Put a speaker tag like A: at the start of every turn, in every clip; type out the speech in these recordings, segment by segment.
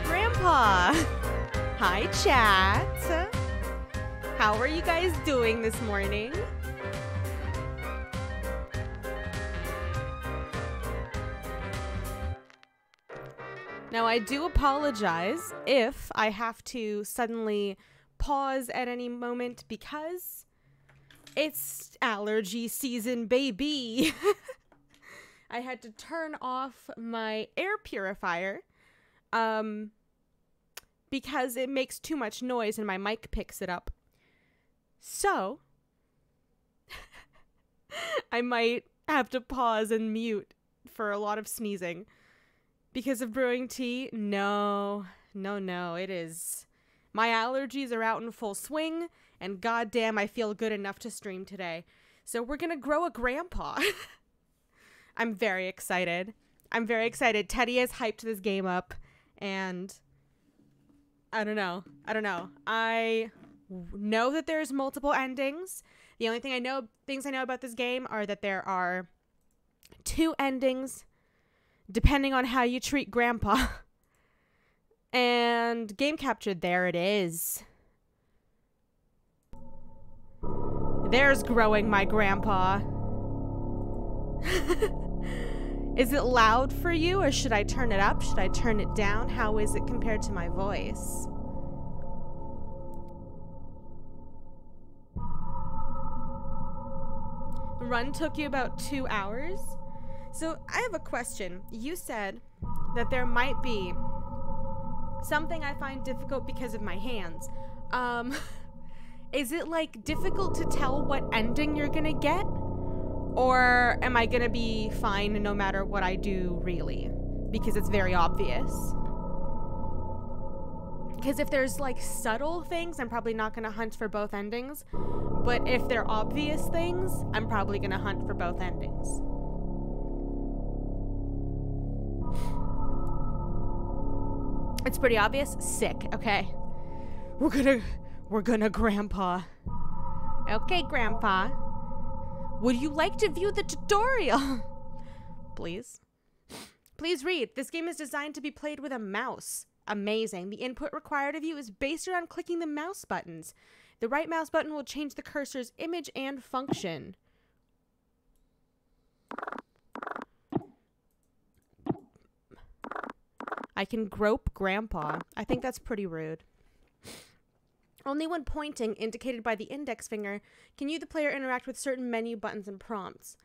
A: Grandpa! Hi, chat! How are you guys doing this morning? Now, I do apologize if I have to suddenly pause at any moment because it's allergy season, baby. I had to turn off my air purifier because it makes too much noise and my mic picks it up. So, I might have to pause and mute for a lot of sneezing. Because of brewing tea? No, it is. My allergies are out in full swing, and goddamn, I feel good enough to stream today. So we're gonna grow a grandpa. I'm very excited. Teddy has hyped this game up, and I don't know. I know that there's multiple endings. The only things I know about this game are that there are 2 endings, depending on how you treat Grandpa. And game capture, there it is. There's growing my grandpa. Is it loud for you, or should I turn it up? Should I turn it down? How is it compared to my voice? The run took you about 2 hours? So I have a question. You said that there might be something I find difficult because of my hands. Is it like difficult to tell what ending you're gonna get? Or am I gonna be fine no matter what I do, really? Because it's very obvious. Because if there's like subtle things, I'm probably not gonna hunt for both endings. But if they're obvious things, I'm probably gonna hunt for both endings. It's pretty obvious. Sick. Okay. We're gonna Grandpa. Okay, Grandpa. Would you like to view the tutorial? Please. Please read. This game is designed to be played with a mouse. Amazing. The input required of you is based around clicking the mouse buttons. The right mouse button will change the cursor's image and function. I can grope Grandpa. I think that's pretty rude. Only when pointing, indicated by the index finger, can you, the player, interact with certain menu buttons and prompts.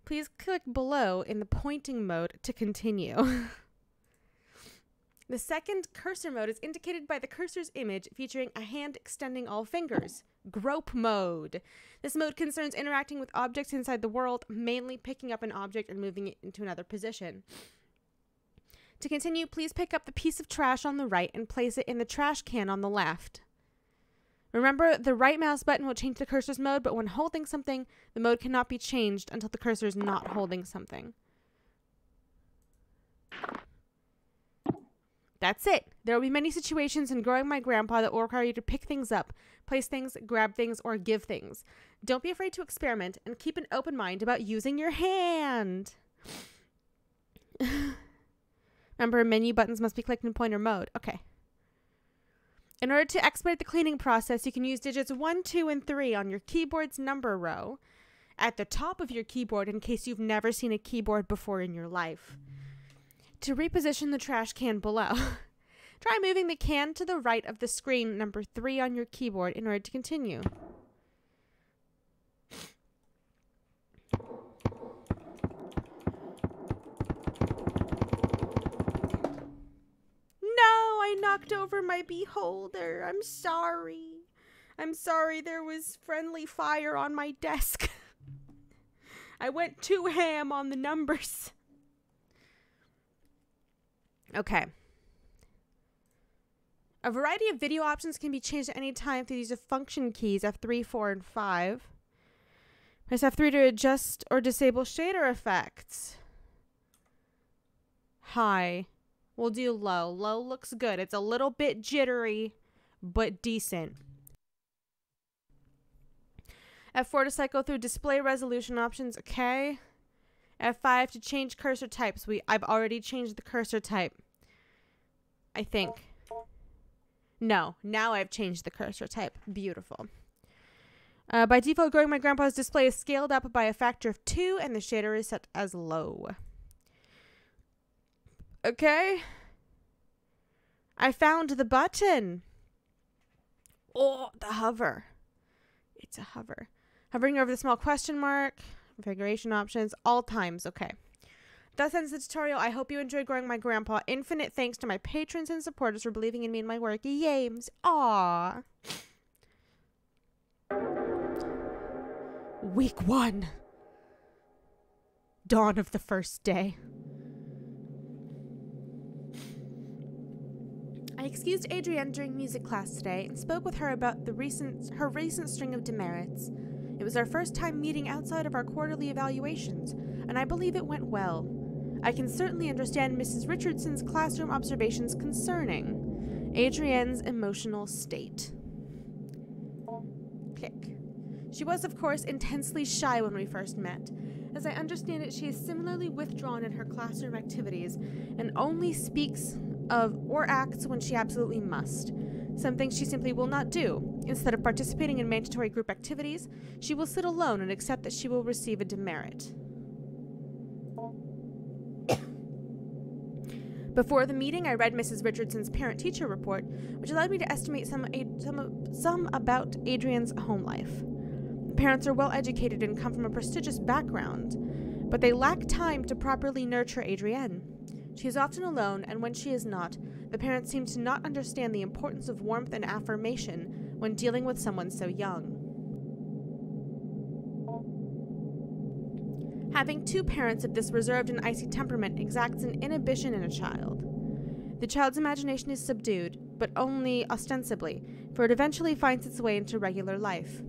A: Please click below in the pointing mode to continue. The second cursor mode is indicated by the cursor's image featuring a hand extending all fingers. Grope mode. This mode concerns interacting with objects inside the world, mainly picking up an object and moving it into another position. To continue, please pick up the piece of trash on the right and place it in the trash can on the left. Remember, the right mouse button will change the cursor's mode, but when holding something, the mode cannot be changed until the cursor is not holding something. That's it. There will be many situations in Growing My Grandpa that will require you to pick things up, place things, grab things, or give things. Don't be afraid to experiment and keep an open mind about using your hand. Remember, menu buttons must be clicked in pointer mode. Okay. In order to expedite the cleaning process, you can use digits 1, 2, and 3 on your keyboard's number row at the top of your keyboard in case you've never seen a keyboard before in your life. To reposition the trash can below, try moving the can to the right of the screen number 3 on your keyboard in order to continue. No, I knocked over my beholder. I'm sorry. I'm sorry there was friendly fire on my desk. I went too ham on the numbers. Okay. A variety of video options can be changed at any time through the use of function keys F3, 4, and 5. Press F3 to adjust or disable shader effects. High. We'll do low. Low looks good. It's a little bit jittery, but decent. F4 to cycle through display resolution options. Okay. F5 to change cursor types. I've already changed the cursor type. I think. No, now I've changed the cursor type. Beautiful. By default, Growing My Grandpa's display is scaled up by a factor of 2, and the shader is set as low. Okay. I found the button. Oh, the hover. It's a hover. Hovering over the small question mark. Configuration options. All times. Okay. That ends the tutorial. I hope you enjoyed Growing My Grandpa. Infinite thanks to my patrons and supporters for believing in me and my work. Yames. Aww. Week 1. Dawn of the first day. I excused Adrienne during music class today and spoke with her about her recent string of demerits. It was our first time meeting outside of our quarterly evaluations, and I believe it went well. I can certainly understand Mrs. Richardson's classroom observations concerning Adrienne's emotional state. Click. She was, of course, intensely shy when we first met. As I understand it, she is similarly withdrawn in her classroom activities and only speaks of or acts when she absolutely must. Some things she simply will not do. Instead of participating in mandatory group activities, she will sit alone and accept that she will receive a demerit. Before the meeting, I read Mrs. Richardson's parent-teacher report, which allowed me to estimate some about Adrienne's home life. The parents are well-educated and come from a prestigious background, but they lack time to properly nurture Adrienne. She is often alone, and when she is not, the parents seem to not understand the importance of warmth and affirmation when dealing with someone so young. Having two parents of this reserved and icy temperament exacts an inhibition in a child. The child's imagination is subdued, but only ostensibly, for it eventually finds its way into regular life.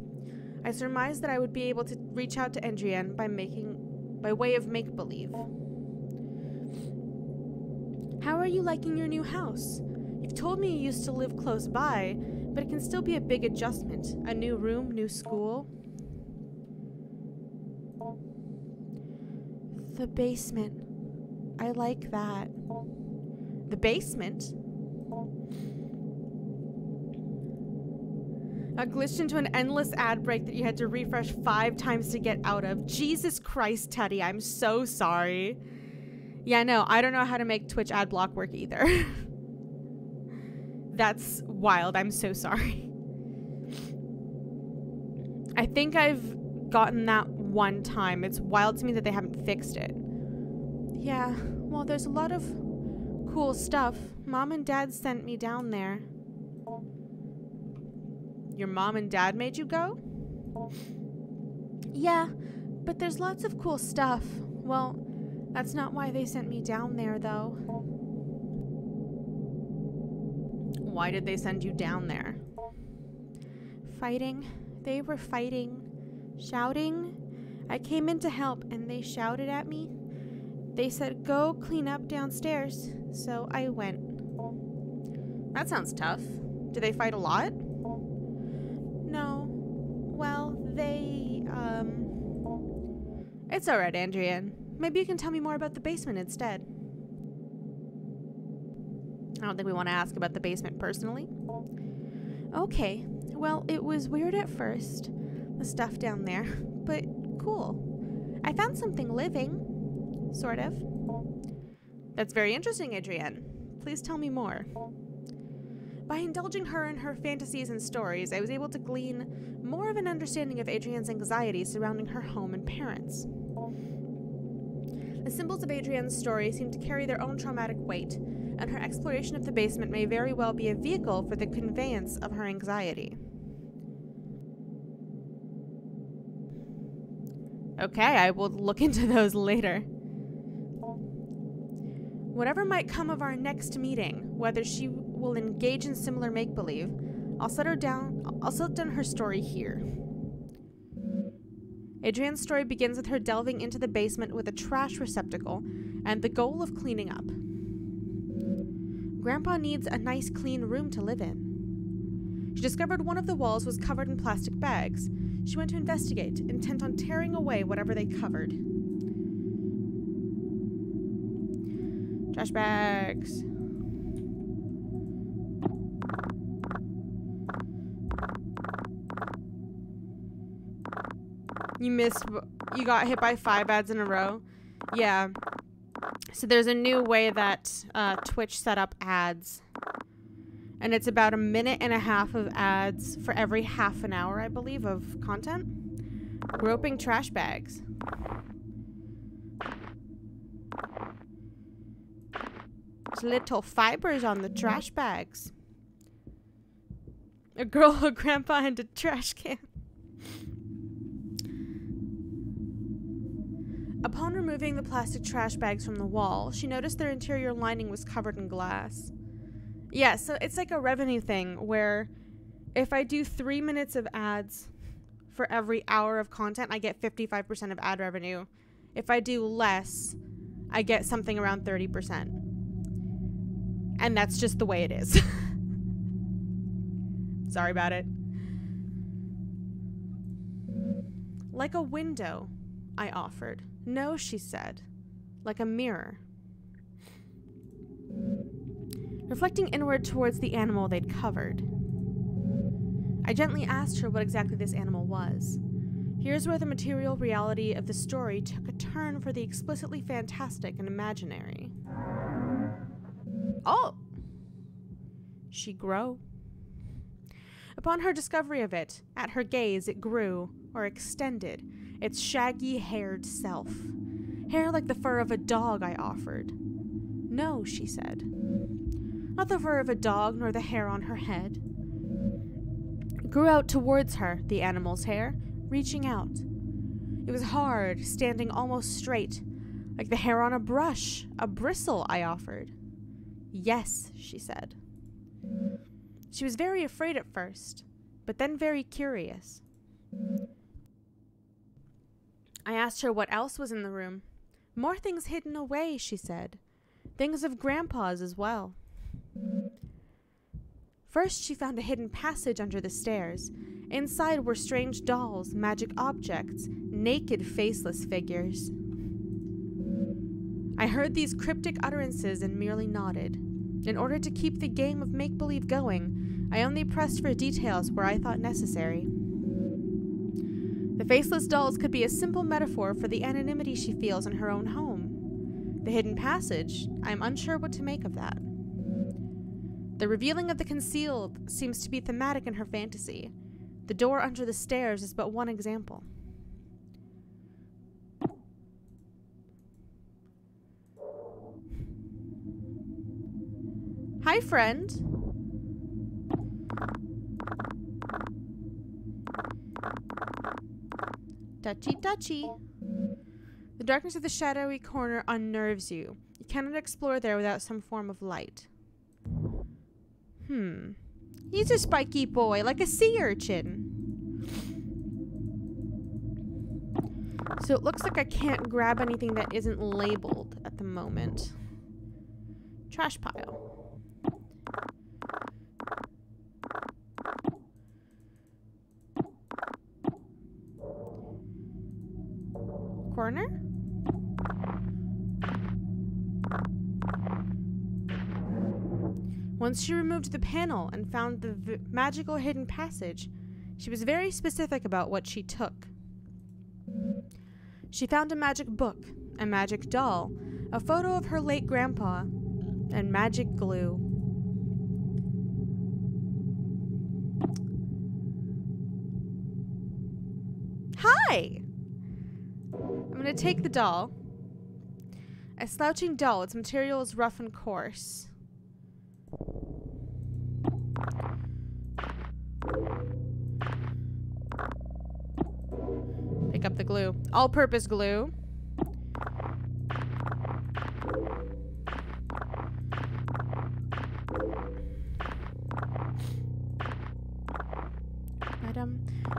A: I surmised that I would be able to reach out to Adrienne by way of make-believe. How are you liking your new house? You've told me you used to live close by, but it can still be a big adjustment. A new room, new school. The basement. I like that. The basement? I glitched into an endless ad break that you had to refresh 5 times to get out of. Jesus Christ, Teddy, I'm so sorry. Yeah, no, I don't know how to make Twitch ad block work either. That's wild. I'm so sorry. I think I've gotten that one time. It's wild to me that they haven't fixed it. Yeah, well, there's a lot of cool stuff. Mom and Dad sent me down there. Your mom and dad made you go? Yeah, but there's lots of cool stuff. Well, that's not why they sent me down there, though. Why did they send you down there? Fighting. They were fighting. Shouting. I came in to help, and they shouted at me. They said, go clean up downstairs. So I went. That sounds tough. Do they fight a lot? No. Well, they, It's alright, Andrian. Maybe you can tell me more about the basement instead. I don't think we want to ask about the basement personally. Okay. Well, it was weird at first, the stuff down there, but cool. I found something living. Sort of. That's very interesting, Adrienne. Please tell me more. By indulging her in her fantasies and stories, I was able to glean more of an understanding of Adrienne's anxiety surrounding her home and parents. The symbols of Adrienne's story seem to carry their own traumatic weight, and her exploration of the basement may very well be a vehicle for the conveyance of her anxiety. Okay, I will look into those later. Whatever might come of our next meeting, whether she will engage in similar make-believe, I'll set down her story here. Adrienne's story begins with her delving into the basement with a trash receptacle and the goal of cleaning up. Grandpa needs a nice clean room to live in. She discovered one of the walls was covered in plastic bags. She went to investigate, intent on tearing away whatever they covered. Trash bags. You got hit by 5 ads in a row? Yeah. So there's a new way that Twitch set up ads. And it's about 1.5 minutes of ads for every half an hour, I believe, of content. Groping trash bags. There's little fibers on the trash bags. A girl, a grandpa, and a trash can. Upon removing the plastic trash bags from the wall, she noticed their interior lining was covered in glass. Yeah, so it's like a revenue thing where if I do 3 minutes of ads for every hour of content, I get 55% of ad revenue. If I do less, I get something around 30%. And that's just the way it is. Sorry about it. Like a window, I offered. No, she said. Like a mirror. Reflecting inward towards the animal they'd covered. I gently asked her what exactly this animal was. Here's where the material reality of the story took a turn for the explicitly fantastic and imaginary. Oh! She grew. Upon her discovery of it, at her gaze it grew, or extended, its shaggy-haired self. Hair like the fur of a dog, I offered. No, she said. Not the fur of a dog, nor the hair on her head. It grew out towards her, the animal's hair, reaching out. It was hard, standing almost straight, like the hair on a brush, a bristle, I offered. Yes, she said. She was very afraid at first, but then very curious. I asked her what else was in the room. More things hidden away, she said. Things of Grandpa's as well. First, she found a hidden passage under the stairs. Inside were strange dolls, magic objects, naked, faceless figures. I heard these cryptic utterances and merely nodded. In order to keep the game of make-believe going, I only pressed for details where I thought necessary. The faceless dolls could be a simple metaphor for the anonymity she feels in her own home. The hidden passage, I am unsure what to make of that. The revealing of the concealed seems to be thematic in her fantasy. The door under the stairs is but one example. Hi, friend. Touchy, touchy. The darkness of the shadowy corner unnerves you. You cannot explore there without some form of light. He's a spiky boy, like a sea urchin. So it looks like I can't grab anything that isn't labeled at the moment. Trash pile. Corner? Once she removed the panel and found the magical hidden passage, she was very specific about what she took. She found a magic book, a magic doll, a photo of her late grandpa, and magic glue. Hi! I'm going to take the doll. A slouching doll, its material is rough and coarse. Pick up the glue. All-purpose glue.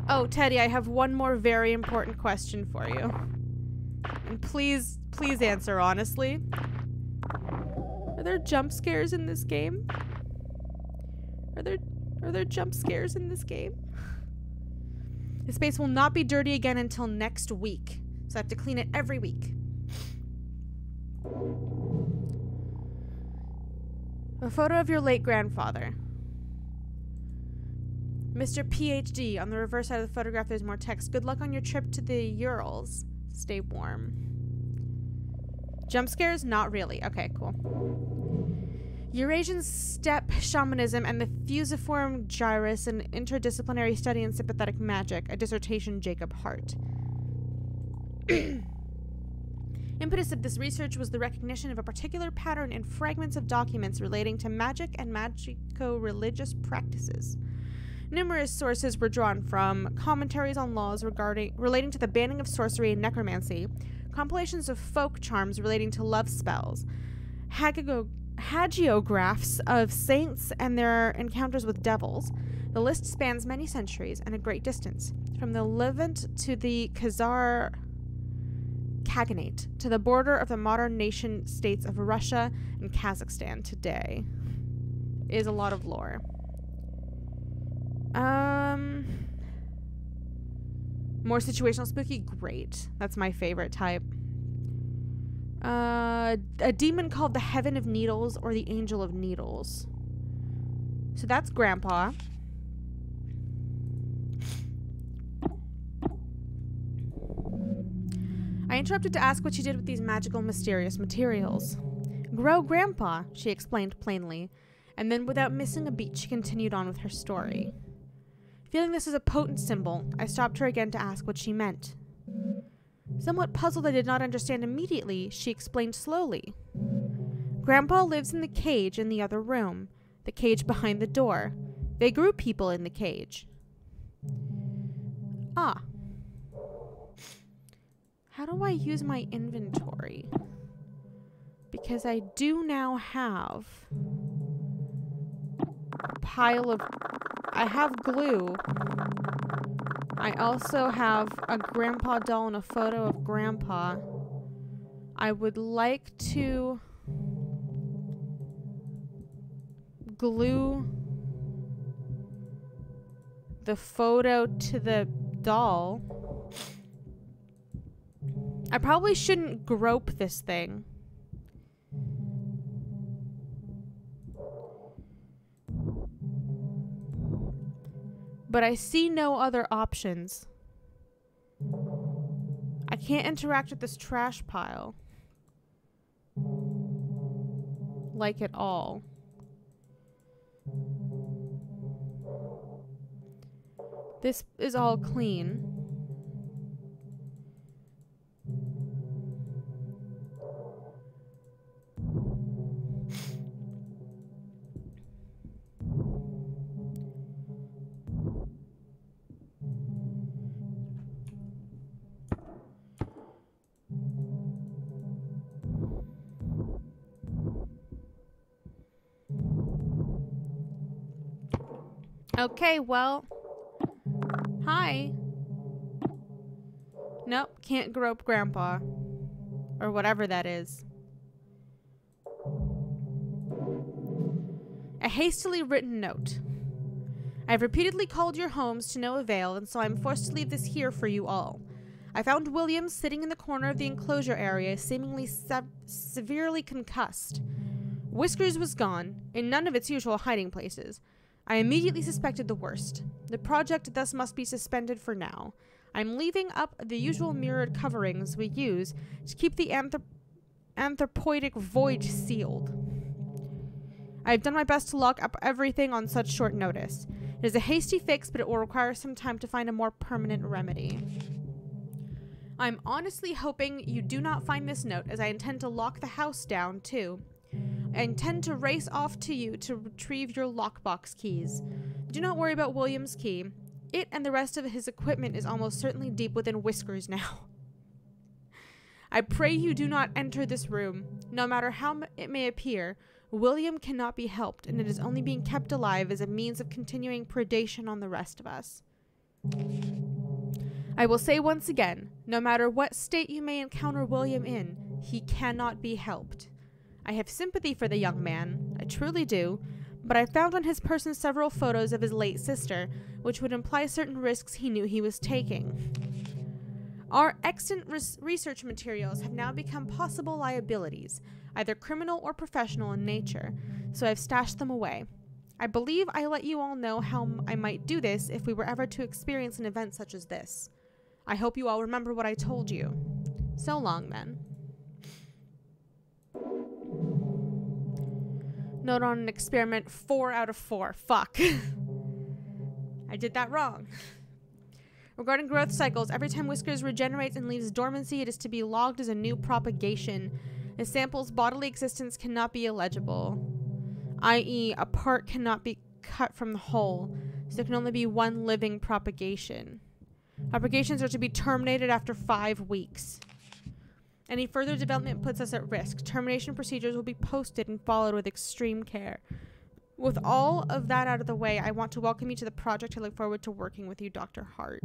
A: Oh, Teddy, I have one more very important question for you. And please answer honestly. Are there jump scares in this game? Are there jump scares in this game? The space will not be dirty again until next week, so I have to clean it every week. A photo of your late grandfather. Mr. PhD. On the reverse side of the photograph, there's more text. Good luck on your trip to the Urals. Stay warm. Jump scares? Not really. Okay, cool. Eurasian steppe shamanism and the fusiform gyrus, an interdisciplinary study in sympathetic magic, a dissertation, Jacob Hart. Impetus of this research was the recognition of a particular pattern in fragments of documents relating to magic and magico-religious practices. Numerous sources were drawn from commentaries on laws relating to the banning of sorcery and necromancy, compilations of folk charms relating to love spells, hagiographs of saints and their encounters with devils. The list spans many centuries and a great distance, from the Levant to the Khazar Khaganate, to the border of the modern nation-states of Russia and Kazakhstan today. It is a lot of lore. More situational spooky? Great. That's my favorite type. A demon called the Heaven of Needles or the Angel of Needles. So that's Grandpa. I interrupted to ask what she did with these magical, mysterious materials. Grow Grandpa, she explained plainly, and then without missing a beat, she continued on with her story. Feeling this as a potent symbol, I stopped her again to ask what she meant. Somewhat puzzled I did not understand immediately, she explained slowly. Grandpa lives in the cage in the other room, the cage behind the door. They grew people in the cage. Ah. How do I use my inventory? Because I do now have a pile of... I have glue. I also have a grandpa doll and a photo of Grandpa. I would like to glue the photo to the doll. I probably shouldn't grope this thing. But I see no other options. I can't interact with this trash pile. Like at all. This is all clean. Okay, well. Hi. Nope, can't grope Grandpa. Or whatever that is. A hastily written note. I've repeatedly called your homes to no avail, and so I'm forced to leave this here for you all. I found William sitting in the corner of the enclosure area, seemingly severely concussed. Whiskers was gone, in none of its usual hiding places. I immediately suspected the worst. The project thus must be suspended for now. I'm leaving up the usual mirrored coverings we use to keep the anthropoidic void sealed. I've done my best to lock up everything on such short notice. It is a hasty fix, but it will require some time to find a more permanent remedy. I'm honestly hoping you do not find this note, as I intend to lock the house down, too. I intend to race off to you to retrieve your lockbox keys. Do not worry about William's key. It and the rest of his equipment is almost certainly deep within Whiskers now. I pray you do not enter this room. No matter how it may appear, William cannot be helped, and it is only being kept alive as a means of continuing predation on the rest of us. I will say once again, no matter what state you may encounter William in, he cannot be helped. I have sympathy for the young man, I truly do, but I found on his person several photos of his late sister, which would imply certain risks he knew he was taking. Our extant research materials have now become possible liabilities, either criminal or professional in nature, so I've stashed them away. I believe I let you all know how I might do this if we were ever to experience an event such as this. I hope you all remember what I told you. So long, then. Note on an experiment 4 out of 4. Fuck. I did that wrong. Regarding growth cycles, every time Whiskers regenerates and leaves dormancy, it is to be logged as a new propagation. A sample's bodily existence cannot be illegible, i.e., a part cannot be cut from the whole, so there can only be one living propagation. Propagations are to be terminated after 5 weeks. Any further development puts us at risk. Termination procedures will be posted and followed with extreme care. With all of that out of the way, I want to welcome you to the project. I look forward to working with you, Dr. Hart.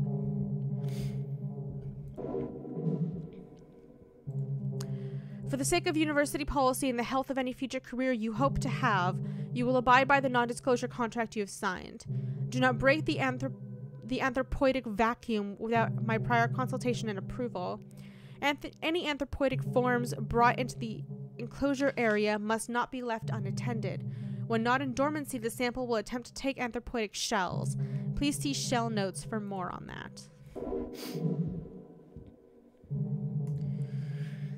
A: For the sake of university policy and the health of any future career you hope to have, you will abide by the non-disclosure contract you have signed. Do not break the anthropoidic vacuum without my prior consultation and approval. Any anthropoidic forms brought into the enclosure area must not be left unattended. When not in dormancy, the sample will attempt to take anthropoidic shells. Please see shell notes for more on that.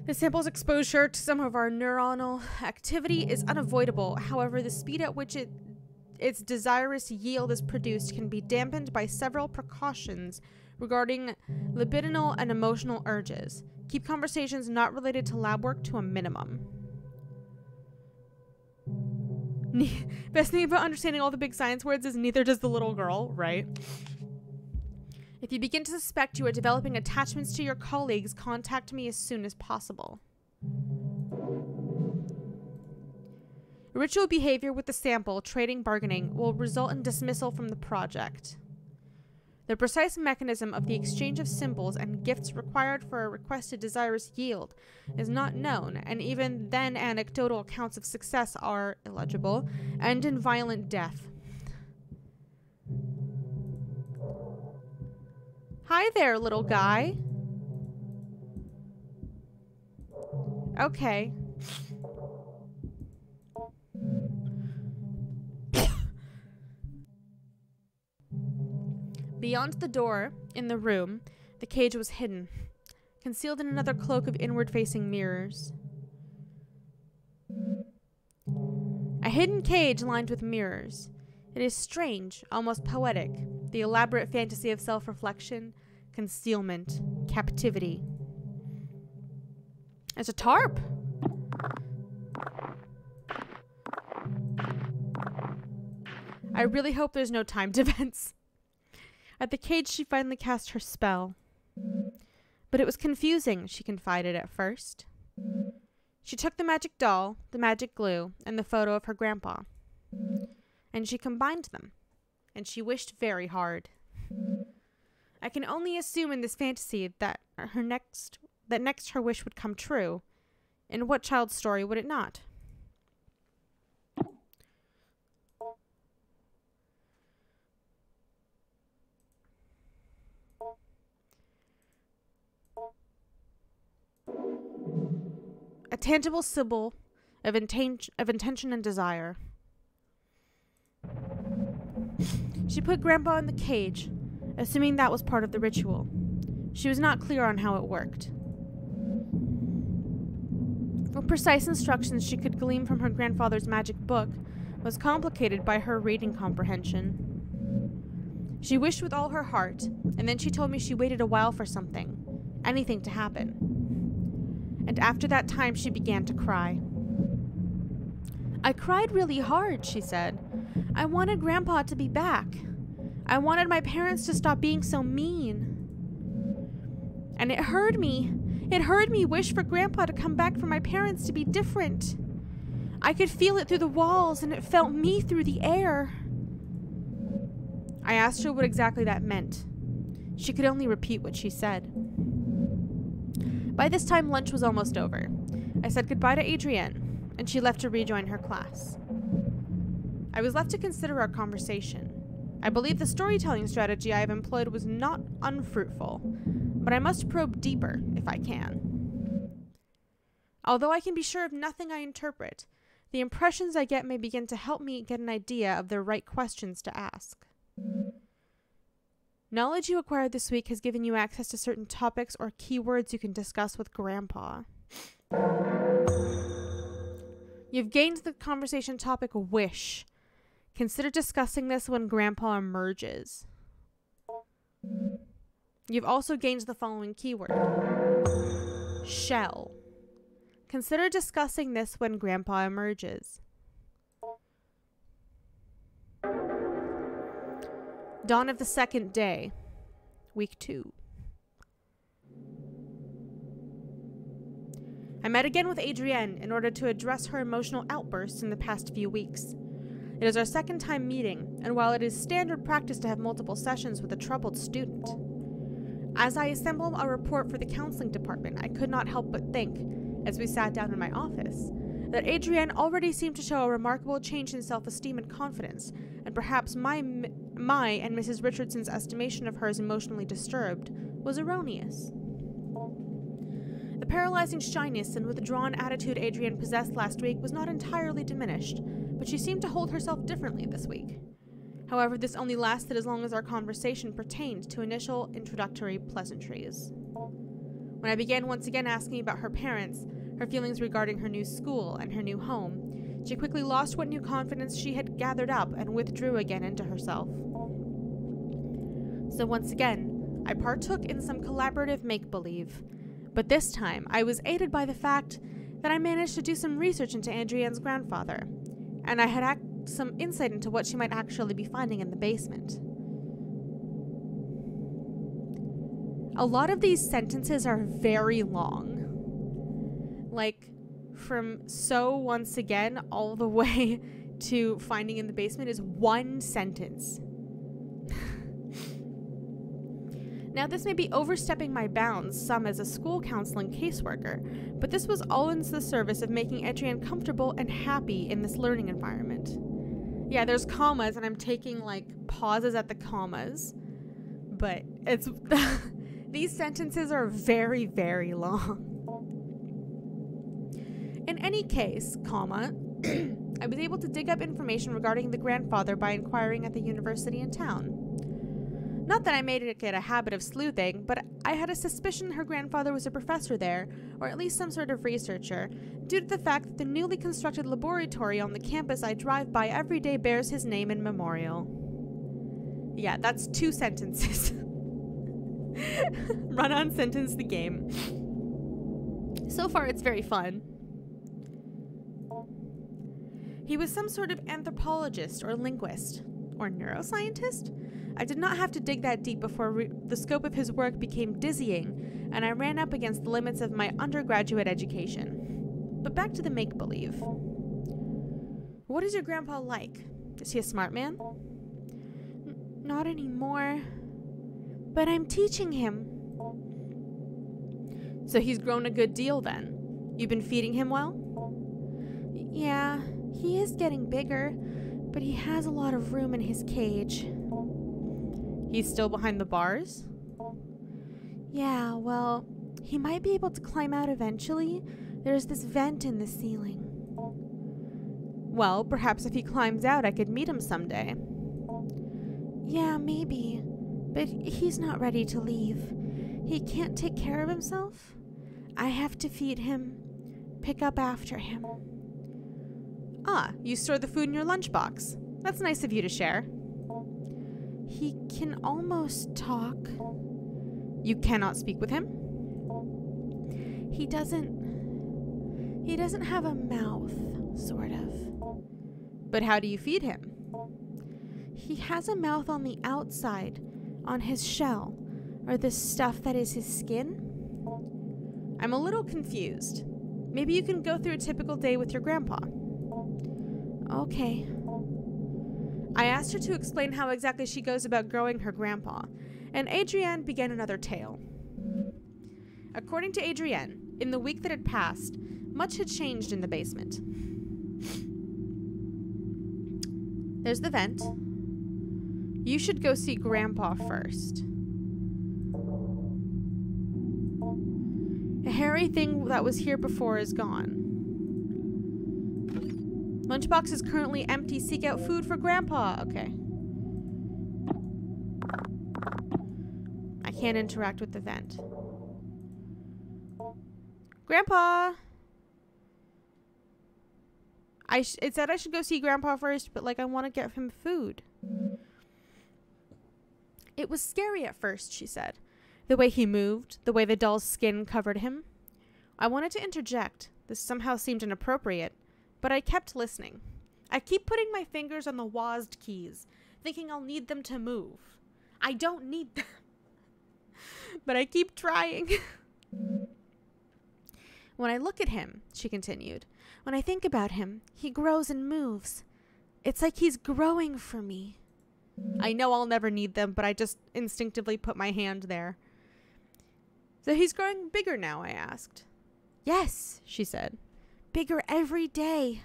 A: The sample's exposure to some of our neuronal activity is unavoidable. However, the speed at which its desirous yield is produced can be dampened by several precautions regarding libidinal and emotional urges. Keep conversations not related to lab work to a minimum. Best thing about understanding all the big science words is neither does the little girl, right? If you begin to suspect you are developing attachments to your colleagues, contact me as soon as possible. Ritual behavior with the sample, trading, bargaining, will result in dismissal from the project. The precise mechanism of the exchange of symbols and gifts required for a requested desirous yield is not known, and even then anecdotal accounts of success are illegible, end in violent death. Hi there, little guy. Okay. Beyond the door, in the room, the cage was hidden, concealed in another cloak of inward-facing mirrors. A hidden cage lined with mirrors. It is strange, almost poetic, the elaborate fantasy of self-reflection, concealment, captivity. It's a tarp! I really hope there's no timed events. At the cage, she finally cast her spell. But it was confusing, she confided at first. She took the magic doll, the magic glue, and the photo of her grandpa. And she combined them. And she wished very hard. I can only assume in this fantasy that next her wish would come true. In what child's story would it not? A tangible symbol of intention and desire. She put Grandpa in the cage, assuming that was part of the ritual. She was not clear on how it worked. What precise instructions she could glean from her grandfather's magic book was complicated by her reading comprehension. She wished with all her heart, and then she told me she waited a while for something, anything to happen. And after that time, she began to cry. I cried really hard, she said. I wanted Grandpa to be back. I wanted my parents to stop being so mean. And it hurt me. It hurt me wish for Grandpa to come back, for my parents to be different. I could feel it through the walls, and it felt me through the air. I asked her what exactly that meant. She could only repeat what she said. By this time, lunch was almost over. I said goodbye to Adrienne, and she left to rejoin her class. I was left to consider our conversation. I believe the storytelling strategy I have employed was not unfruitful, but I must probe deeper if I can. Although I can be sure of nothing I interpret, the impressions I get may begin to help me get an idea of the right questions to ask. Knowledge you acquired this week has given you access to certain topics or keywords you can discuss with Grandpa. You've gained the conversation topic wish. Consider discussing this when Grandpa emerges. You've also gained the following keyword. Shell. Consider discussing this when Grandpa emerges. Dawn of the second day, week 2. I met again with Adrienne in order to address her emotional outbursts in the past few weeks. It is our second time meeting, and while it is standard practice to have multiple sessions with a troubled student, as I assemble a report for the counseling department, I could not help but think, as we sat down in my office, that Adrienne already seemed to show a remarkable change in self-esteem and confidence, and perhaps my and Mrs. Richardson's estimation of her as emotionally disturbed was erroneous. The paralyzing shyness and withdrawn attitude Adrienne possessed last week was not entirely diminished, but she seemed to hold herself differently this week. However, this only lasted as long as our conversation pertained to initial introductory pleasantries. When I began once again asking about her parents, her feelings regarding her new school and her new home, she quickly lost what new confidence she had gathered up and withdrew again into herself. So once again, I partook in some collaborative make-believe, but this time I was aided by the fact that I managed to do some research into Adrienne's grandfather, and I had some insight into what she might actually be finding in the basement. A lot of these sentences are very long. Like, from so once again all the way to finding in the basement is one sentence. Now, this may be overstepping my bounds, some as a school counseling caseworker, but this was all in the service of making Adrienne comfortable and happy in this learning environment. Yeah, there's commas, and I'm taking, like, pauses at the commas, but it's these sentences are very, very long. In any case, comma, I was able to dig up information regarding the grandfather by inquiring at the university in town. Not that I made it a habit of sleuthing, but I had a suspicion her grandfather was a professor there, or at least some sort of researcher, due to the fact that the newly constructed laboratory on the campus I drive by every day bears his name and memorial. Yeah, that's 2 sentences. Run-on sentence the game. So far, it's very fun. He was some sort of anthropologist or linguist or neuroscientist. I did not have to dig that deep before the scope of his work became dizzying, and I ran up against the limits of my undergraduate education. But back to the make-believe. What is your grandpa like? Is he a smart man? Not anymore. But I'm teaching him. So he's grown a good deal then. You've been feeding him well? Yeah, he is getting bigger, but he has a lot of room in his cage. He's still behind the bars? Yeah, well, he might be able to climb out eventually. There's this vent in the ceiling. Well, perhaps if he climbs out, I could meet him someday. Yeah, maybe. But he's not ready to leave. He can't take care of himself. I have to feed him, pick up after him. Ah, you store the food in your lunchbox. That's nice of you to share. He can almost talk. You cannot speak with him? He doesn't have a mouth, sort of. But how do you feed him? He has a mouth on the outside, on his shell, or the stuff that is his skin. I'm a little confused. Maybe you can go through a typical day with your grandpa. Okay. I asked her to explain how exactly she goes about growing her grandpa, and Adrienne began another tale. According to Adrienne, in the week that had passed, much had changed in the basement. There's the vent. You should go see Grandpa first. A hairy thing that was here before is gone. Lunchbox is currently empty. Seek out food for Grandpa. Okay. I can't interact with the vent. Grandpa! It said I should go see Grandpa first, but, like, I want to get him food. It was scary at first, she said. The way he moved, the way the doll's skin covered him. I wanted to interject. This somehow seemed inappropriate, but I kept listening. I keep putting my fingers on the WASD keys, thinking I'll need them to move. I don't need them. But I keep trying. When I look at him, she continued, when I think about him, he grows and moves. It's like he's growing for me. I know I'll never need them, but I just instinctively put my hand there. So he's growing bigger now, I asked. Yes, she said. Bigger every day.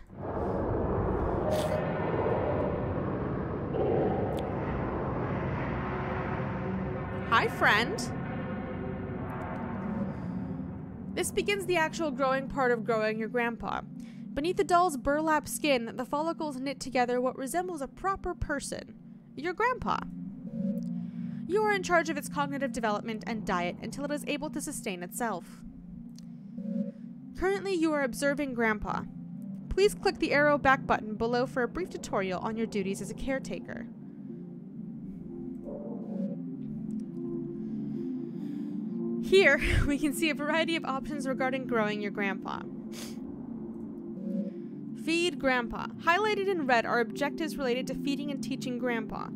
A: Hi, friend. This begins the actual growing part of growing your grandpa. Beneath the doll's burlap skin, the follicles knit together what resembles a proper person. Your grandpa. You are in charge of its cognitive development and diet until it is able to sustain itself. Currently, you are observing Grandpa. Please click the arrow back button below for a brief tutorial on your duties as a caretaker. Here, we can see a variety of options regarding growing your grandpa. Feed Grandpa. Highlighted in red are objectives related to feeding and teaching Grandpa.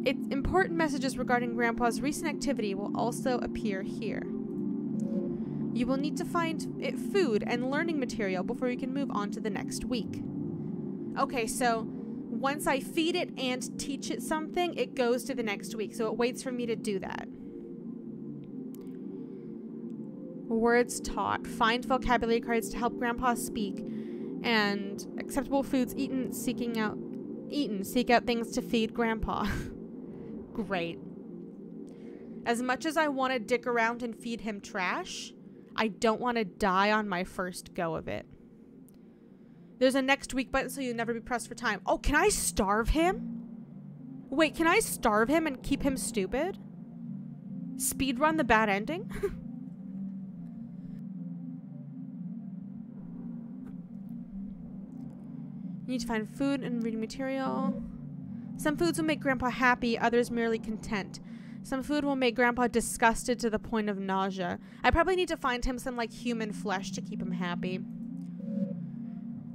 A: Its important messages regarding Grandpa's recent activity will also appear here. You will need to find it food and learning material before you can move on to the next week. Okay, so once I feed it and teach it something, it goes to the next week, so it waits for me to do that. Words taught. Find vocabulary cards to help Grandpa speak. And acceptable foods eaten, seek out things to feed Grandpa. Great. As much as I want to dick around and feed him trash, I don't want to die on my first go of it. There's a next week button so you'll never be pressed for time. Oh, can I starve him? Wait, can I starve him and keep him stupid? Speedrun the bad ending? You need to find food and reading material. Some foods will make Grandpa happy, others merely content. Some food will make Grandpa disgusted to the point of nausea. I probably need to find him some, like, human flesh to keep him happy.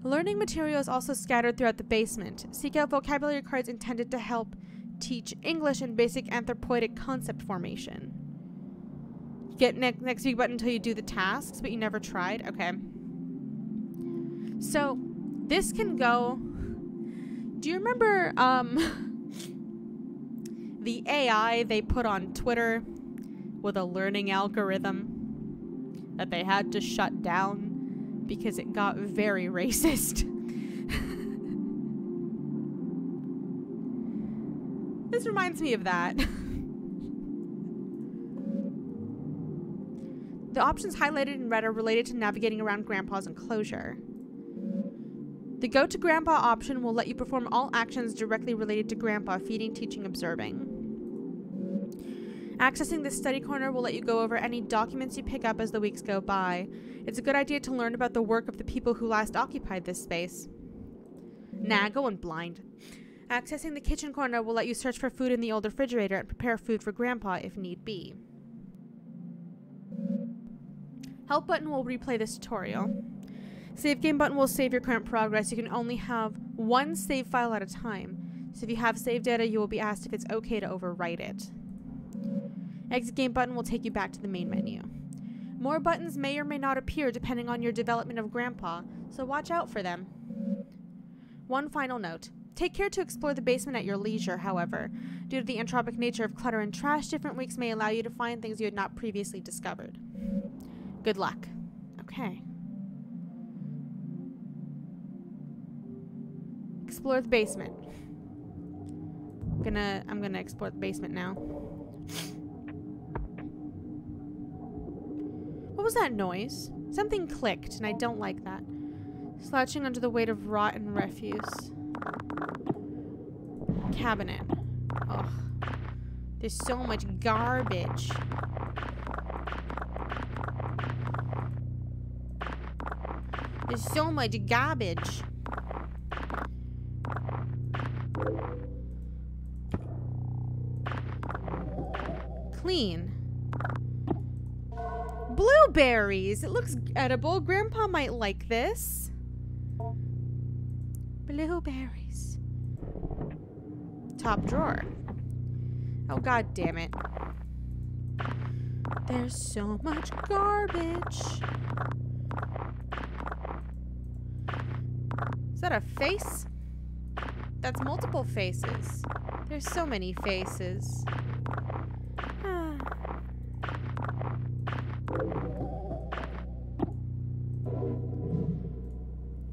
A: Learning material is also scattered throughout the basement. Seek out vocabulary cards intended to help teach English and basic anthropoidic concept formation. Get next week button until you do the tasks, but you never tried? Okay. So, this can go... Do you remember, the AI they put on Twitter with a learning algorithm that they had to shut down because it got very racist? This reminds me of that. The options highlighted in red are related to navigating around Grandpa's enclosure. The Go to Grandpa option will let you perform all actions directly related to Grandpa: feeding, teaching, observing. Accessing the study corner will let you go over any documents you pick up as the weeks go by. It's a good idea to learn about the work of the people who last occupied this space. Nah, going blind. Accessing the kitchen corner will let you search for food in the old refrigerator and prepare food for Grandpa if need be. Help button will replay this tutorial. Save game button will save your current progress. You can only have one save file at a time. So if you have saved data, you will be asked if it's okay to overwrite it. Exit game button will take you back to the main menu. More buttons may or may not appear depending on your development of Grandpa, so watch out for them. One final note. Take care to explore the basement at your leisure, however. Due to the entropic nature of clutter and trash, different weeks may allow you to find things you had not previously discovered. Good luck. Okay. Explore the basement. I'm gonna explore the basement now. What was that noise? Something clicked, and I don't like that. Slouching under the weight of rot and refuse. Cabinet. Ugh. There's so much garbage. There's so much garbage. Clean. Blueberries! It looks edible. Grandpa might like this. Blueberries. Top drawer. Oh, god damn it. There's so much garbage. Is that a face? That's multiple faces. There's so many faces.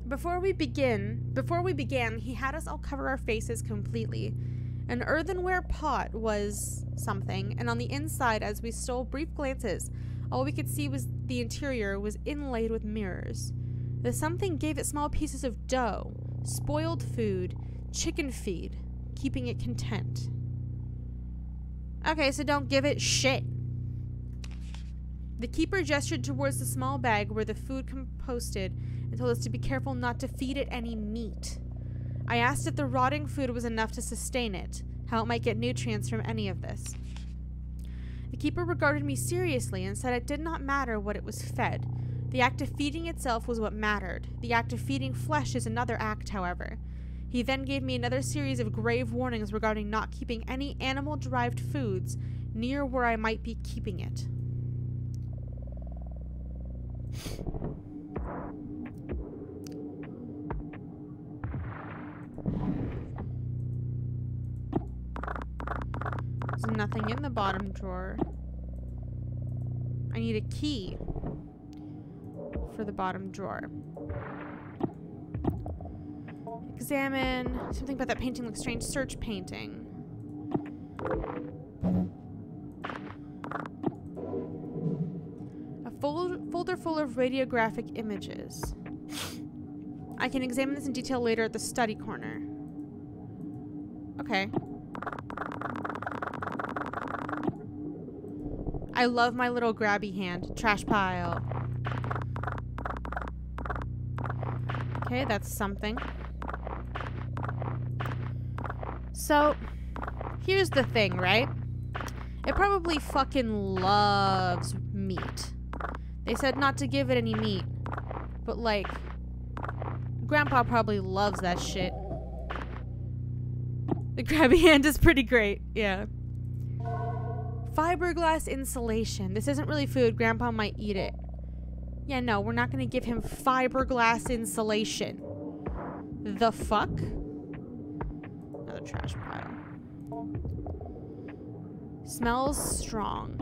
A: Before we began, he had us all cover our faces completely. An earthenware pot was something, and on the inside, as we stole brief glances, all we could see was the interior was inlaid with mirrors. The something gave it small pieces of dough, spoiled food, chicken feed, keeping it content. Okay, so don't give it shit. The keeper gestured towards the small bag where the food composted and told us to be careful not to feed it any meat. I asked if the rotting food was enough to sustain it, how it might get nutrients from any of this. The keeper regarded me seriously and said it did not matter what it was fed. The act of feeding itself was what mattered. The act of feeding flesh is another act, however. He then gave me another series of grave warnings regarding not keeping any animal-derived foods near where I might be keeping it. There's nothing in the bottom drawer. I need a key for the bottom drawer. Examine. Something about that painting looks strange. Search painting. Folder full of radiographic images. I can examine this in detail later at the study corner. Okay. I love my little grabby hand. Trash pile. Okay, that's something. So, here's the thing, right? It probably fucking loves meat. They said not to give it any meat. But, like, Grandpa probably loves that shit. The grabby hand is pretty great. Yeah. Fiberglass insulation. This isn't really food. Grandpa might eat it. Yeah, no, we're not going to give him fiberglass insulation. The fuck? Another trash pile. Smells strong.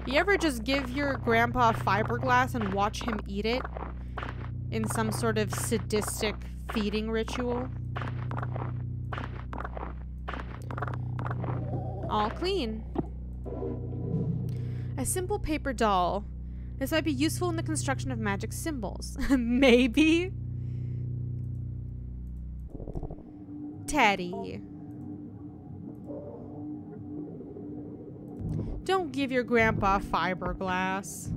A: You ever just give your grandpa fiberglass and watch him eat it? In some sort of sadistic feeding ritual? All clean. A simple paper doll. This might be useful in the construction of magic symbols. Maybe. Teddy. Don't give your grandpa fiberglass.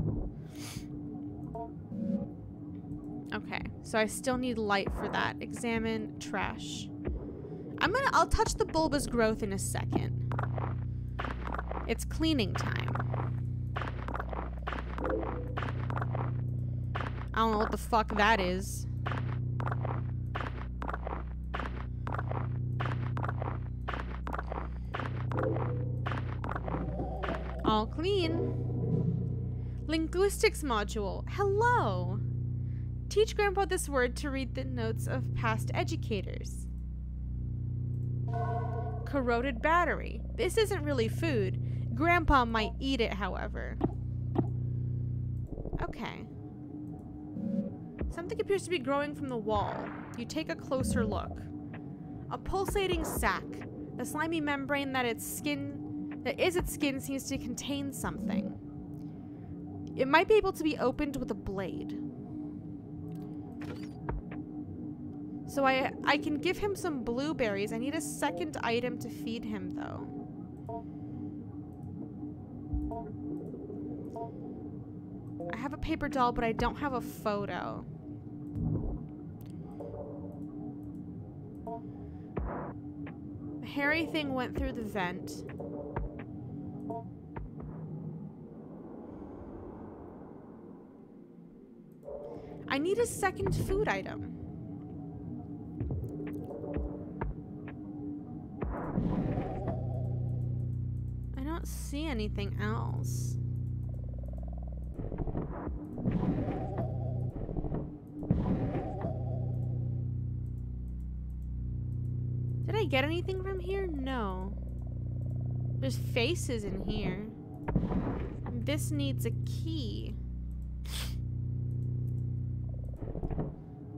A: Okay, so I still need light for that. Examine trash. I'll touch the bulbous growth in a second. It's cleaning time. I don't know what the fuck that is. All clean. Linguistics module. Hello. Teach Grandpa this word to read the notes of past educators. Corroded battery. This isn't really food. Grandpa might eat it, however. Okay. Something appears to be growing from the wall. You take a closer look. A pulsating sac. The slimy membrane that is its skin seems to contain something. It might be able to be opened with a blade. So I can give him some blueberries. I need a second item to feed him, though. I have a paper doll, but I don't have a photo. The hairy thing went through the vent. I need a second food item. I don't see anything else. Did I get anything from here? No. There's faces in here. This needs a key.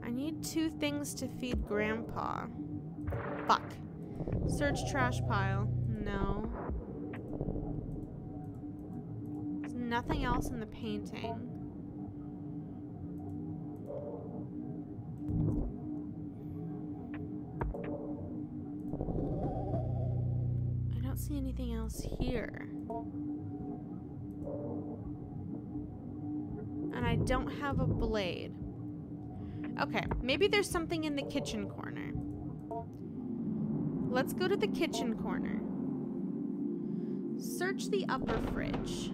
A: I need 2 things to feed Grandpa. Fuck. Search trash pile. No. There's nothing else in the painting. I don't see anything else here. And I don't have a blade. Okay, maybe there's something in the kitchen corner. Let's go to the kitchen corner. Search the upper fridge.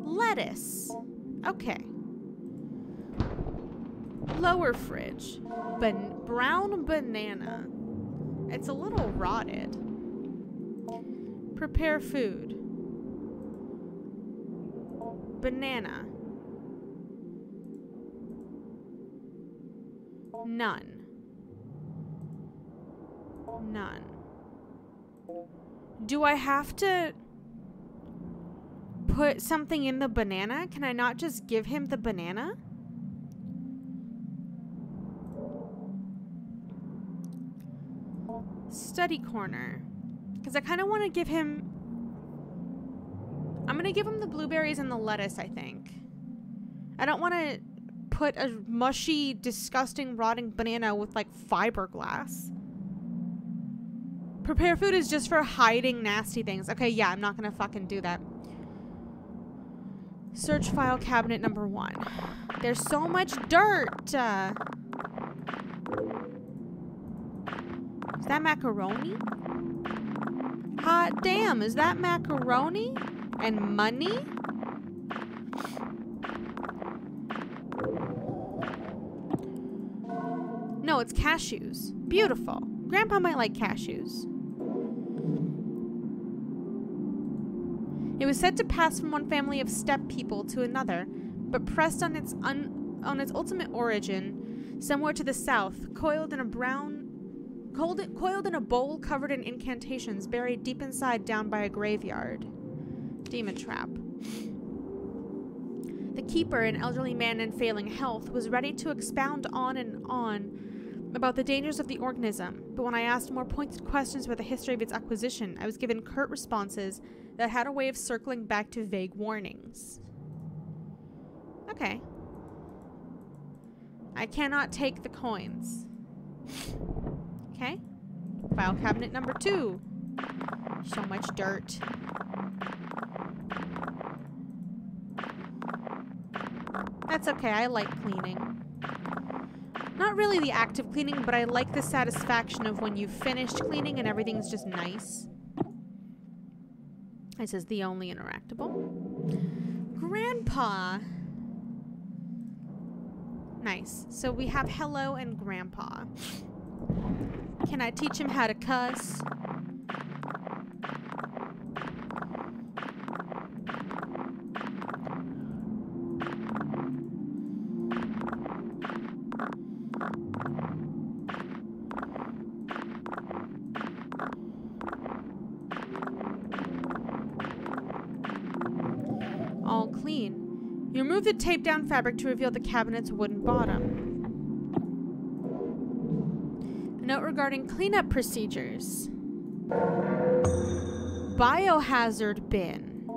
A: Lettuce. Okay. Lower fridge. Brown banana. It's a little rotted. Prepare food. Banana. None. None. Do I have to put something in the banana? Can I not just give him the banana? Study corner. Because I kind of want to give him I'm gonna give him the blueberries and the lettuce, I think. I don't want to put a mushy, disgusting, rotting banana with, like, fiberglass. Prepare food is just for hiding nasty things. Okay, yeah, I'm not gonna fucking do that. Search file cabinet number 1. There's so much dirt. Is that macaroni? Hot damn, is that macaroni? And money? No, it's cashews. Beautiful. Grandpa might like cashews. It was said to pass from one family of steppe people to another, but pressed on its ultimate origin, somewhere to the south, coiled in a bowl covered in incantations, buried deep inside down by a graveyard. Demon trap. The keeper, an elderly man in failing health, was ready to expound on and on about the dangers of the organism, but when I asked more pointed questions about the history of its acquisition, I was given curt responses that had a way of circling back to vague warnings. Okay. I cannot take the coins. Okay. File cabinet number 2. So much dirt. That's okay, I like cleaning. Not really the act of cleaning, but I like the satisfaction of when you've finished cleaning and everything's just nice. This is the only interactable. Grandpa. Nice. So we have hello and grandpa. Can I teach him how to cuss? All clean. You remove the taped down fabric to reveal the cabinet's wooden bottom. A note regarding cleanup procedures. Biohazard bin.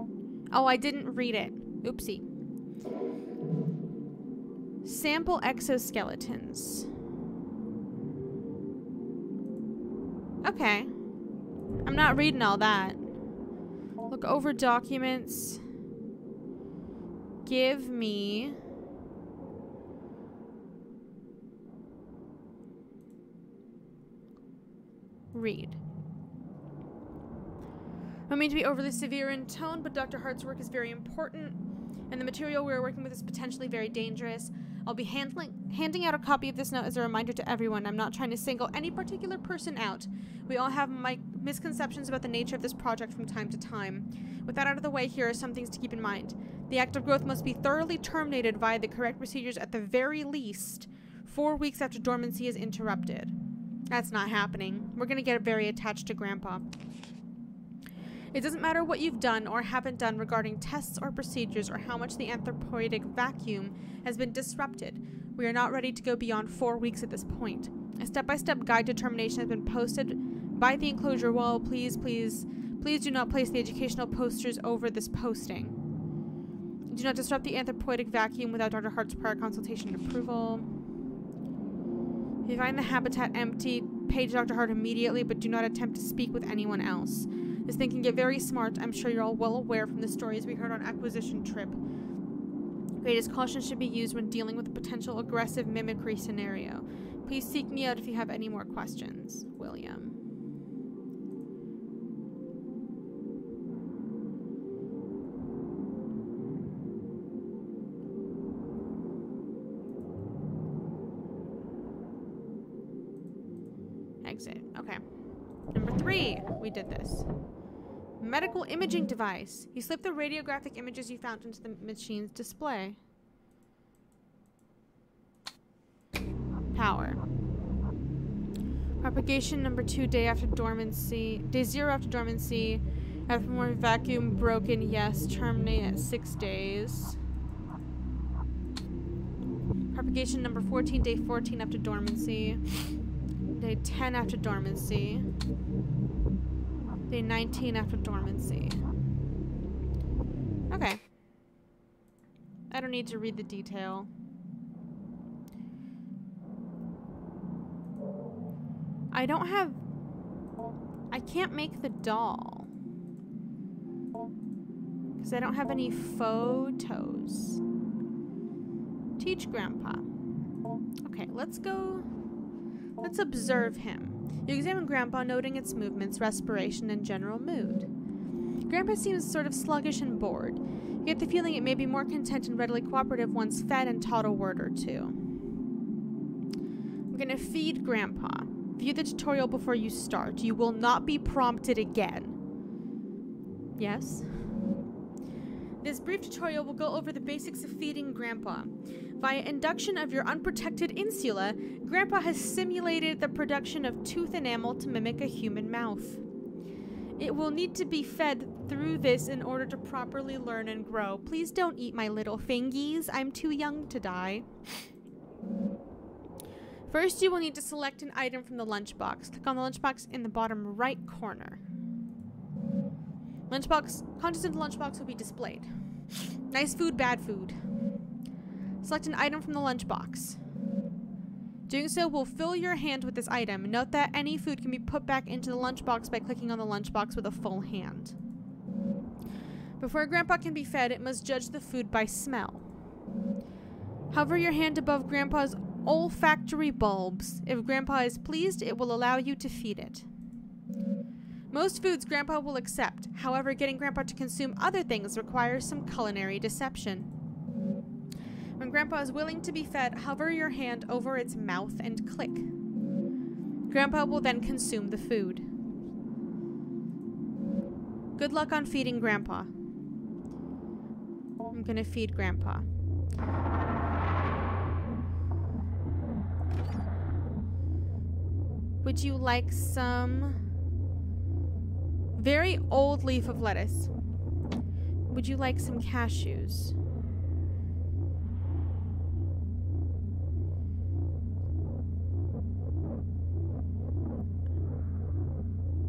A: Oh, I didn't read it. Oopsie. Sample exoskeletons. Okay. I'm not reading all that. Look over documents. Give me... Read. I don't mean to be overly severe in tone, but Dr. Hart's work is very important, and the material we're working with is potentially very dangerous. I'll be handing out a copy of this note as a reminder to everyone. I'm not trying to single any particular person out. We all have misconceptions about the nature of this project from time to time. With that out of the way, here are some things to keep in mind. The act of growth must be thoroughly terminated via the correct procedures at the very least 4 weeks after dormancy is interrupted. That's not happening. We're going to get very attached to Grandpa. It doesn't matter what you've done or haven't done regarding tests or procedures or how much the anthropoidic vacuum has been disrupted. We are not ready to go beyond 4 weeks at this point. A step-by-step guide to termination has been posted by the enclosure wall. Please do not place the educational posters over this posting. Do not disrupt the anthropoidic vacuum without Dr. Hart's prior consultation and approval. If you find the habitat empty, page Dr. Hart immediately, but do not attempt to speak with anyone else. This thing can get very smart. I'm sure you're all well aware from the stories we heard on Acquisition Trip. Greatest caution should be used when dealing with a potential aggressive mimicry scenario. Please seek me out if you have any more questions. William. Exit. Okay. Number 3. We did this. Medical imaging device. You slip the radiographic images you found into the machine's display. Power. Propagation number 2, day after dormancy. Day 0 after dormancy. After more vacuum broken, yes. Terminate at 6 days. Propagation number 14, day 14 after dormancy. Day 10 after dormancy. Day 19 after dormancy. Okay. I don't need to read the detail. I can't make the doll. Because I don't have any photos. Teach Grandpa. Okay, let's go. Let's observe him. You examine Grandpa, noting its movements, respiration, and general mood. Grandpa seems sort of sluggish and bored. You get the feeling it may be more content and readily cooperative once fed and taught a word or two. I'm gonna feed Grandpa. View the tutorial before you start. You will not be prompted again. Yes? This brief tutorial will go over the basics of feeding Grandpa. Via induction of your unprotected insula, Grandpa has simulated the production of tooth enamel to mimic a human mouth. It will need to be fed through this in order to properly learn and grow. Please don't eat my little fingies. I'm too young to die. First, you will need to select an item from the lunchbox. Click on the lunchbox in the bottom right corner. Contents in the lunchbox will be displayed. Nice food, bad food. Select an item from the lunchbox. Doing so will fill your hand with this item. Note that any food can be put back into the lunchbox by clicking on the lunchbox with a full hand. Before Grandpa can be fed, it must judge the food by smell. Hover your hand above Grandpa's olfactory bulbs. If Grandpa is pleased, it will allow you to feed it. Most foods Grandpa will accept. However, getting Grandpa to consume other things requires some culinary deception. When Grandpa is willing to be fed, hover your hand over its mouth and click. Grandpa will then consume the food. Good luck on feeding Grandpa. I'm gonna feed Grandpa. Would you like some very old leaf of lettuce? Would you like some cashews?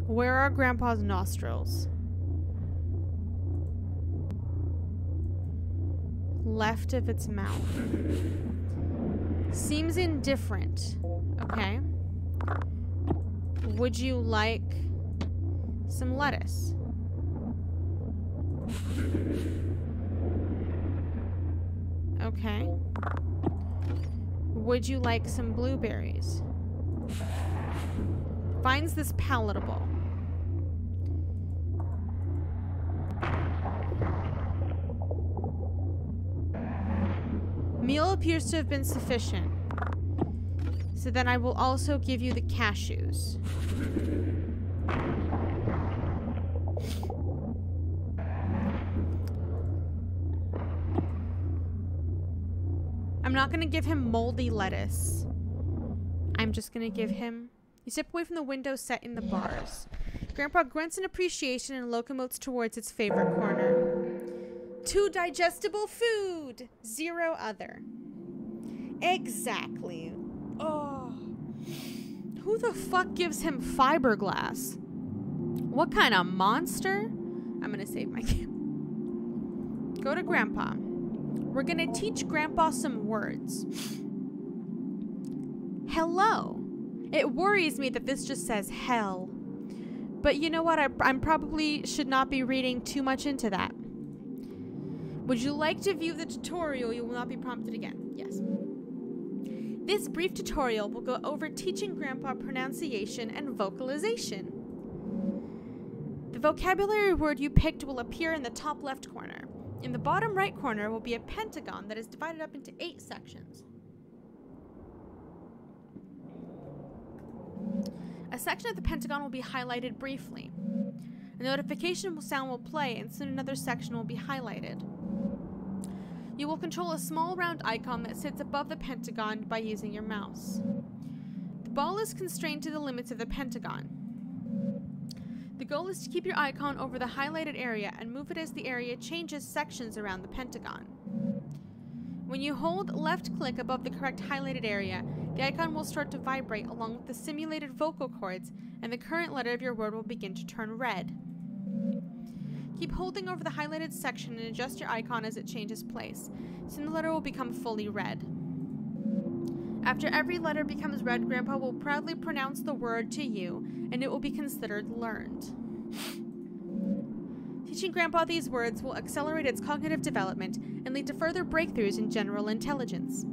A: Where are Grandpa's nostrils? Left of its mouth. Seems indifferent. Okay. Would you like some lettuce? Okay. Would you like some blueberries? Finds this palatable. Meal appears to have been sufficient. So then I will also give you the cashews. I'm not going to give him moldy lettuce. I'm just going to give him... You step away from the window set in the bars. Grandpa grunts in appreciation and locomotes towards its favorite corner. 2 digestible food, 0 other. Exactly. Oh. Who the fuck gives him fiberglass? What kind of monster? I'm gonna save my game. Go to Grandpa. We're gonna teach Grandpa some words. Hello. It worries me that this just says hell. But you know what? I'm probably should not be reading too much into that. Would you like to view the tutorial? You will not be prompted again. Yes. This brief tutorial will go over teaching Grandpa pronunciation and vocalization. The vocabulary word you picked will appear in the top left corner. In the bottom right corner will be a pentagon that is divided up into 8 sections. A section of the pentagon will be highlighted briefly. A notification sound will play, and soon another section will be highlighted. You will control a small round icon that sits above the pentagon by using your mouse. The ball is constrained to the limits of the pentagon. The goal is to keep your icon over the highlighted area and move it as the area changes sections around the pentagon. When you hold left click above the correct highlighted area, the icon will start to vibrate along with the simulated vocal cords, and the current letter of your word will begin to turn red. Keep holding over the highlighted section and adjust your icon as it changes place. Soon the letter will become fully read. After every letter becomes read, Grandpa will proudly pronounce the word to you, and it will be considered learned. Teaching Grandpa these words will accelerate its cognitive development and lead to further breakthroughs in general intelligence.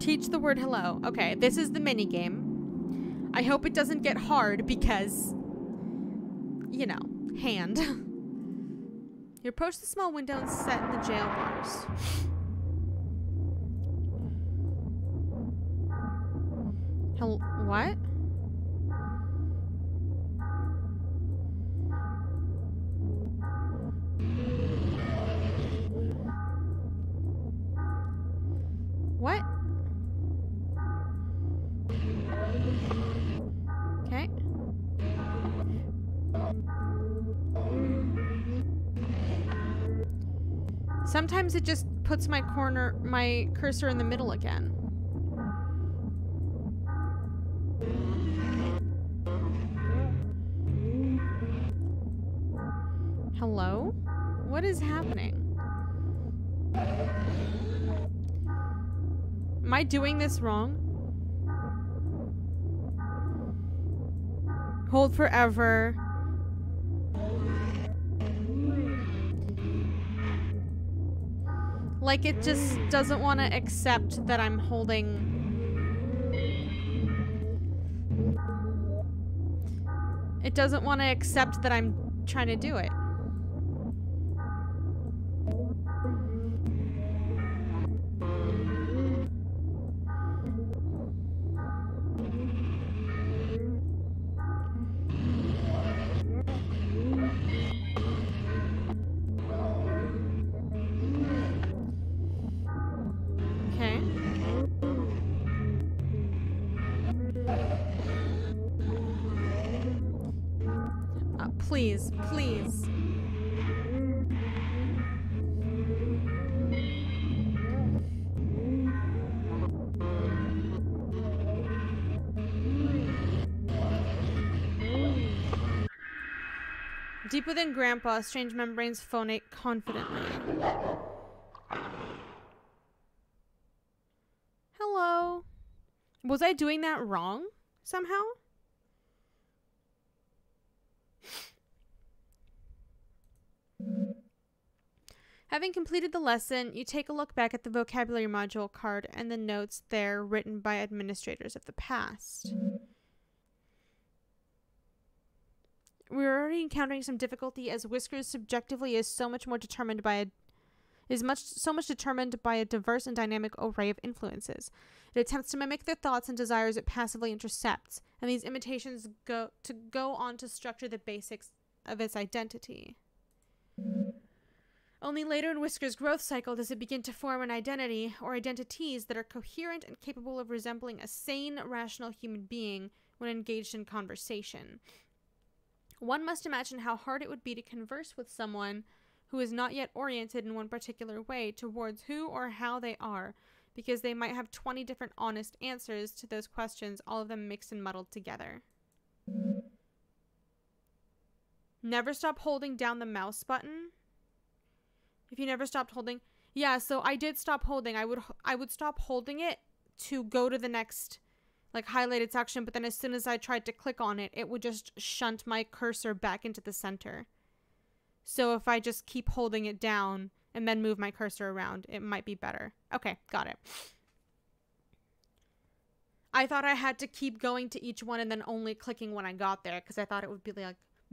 A: Teach the word hello. Okay, this is the mini game. I hope it doesn't get hard because, you know, hand. You approach the small window set in the jail bars. What? What? Okay. Sometimes it just puts my cursor in the middle again. Hello? What is happening? Am I doing this wrong? Hold forever. Like it just doesn't want to accept that I'm holding. It doesn't want to accept that I'm trying to do it. Please, please. Deep within Grandpa, strange membranes phonate confidently. Hello. Was I doing that wrong somehow? Having completed the lesson, you take a look back at the vocabulary module card and the notes there written by administrators of the past. We're already encountering some difficulty as Whiskers subjectively is so much determined by a diverse and dynamic array of influences. It attempts to mimic their thoughts and desires it passively intercepts, and these imitations go on to structure the basics of its identity. Only later in Whisker's growth cycle does it begin to form an identity or identities that are coherent and capable of resembling a sane, rational human being when engaged in conversation. One must imagine how hard it would be to converse with someone who is not yet oriented in one particular way towards who or how they are, because they might have 20 different honest answers to those questions, all of them mixed and muddled together. Never stop holding down the mouse button. If you never stopped holding... Yeah, so I did stop holding. I would stop holding it to go to the next, like, highlighted section, but then as soon as I tried to click on it, it would just shunt my cursor back into the center. So if I just keep holding it down and then move my cursor around, it might be better. Okay, got it. I thought I had to keep going to each one and then only clicking when I got there, because I thought it would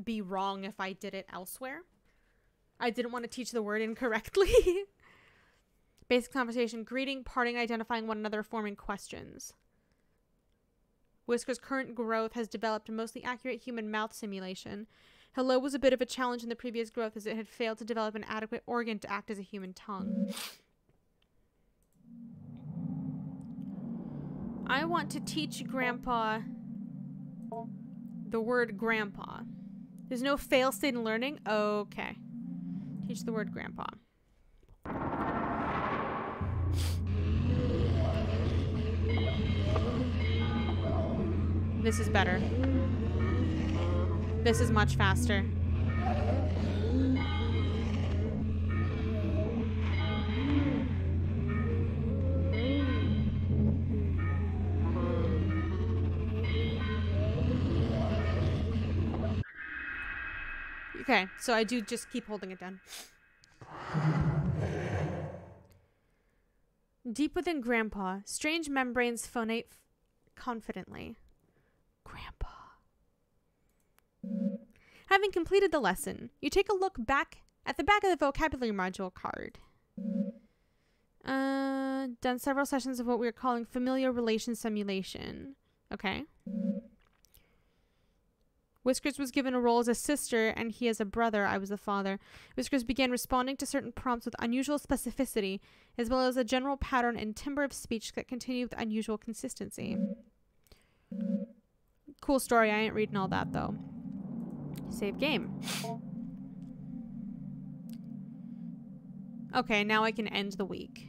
A: be wrong if I did it elsewhere. I didn't want to teach the word incorrectly. Basic conversation. Greeting, parting, identifying one another, forming questions. Whisker's current growth has developed a mostly accurate human mouth simulation. Hello was a bit of a challenge in the previous growth as it had failed to develop an adequate organ to act as a human tongue. I want to teach Grandpa the word grandpa. There's no fail state in learning? Okay. Teach the word grandpa. This is better. This is much faster. Okay, so I do just keep holding it down. Deep within Grandpa, strange membranes phonate confidently. Grandpa. Having completed the lesson, you take a look back at the back of the vocabulary module card. Done several sessions of what we're calling familial relation simulation. Okay. Whiskers was given a role as a sister, and he as a brother. I was the father. Whiskers began responding to certain prompts with unusual specificity, as well as a general pattern and timbre of speech that continued with unusual consistency. Cool story. I ain't reading all that, though. Save game. Okay, now I can end the week.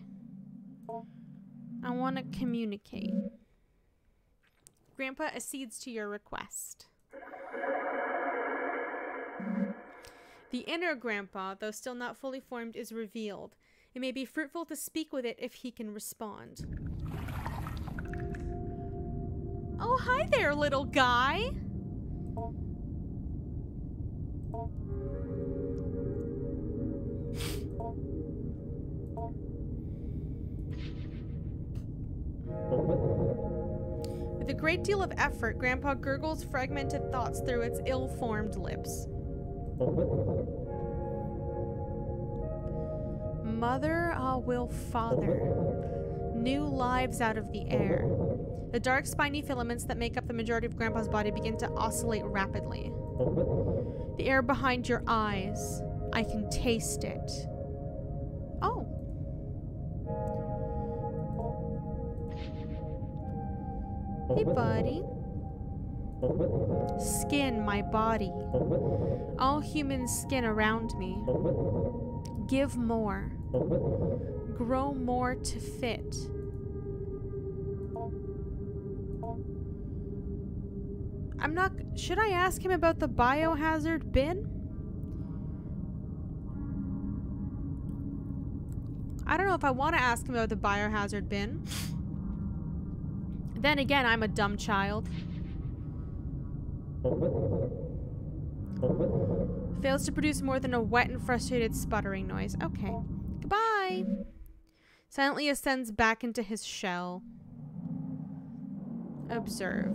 A: I want to communicate. Grandpa accedes to your request. The inner Grandpa, though still not fully formed, is revealed. It may be fruitful to speak with it if he can respond. Oh, hi there, little guy. With a great deal of effort, Grandpa gurgles fragmented thoughts through its ill-formed lips. Mother, will father. New lives out of the air. The dark spiny filaments that make up the majority of Grandpa's body begin to oscillate rapidly. The air behind your eyes. I can taste it. Oh. Hey, buddy. Skin my body. All human skin around me. Give more. Grow more to fit. Should I ask him about the biohazard bin? I don't know if I want to ask him about the biohazard bin. Then again, I'm a dumb child. Fails to produce more than a wet and frustrated sputtering noise. Okay. Goodbye. Silently ascends back into his shell. Observe.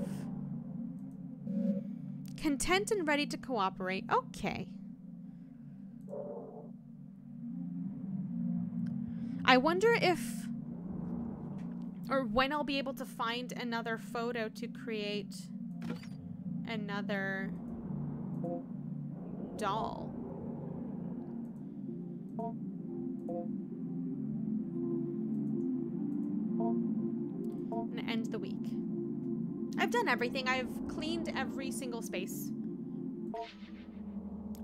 A: Content and ready to cooperate. Okay. I wonder if or when I'll be able to find another photo to create another doll. I'm gonna end the week. I've done everything. I've cleaned every single space.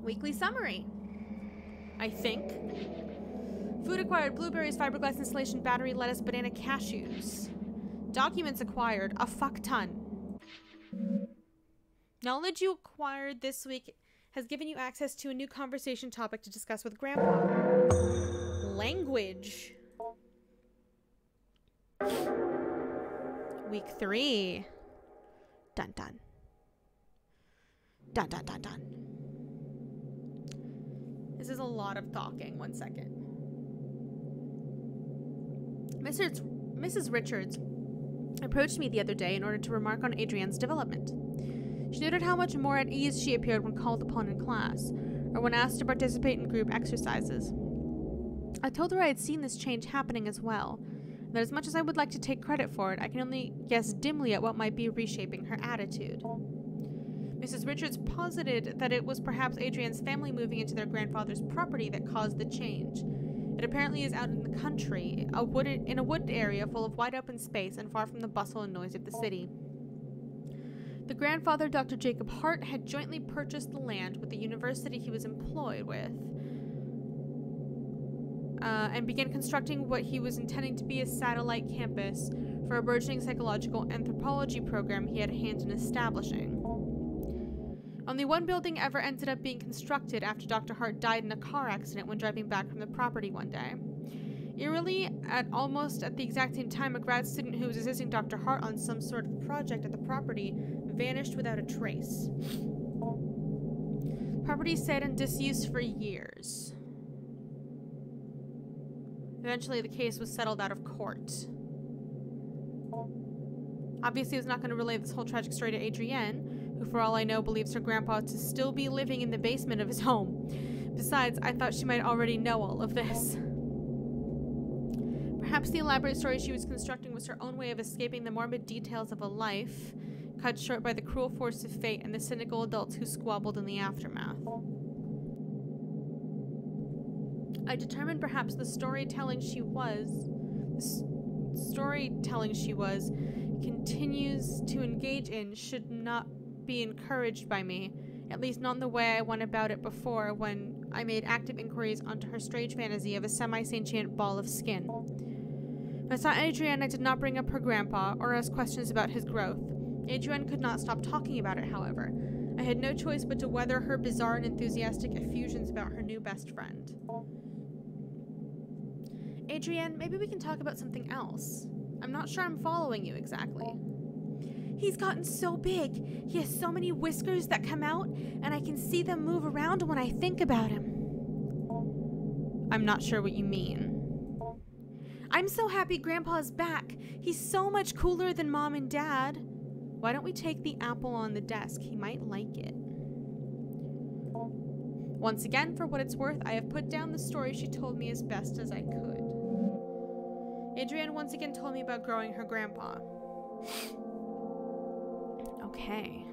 A: Weekly summary. I think. Food acquired: blueberries, fiberglass installation, battery, lettuce, banana, cashews. Documents acquired: a fuck ton. Knowledge you acquired this week has given you access to a new conversation topic to discuss with Grandpa. Language. Week 3. Dun dun. Dun dun dun dun. This is a lot of talking. 1 second. Mrs. Richards approached me the other day in order to remark on Adrienne's development. She noted how much more at ease she appeared when called upon in class, or when asked to participate in group exercises. I told her I had seen this change happening as well, and that as much as I would like to take credit for it, I can only guess dimly at what might be reshaping her attitude. Mrs. Richards posited that it was perhaps Adrienne's family moving into their grandfather's property that caused the change. It apparently is out in the country, in a wooded area full of wide open space and far from the bustle and noise of the city. The grandfather, Dr. Jacob Hart, had jointly purchased the land with the university he was employed with, and began constructing what he was intending to be a satellite campus for a burgeoning psychological anthropology program he had a hand in establishing. Only one building ever ended up being constructed after Dr. Hart died in a car accident when driving back from the property one day. Eerily, almost at the exact same time, a grad student who was assisting Dr. Hart on some sort of project at the property vanished without a trace. Property sat in disuse for years. Eventually, the case was settled out of court. Obviously, I was not going to relay this whole tragic story to Adrienne, who, for all I know, believes her grandpa to still be living in the basement of his home. Besides, I thought she might already know all of this. Perhaps the elaborate story she was constructing was her own way of escaping the morbid details of a life, cut short by the cruel force of fate and the cynical adults who squabbled in the aftermath. I determined perhaps the storytelling she was, continues to engage in should not be encouraged by me, at least not in the way I went about it before when I made active inquiries onto her strange fantasy of a semi-sentient ball of skin. When I saw Adrienne, I did not bring up her grandpa or ask questions about his growth. Adrienne could not stop talking about it, however. I had no choice but to weather her bizarre and enthusiastic effusions about her new best friend. Adrienne, maybe we can talk about something else. I'm not sure I'm following you exactly. He's gotten so big. He has so many whiskers that come out, and I can see them move around when I think about him. I'm not sure what you mean. I'm so happy Grandpa's back. He's so much cooler than Mom and Dad. Why don't we take the apple on the desk? He might like it. Once again, for what it's worth, I have put down the story she told me as best as I could. Adrienne once again told me about growing her grandpa. Okay.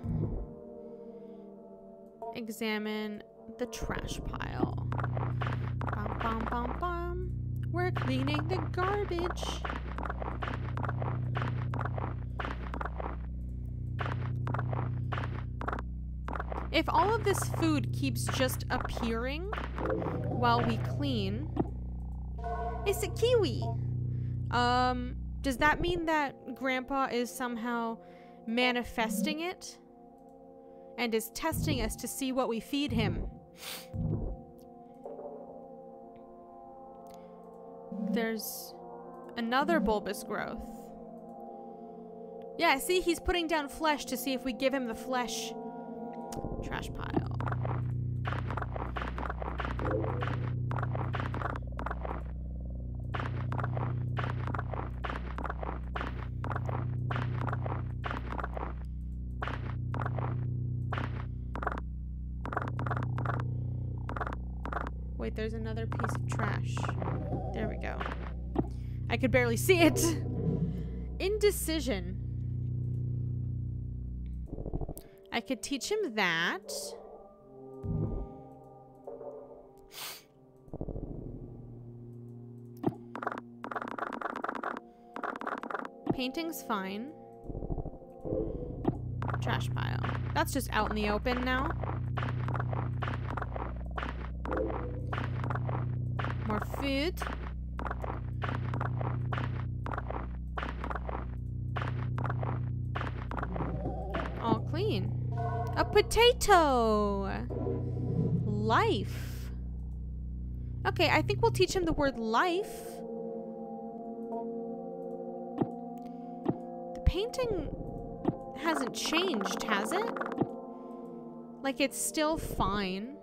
A: Examine the trash pile. Bum, bum, bum, bum. We're cleaning the garbage. If all of this food keeps just appearing while we clean... It's a kiwi! Does that mean that Grandpa is somehow manifesting it? And is testing us to see what we feed him? There's another bulbous growth. Yeah, see, he's putting down flesh to see if we give him the flesh. Trash pile. Wait, there's another piece of trash. There we go. I could barely see it. Indecision. I could teach him that. Painting's fine. Trash pile. That's just out in the open now. More food. All clean. A potato! Life. Okay, I think we'll teach him the word life. The painting hasn't changed, has it? Like, it's still fine.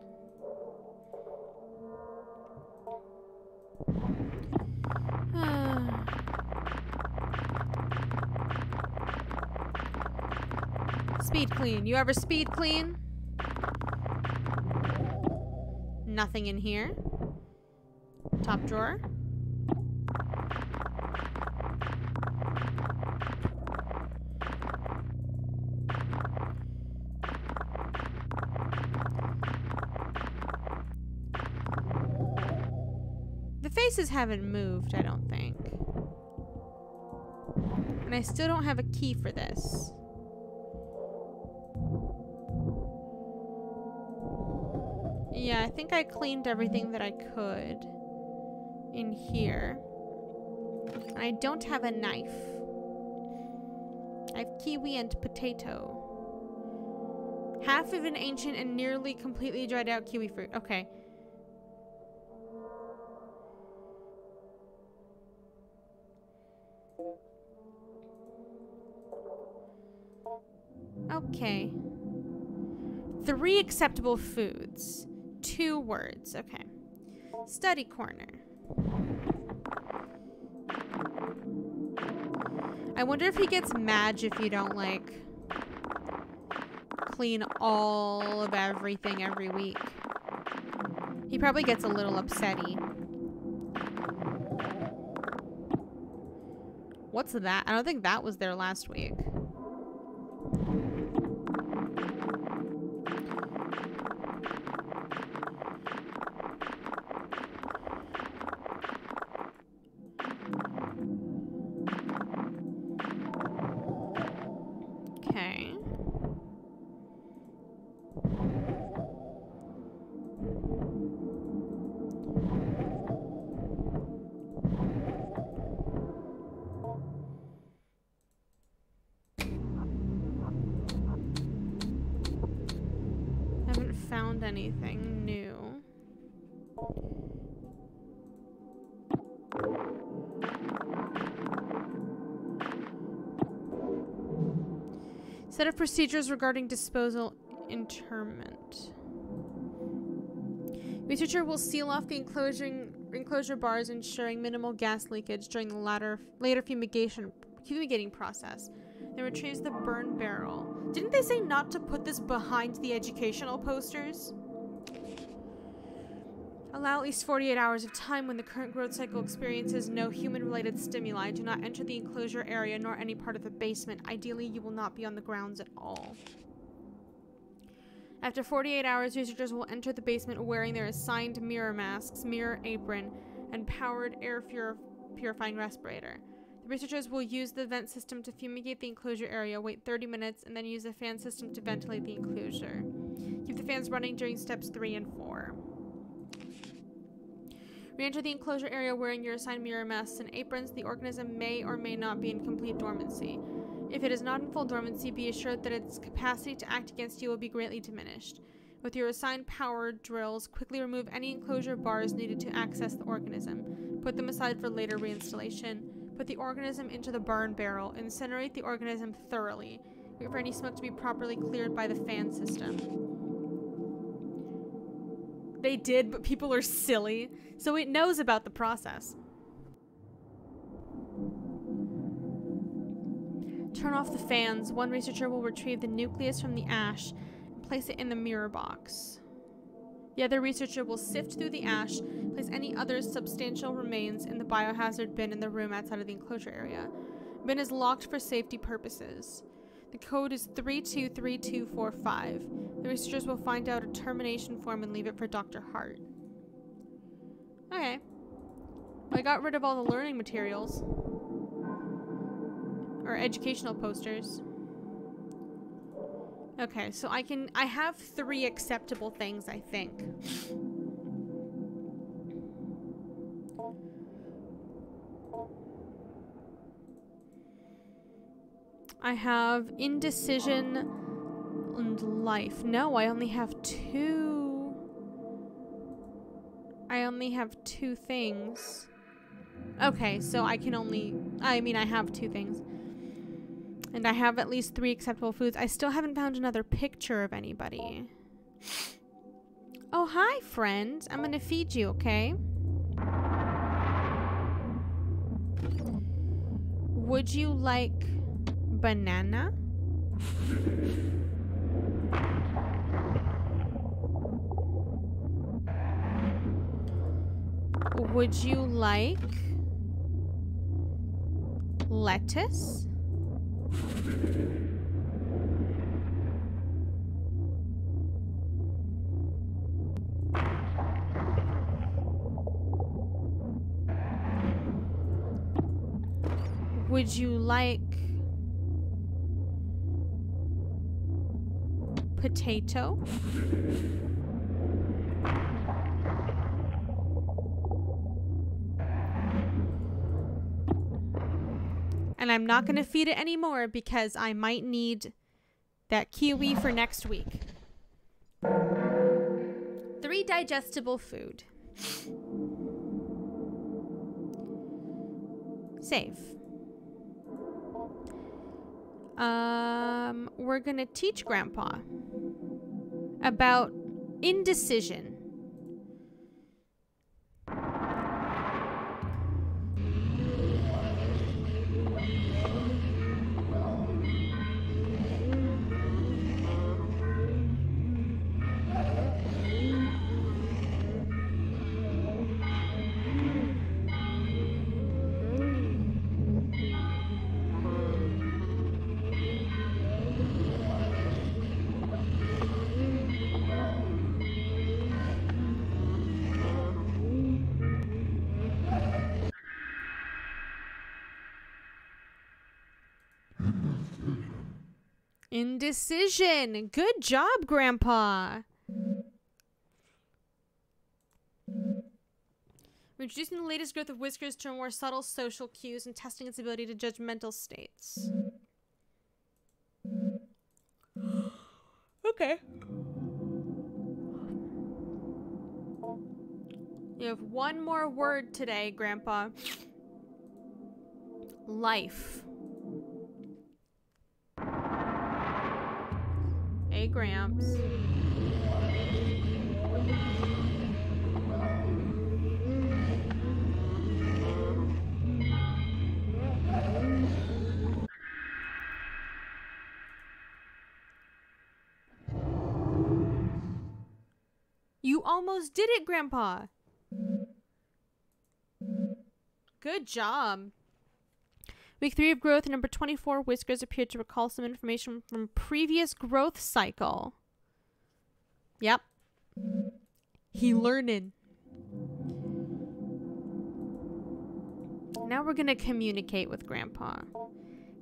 A: Speed clean. You ever speed clean? Nothing in here. Top drawer. The faces haven't moved, I don't think. And I still don't have a key for this. Yeah, I think I cleaned everything that I could in here. And I don't have a knife. I have kiwi and potato. Half of an ancient and nearly completely dried out kiwi fruit. Okay. Okay. 3 acceptable foods. 2 words. Okay. Study corner. I wonder if he gets mad if you don't, like, clean all of everything every week. He probably gets a little upsetty. What's that? I don't think that was there last week. Okay. Haven't found anything new. Set of procedures regarding disposal interment. Researcher will seal off the enclosure bars, ensuring minimal gas leakage during the later fumigating process. Then retrieves the burn barrel. Didn't they say not to put this behind the educational posters? Allow at least 48 hours of time when the current growth cycle experiences no human-related stimuli. Do not enter the enclosure area nor any part of the basement. Ideally, you will not be on the grounds at all. After 48 hours, researchers will enter the basement wearing their assigned mirror masks, mirror apron, and powered air purifying respirator. The researchers will use the vent system to fumigate the enclosure area, wait 30 minutes, and then use the fan system to ventilate the enclosure. Keep the fans running during steps 3 and 4. Re-enter the enclosure area wearing your assigned mirror masks and aprons. The organism may or may not be in complete dormancy. If it is not in full dormancy, be assured that its capacity to act against you will be greatly diminished. With your assigned power drills, quickly remove any enclosure bars needed to access the organism. Put them aside for later reinstallation. Put the organism into the burn barrel. Incinerate the organism thoroughly. Wait for any smoke to be properly cleared by the fan system. They did, but people are silly, so it knows about the process. Turn off the fans. One researcher will retrieve the nucleus from the ash and place it in the mirror box. The other researcher will sift through the ash, place any other substantial remains in the biohazard bin in the room outside of the enclosure area. The bin is locked for safety purposes. The code is 323245. The researchers will find out a termination form and leave it for Dr. Hart. Okay. Well, I got rid of all the learning materials. Or educational posters. Okay, so I have 3 acceptable things, I think. I have indecision and life. No, I only have 2. I only have 2 things. Okay, so I have 2 things. And I have at least 3 acceptable foods. I still haven't found another picture of anybody. Oh, hi, friend. I'm gonna feed you, okay? Would you like banana? Would you like lettuce? Would you like potato? And I'm not going to feed it anymore because I might need that kiwi for next week. digestible food. Save. We're gonna teach Grandpa about indecision. Indecision. Good job, Grandpa. We're introducing the latest growth of Whiskers to more subtle social cues and testing its ability to judge mental states. Okay. You have one more word today, Grandpa. Life. Hey, Gramps. You almost did it, Grandpa. Good job. Week 3 of growth, number 24, Whiskers appeared to recall some information from previous growth cycle. Yep. He learning. Now we're gonna communicate with Grandpa.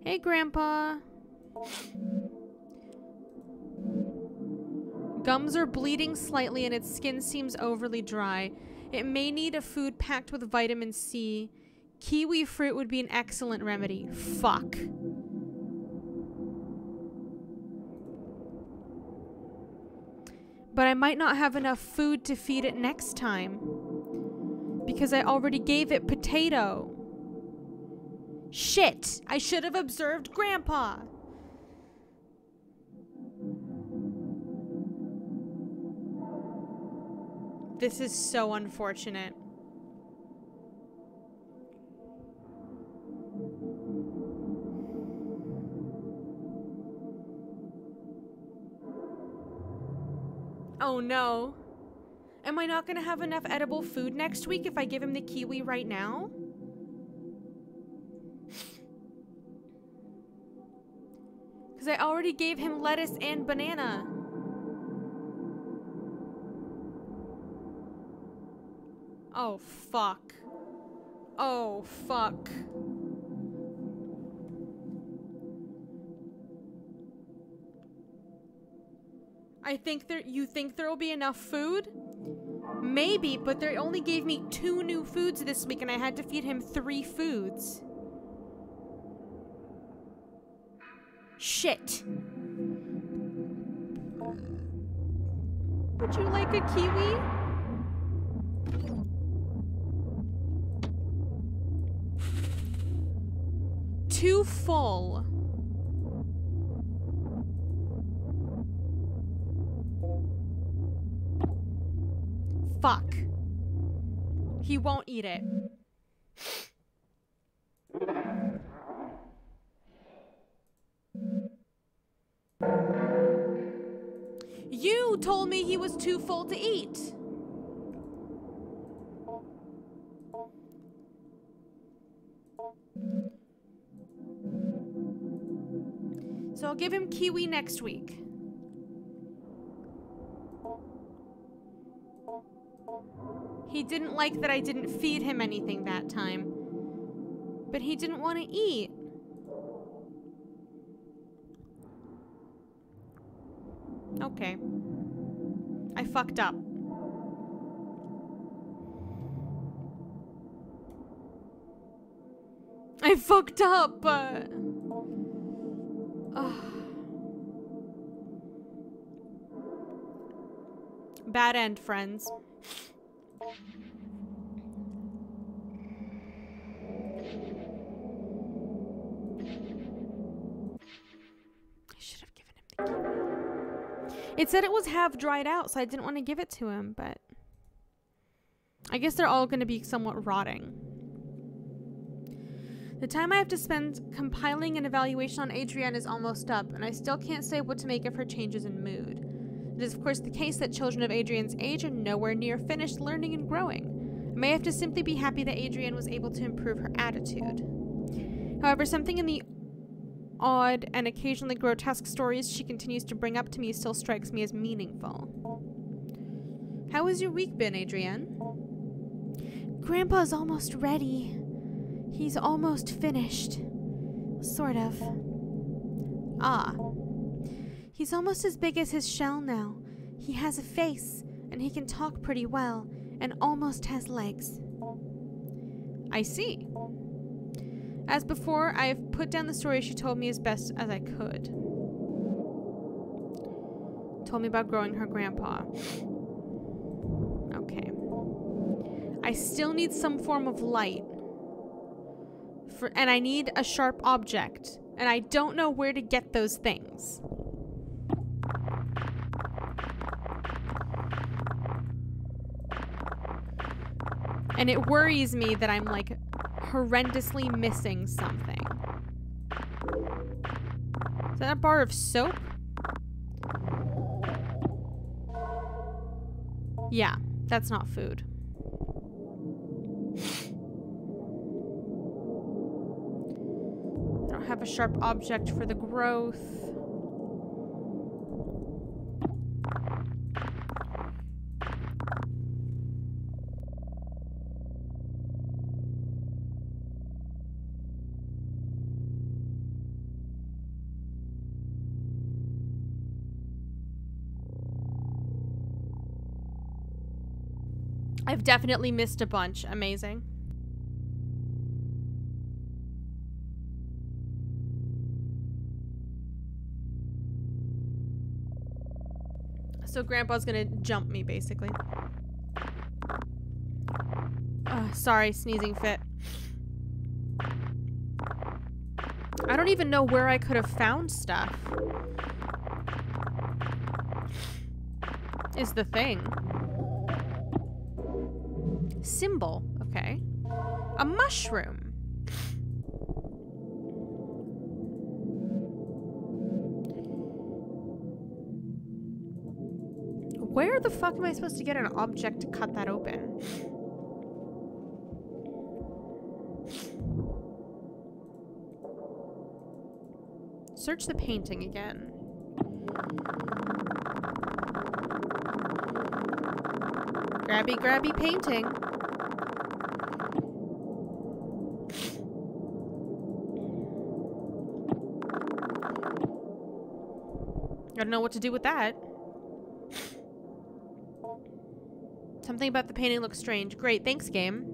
A: Hey, Grandpa. Gums are bleeding slightly and its skin seems overly dry. It may need a food packed with vitamin C. Kiwi fruit would be an excellent remedy. Fuck. But I might not have enough food to feed it next time. Because I already gave it potato. Shit! I should have observed Grandpa! This is so unfortunate. Oh no. Am I not gonna have enough edible food next week if I give him the kiwi right now? Because I already gave him lettuce and banana. Oh, fuck. Oh, fuck. You think there will be enough food? Maybe, but they only gave me 2 new foods this week and I had to feed him 3 foods. Shit. Would you like a kiwi? Too full. Fuck. He won't eat it. You told me he was too full to eat. So I'll give him kiwi next week. He didn't like that I didn't feed him anything that time. But he didn't want to eat. Okay. I fucked up. I fucked up, but... Bad end, friends. It said it was half dried out, so I didn't want to give it to him, but I guess they're all going to be somewhat rotting. The time I have to spend compiling an evaluation on Adrienne is almost up, and I still can't say what to make of her changes in mood. It is of course the case that children of Adrienne's age are nowhere near finished learning and growing. I may have to simply be happy that Adrienne was able to improve her attitude. However, something in the odd and occasionally grotesque stories she continues to bring up to me still strikes me as meaningful. How has your week been, Adrienne? Grandpa's almost ready. He's almost finished. Sort of. Ah. He's almost as big as his shell now. He has a face, and he can talk pretty well, and almost has legs. I see. As before, I have put down the story she told me as best as I could. Told me about growing her grandpa. Okay. I still need some form of light. And I need a sharp object. And I don't know where to get those things. And it worries me that I'm like horrendously missing something. Is that a bar of soap? Yeah, that's not food. I don't have a sharp object for the growth. I've definitely missed a bunch. Amazing. So Grandpa's gonna jump me, basically. Sorry, sneezing fit. I don't even know where I could have found stuff. Is the thing. Symbol. Okay. A mushroom. Where the fuck am I supposed to get an object to cut that open? Search the painting again. Grabby, grabby painting. I don't know what to do with that. Something about the painting looks strange. Great, thanks, game.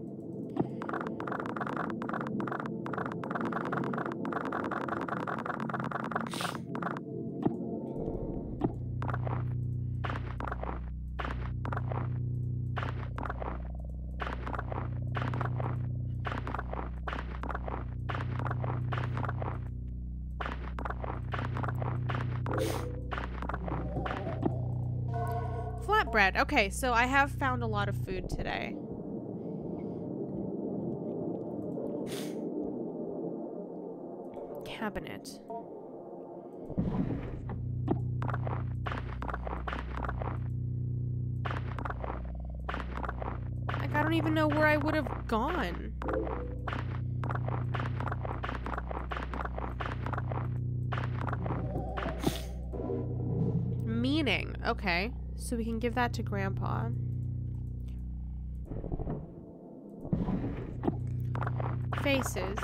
A: Flatbread. Okay, so I have found a lot of food today. Cabinet. Like, I don't even know where I would have gone. Meaning. Okay. So we can give that to Grandpa. Faces.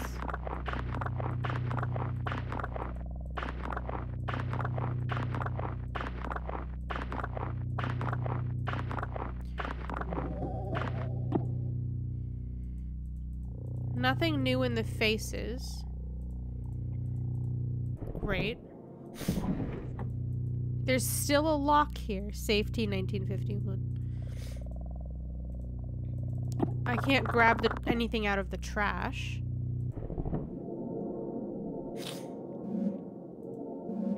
A: Nothing new in the faces. Great. There's still a lock here. Safety 1951. I can't grab anything out of the trash.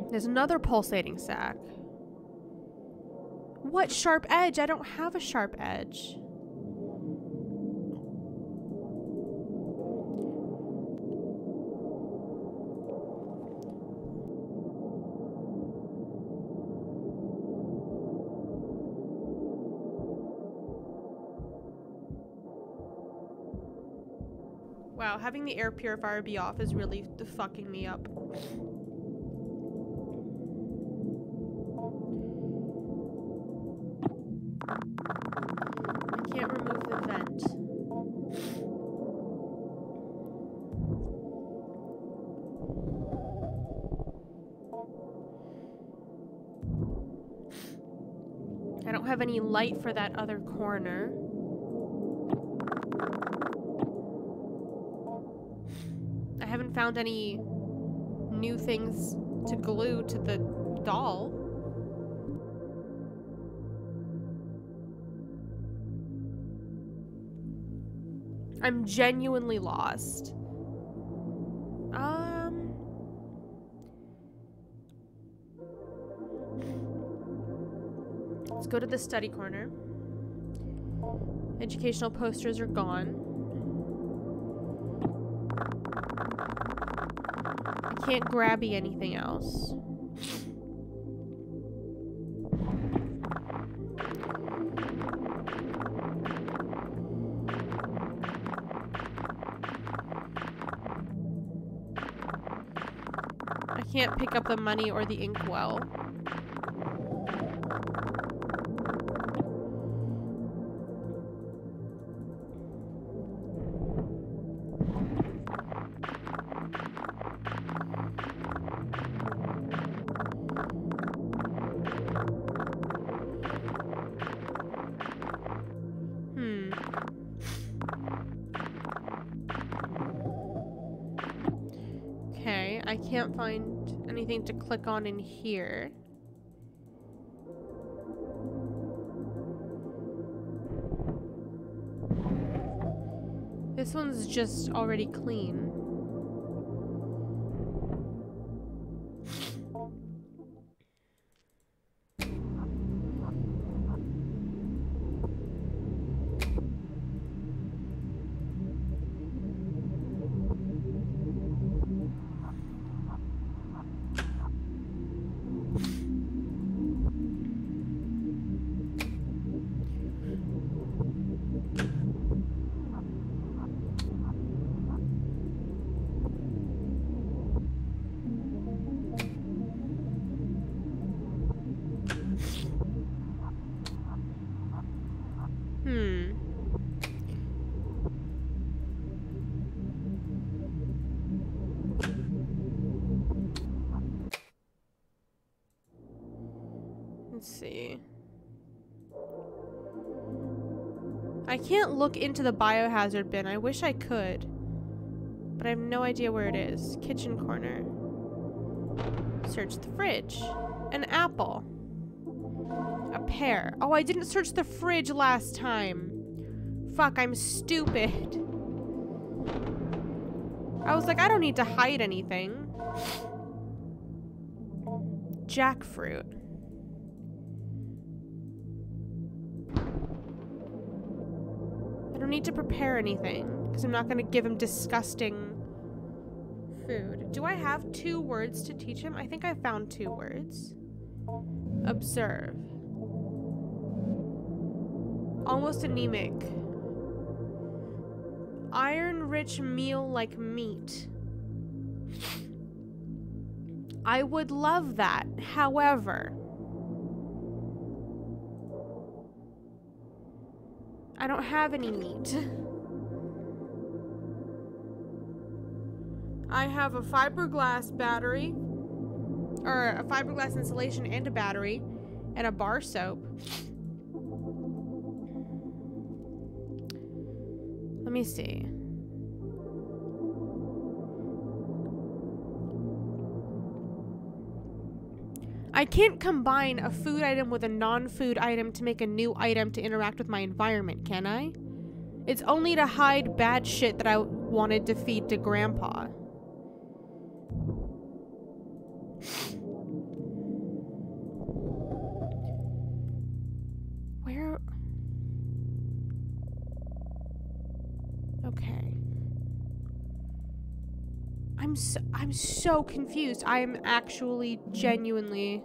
A: There's another pulsating sack. What sharp edge? I don't have a sharp edge. Wow, having the air purifier be off is really fucking me up. I can't remove the vent. I don't have any light for that other corner. I haven't found any new things to glue to the doll. I'm genuinely lost. Let's go to the study corner. Educational posters are gone. I can't grabby anything else. I can't pick up the money or the inkwell. Okay, I can't find anything to click on in here. This one's just already clean. Let's see. I can't look into the biohazard bin. I wish I could. But I have no idea where it is. Kitchen corner. Search the fridge. An apple. A pear. Oh, I didn't search the fridge last time. Fuck, I'm stupid. I was like, I don't need to hide anything. Jackfruit. I don't need to prepare anything because I'm not going to give him disgusting food. Do I have 2 words to teach him? I think I found 2 words. Observe. Almost anemic. Iron-rich meal like meat. I would love that. However, I don't have any meat. I have a fiberglass battery, or a fiberglass insulation and a battery, and a bar soap. Let me see. I can't combine a food item with a non-food item to make a new item to interact with my environment, can I? It's only to hide bad shit that I wanted to feed to Grandpa. Where? Okay. I'm so confused. I am actually genuinely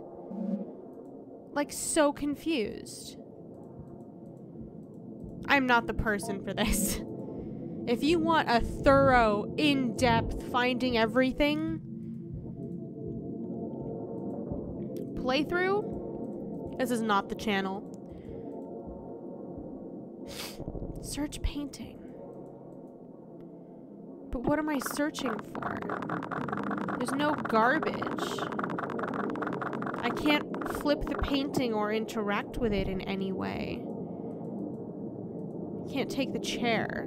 A: like so confused. I'm not the person for this. If you want a thorough, in-depth finding everything playthrough, this is not the channel. Search painting. But what am I searching for? There's no garbage. I can't flip the painting or interact with it in any way. I can't take the chair.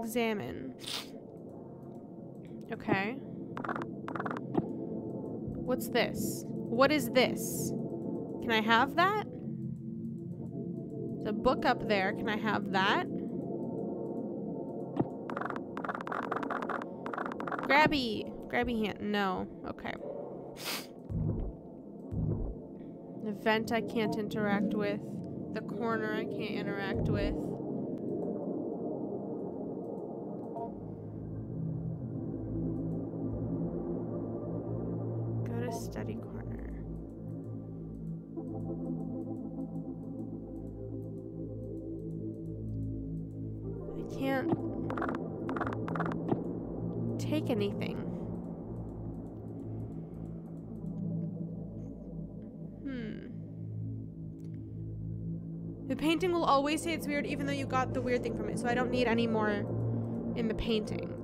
A: Examine. Okay. What's this? What is this? Can I have that? There's a book up there. Can I have that? Grabby. Grabby hand. No. Okay. The vent I can't interact with. The corner I can't interact with. Go to study corner. I can't take anything. The painting will always say it's weird even though you got the weird thing from it, so I don't need any more in the painting.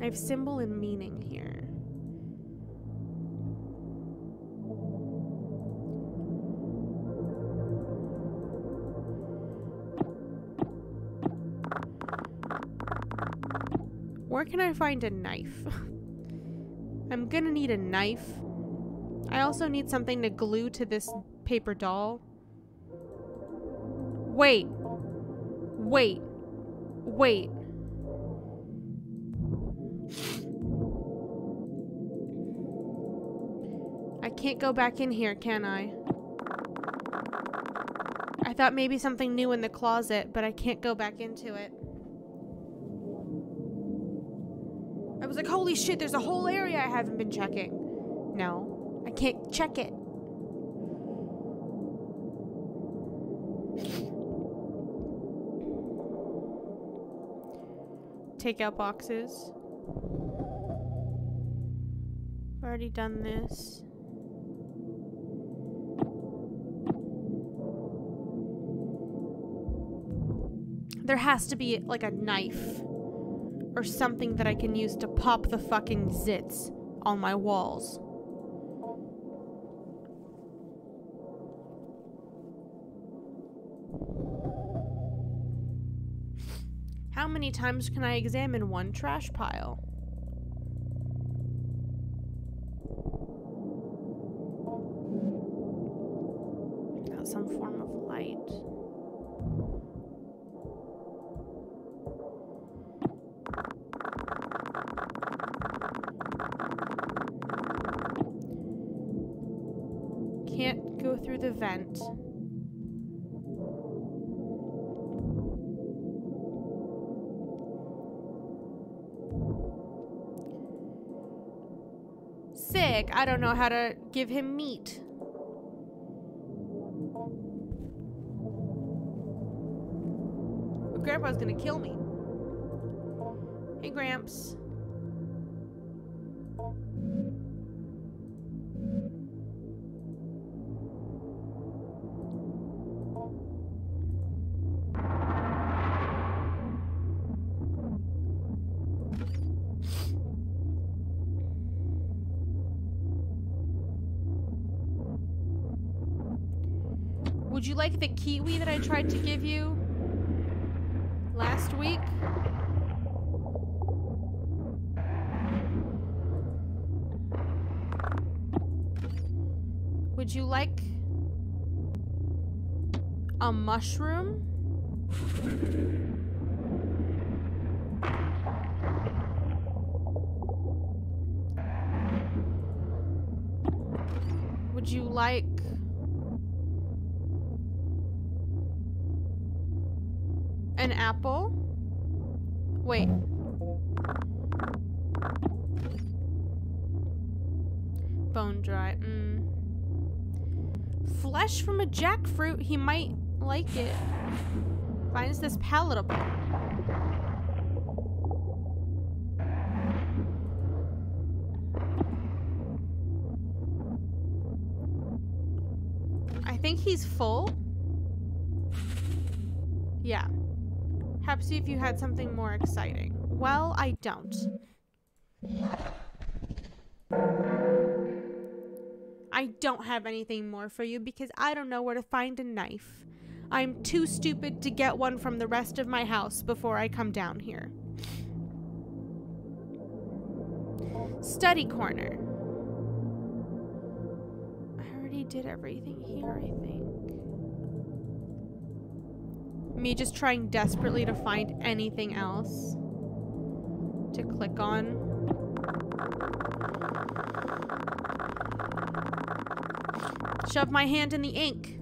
A: I have symbol and meaning here. Where can I find a knife? I'm gonna need a knife. I also need something to glue to this paper doll. Wait. Wait. Wait. I can't go back in here, can I? I thought maybe something new in the closet, but I can't go back into it. I was like, holy shit, there's a whole area I haven't been checking. No, I can't check it. Take out boxes. I've already done this. There has to be like a knife or something that I can use to pop the fucking zits on my walls. How many times can I examine one trash pile? Got some form of light. Can't go through the vent. Sick. I don't know how to give him meat. Grandpa's gonna kill me. Hey, Gramps. Would you like the kiwi that I tried to give you? last week. Would you like a mushroom? Would you like an apple? Wait. Bone dry. Flesh from a jackfruit. He might like it. Finds this palatable. I think he's full. Yeah. Perhaps if you had something more exciting. Well, I don't. I don't have anything more for you because I don't know where to find a knife. I'm too stupid to get one from the rest of my house before I come down here. Study corner. I already did everything here, I think. Me just trying desperately to find anything else to click on. Shove my hand in the ink.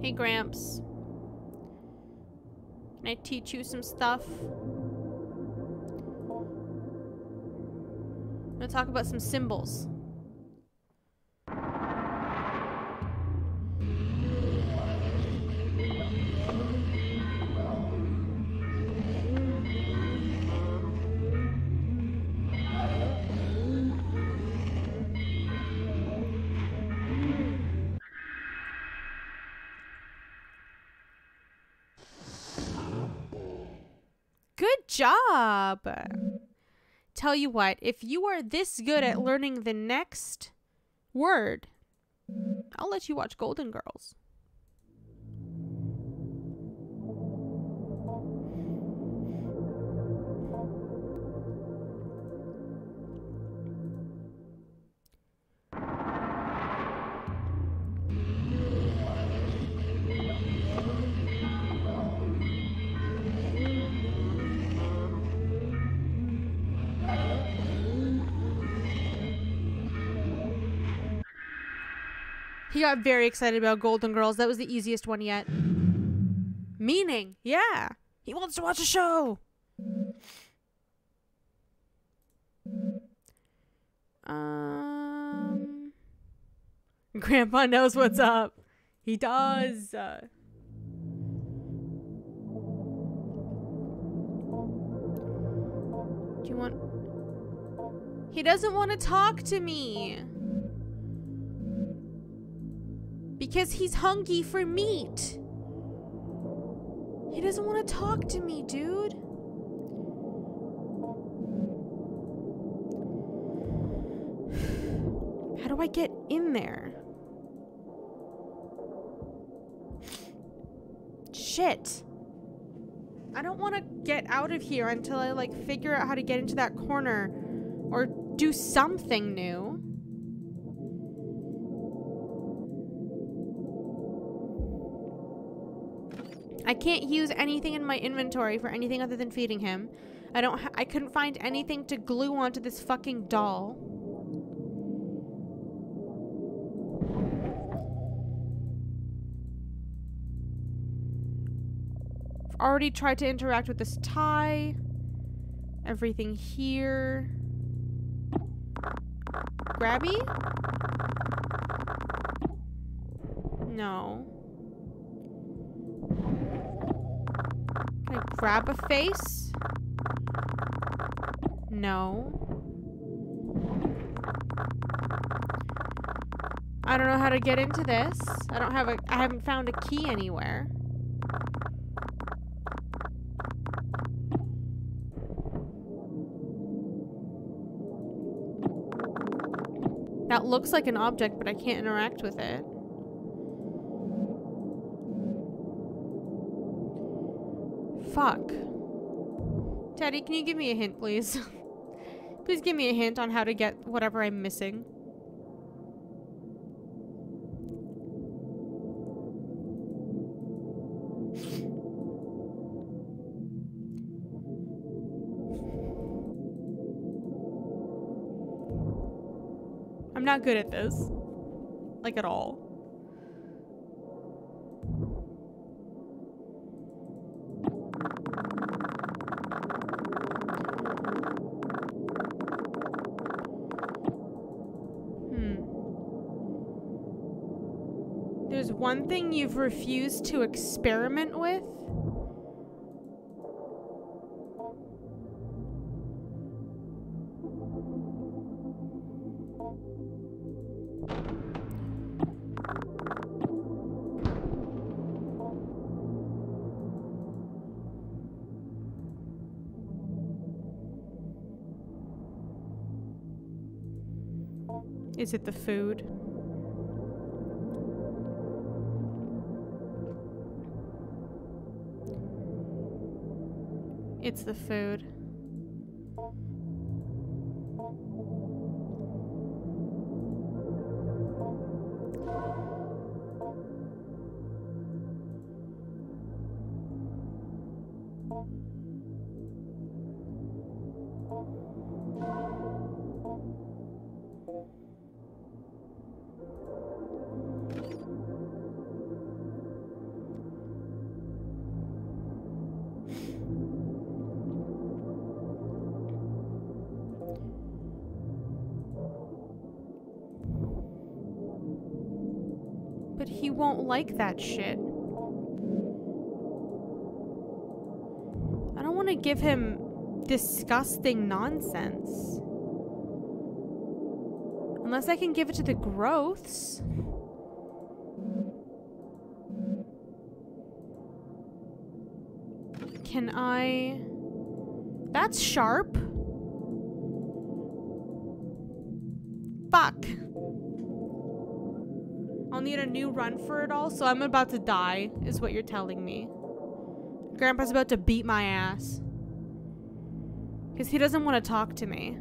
A: Hey, Gramps. Can I teach you some stuff? I'm gonna talk about some symbols. Good job! Tell you what, if you are this good at learning the next word, I'll let you watch Golden Girls. He got very excited about Golden Girls. That was the easiest one yet. Meaning, yeah. He wants to watch a show. Grandpa knows what's up. He does. Do you want... He doesn't want to talk to me. Because he's hungry for meat. He doesn't want to talk to me, dude. How do I get in there? Shit. I don't want to get out of here until I, like, figure out how to get into that corner or do something new. I can't use anything in my inventory for anything other than feeding him. I couldn't find anything to glue onto this fucking doll. I've already tried to interact with this tie. Everything here. Grabby? No. Can I grab a face? No. I don't know how to get into this. I haven't found a key anywhere. That looks like an object, but I can't interact with it. Fuck. Teddy, can you give me a hint, please? Please give me a hint on how to get whatever I'm missing. I'm not good at this. Like, at all. There's one thing you've refused to experiment with. Is it the food? It's the food. But he won't like that shit. I don't want to give him disgusting nonsense. Unless I can give it to the growths. Can I... That's sharp. Fuck. I'll need a new run for it all, so I'm about to die, is what you're telling me. Grandpa's about to beat my ass. Because he doesn't want to talk to me.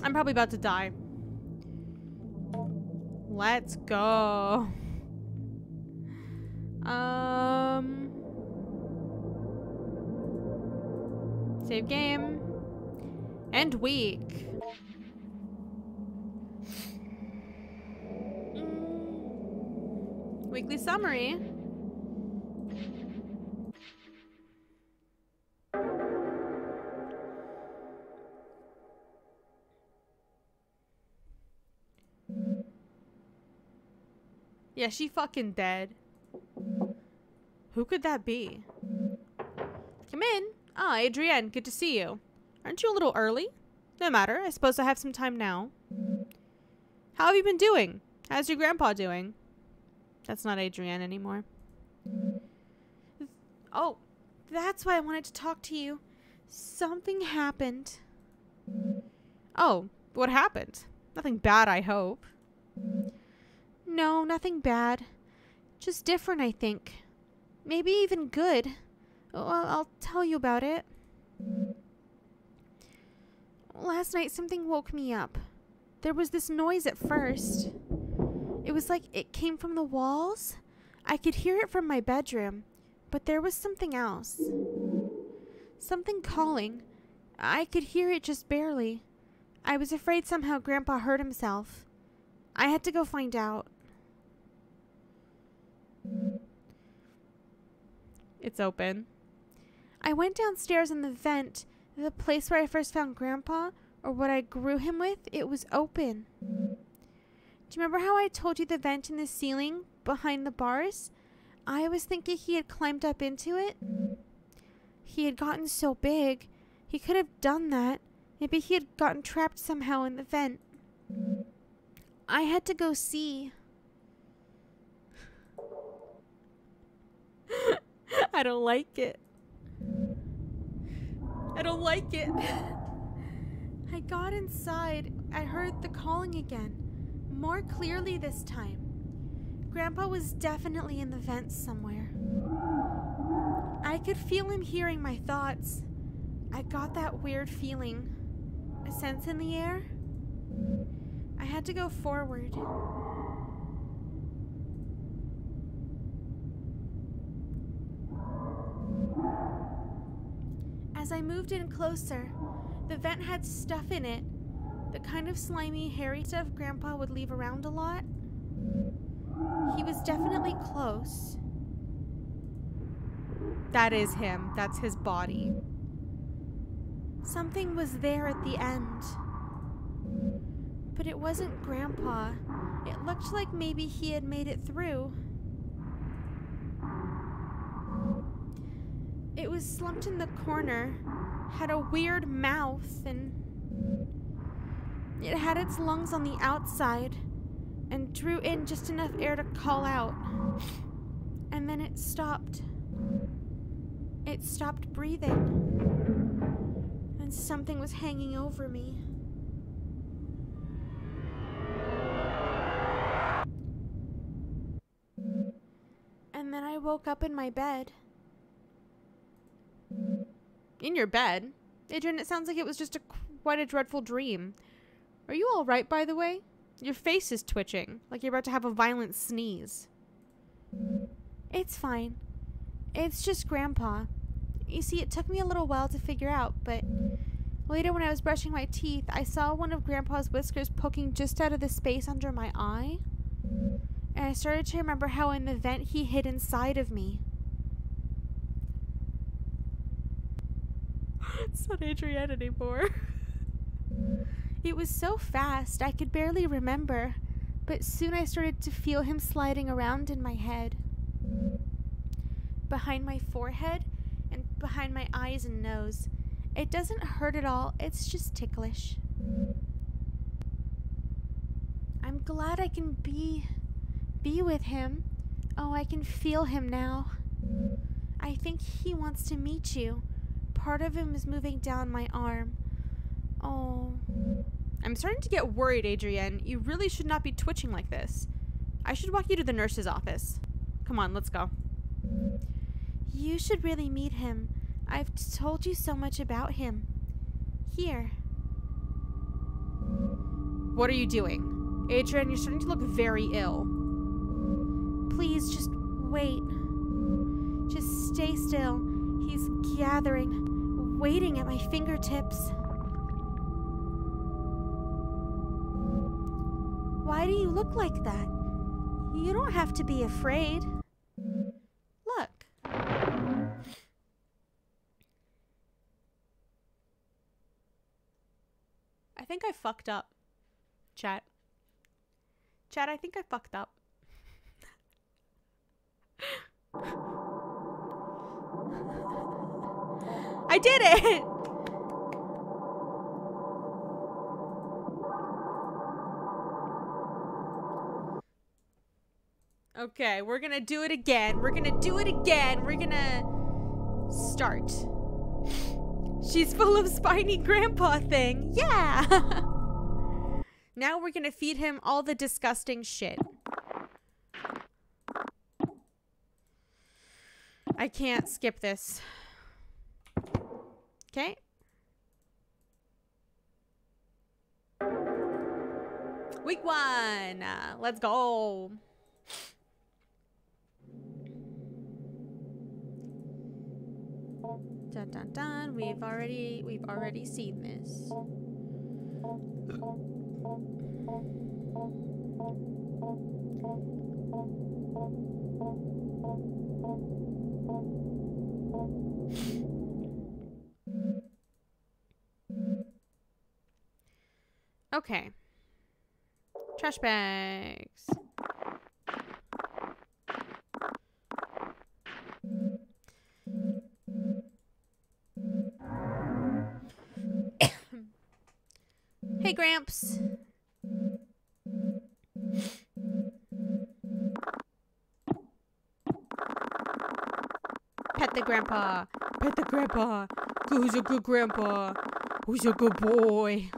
A: I'm probably about to die. Let's go. Save game. End week. Weekly summary. Yeah, she fucking dead. Who could that be? Come in. Ah, Adrienne, good to see you. Aren't you a little early? No matter, I suppose I have some time now. How have you been doing? How's your grandpa doing? That's not Adrienne anymore. Oh, that's why I wanted to talk to you. Something happened. Oh, what happened? Nothing bad, I hope. No, nothing bad. Just different, I think. Maybe even good. I'll tell you about it. Last night, something woke me up. There was this noise at first. It was like it came from the walls. I could hear it from my bedroom, but there was something else. Something calling. I could hear it just barely. I was afraid somehow Grandpa hurt himself. I had to go find out. It's open. I went downstairs in the vent. The place where I first found Grandpa, or what I grew him with, it was open. Do you remember how I told you the vent in the ceiling behind the bars? I was thinking he had climbed up into it. He had gotten so big, He could have done that. Maybe he had gotten trapped somehow in the vent. I had to go see. I don't like it. I don't like it. I got inside. I heard the calling again. More clearly this time. Grandpa was definitely in the vents somewhere. I could feel him hearing my thoughts. I got that weird feeling. A sense in the air. I had to go forward. As I moved in closer, the vent had stuff in it. The kind of slimy, hairy stuff Grandpa would leave around a lot. He was definitely close. That is him. That's his body. Something was there at the end. But it wasn't Grandpa. It looked like maybe he had made it through. It was slumped in the corner, had a weird mouth, and it had its lungs on the outside and drew in just enough air to call out. And then it stopped. It stopped breathing. And something was hanging over me. And then I woke up in my bed. In your bed? Adrian, it sounds like it was just quite a dreadful dream. Are you all right, by the way? Your face is twitching, like you're about to have a violent sneeze. It's fine. It's just Grandpa. You see, it took me a little while to figure out, but later when I was brushing my teeth, I saw one of Grandpa's whiskers poking just out of the space under my eye. And I started to remember how in the vent he hid inside of me. It's not Adrienne anymore. It was so fast, I could barely remember, but soon I started to feel him sliding around in my head. Behind my forehead and behind my eyes and nose. It doesn't hurt at all, it's just ticklish. I'm glad I can be with him. Oh, I can feel him now. I think he wants to meet you. Part of him is moving down my arm. Oh. I'm starting to get worried, Adrienne. You really should not be twitching like this. I should walk you to the nurse's office. Come on, let's go. You should really meet him. I've told you so much about him. Here. What are you doing? Adrienne, you're starting to look very ill. Please, just wait. Just stay still. He's gathering, waiting at my fingertips. Why do you look like that? You don't have to be afraid. Look. I think I fucked up. Chat. Chat, I think I fucked up. I did it! Okay, we're gonna do it again. We're gonna do it again. We're gonna start. She's full of spiny grandpa thing. Yeah! Now we're gonna feed him all the disgusting shit. I can't skip this. Okay. Week 1. Let's go. Dun dun dun. We've already seen this. Okay. Trash bags. Gramps. Pet the grandpa. Pet the grandpa. Who's a good grandpa? Who's a good boy?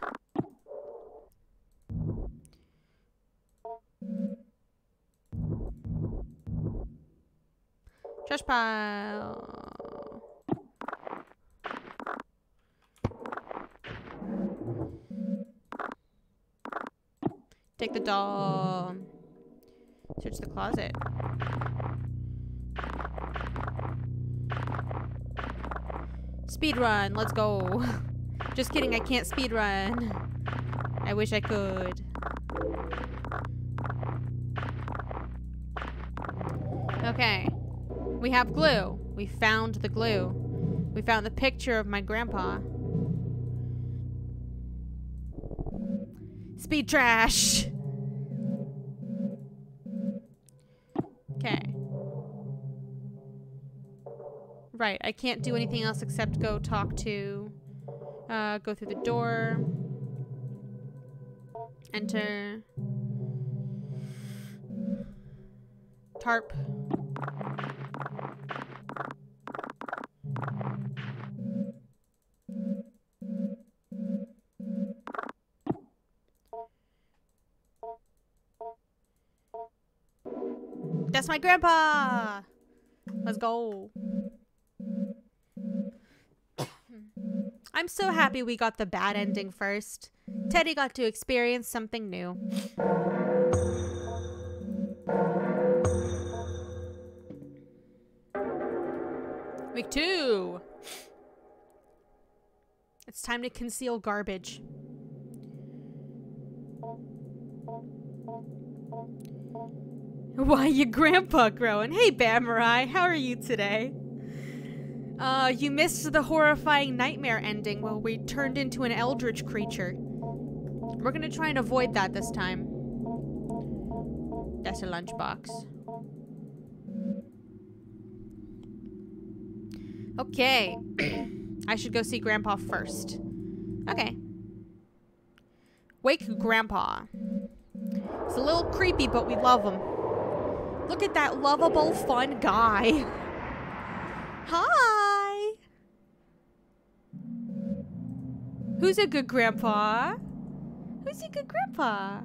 A: Trash pile. Take the doll. Search the closet. Speed run. Let's go. Just kidding. I can't speed run. I wish I could. Okay. We have glue. We found the glue. We found the picture of my grandpa. Speed trash. Okay. Right, I can't do anything else except go talk to... go through the door. Enter. Tarp. That's my grandpa! Let's go. I'm so happy we got the bad ending first. Teddy got to experience something new. Week 2. It's time to conceal garbage. Why, your grandpa growing? Hey, Bamurai, how are you today? You missed the horrifying nightmare ending while we turned into an eldritch creature. We're gonna try and avoid that this time. That's a lunchbox. Okay. I should go see Grandpa first. Okay. Wake Grandpa. It's a little creepy, but we love him. Look at that lovable, fun guy. Hi! Who's a good grandpa? Who's a good grandpa?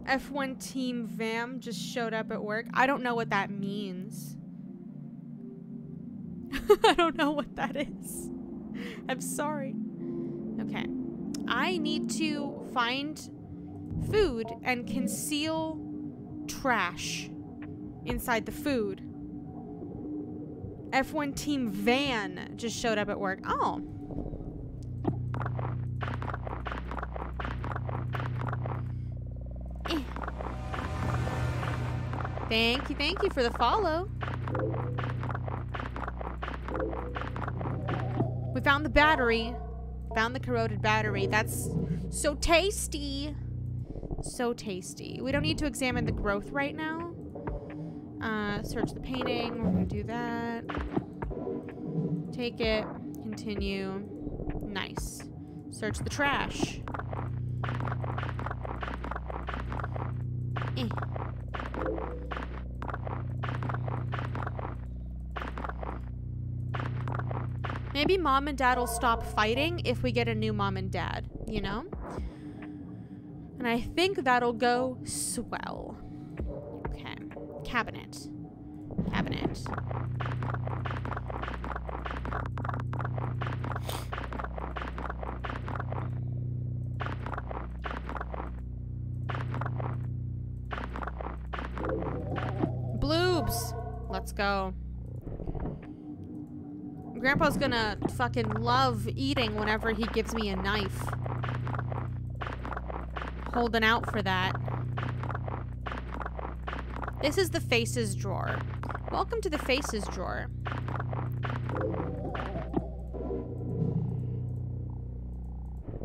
A: F1 Team Vam just showed up at work. I don't know what that means. I don't know what that is. I'm sorry. Okay. I need to find food and conceal trash inside the food. F1 Team Van just showed up at work. Oh. Thank you for the follow. We found the battery. Found the corroded battery. That's so tasty. So tasty. We don't need to examine the growth right now. Search the painting. We're gonna do that. Take it. Continue. Nice. Search the trash. Maybe mom and dad will stop fighting if we get a new mom and dad, you know? And I think that'll go swell. Okay. Cabinet. Cabinet. Bloobs! Let's go. Grandpa's gonna fucking love eating whenever he gives me a knife. Holding out for that. This is the Faces drawer. Welcome to the Faces drawer.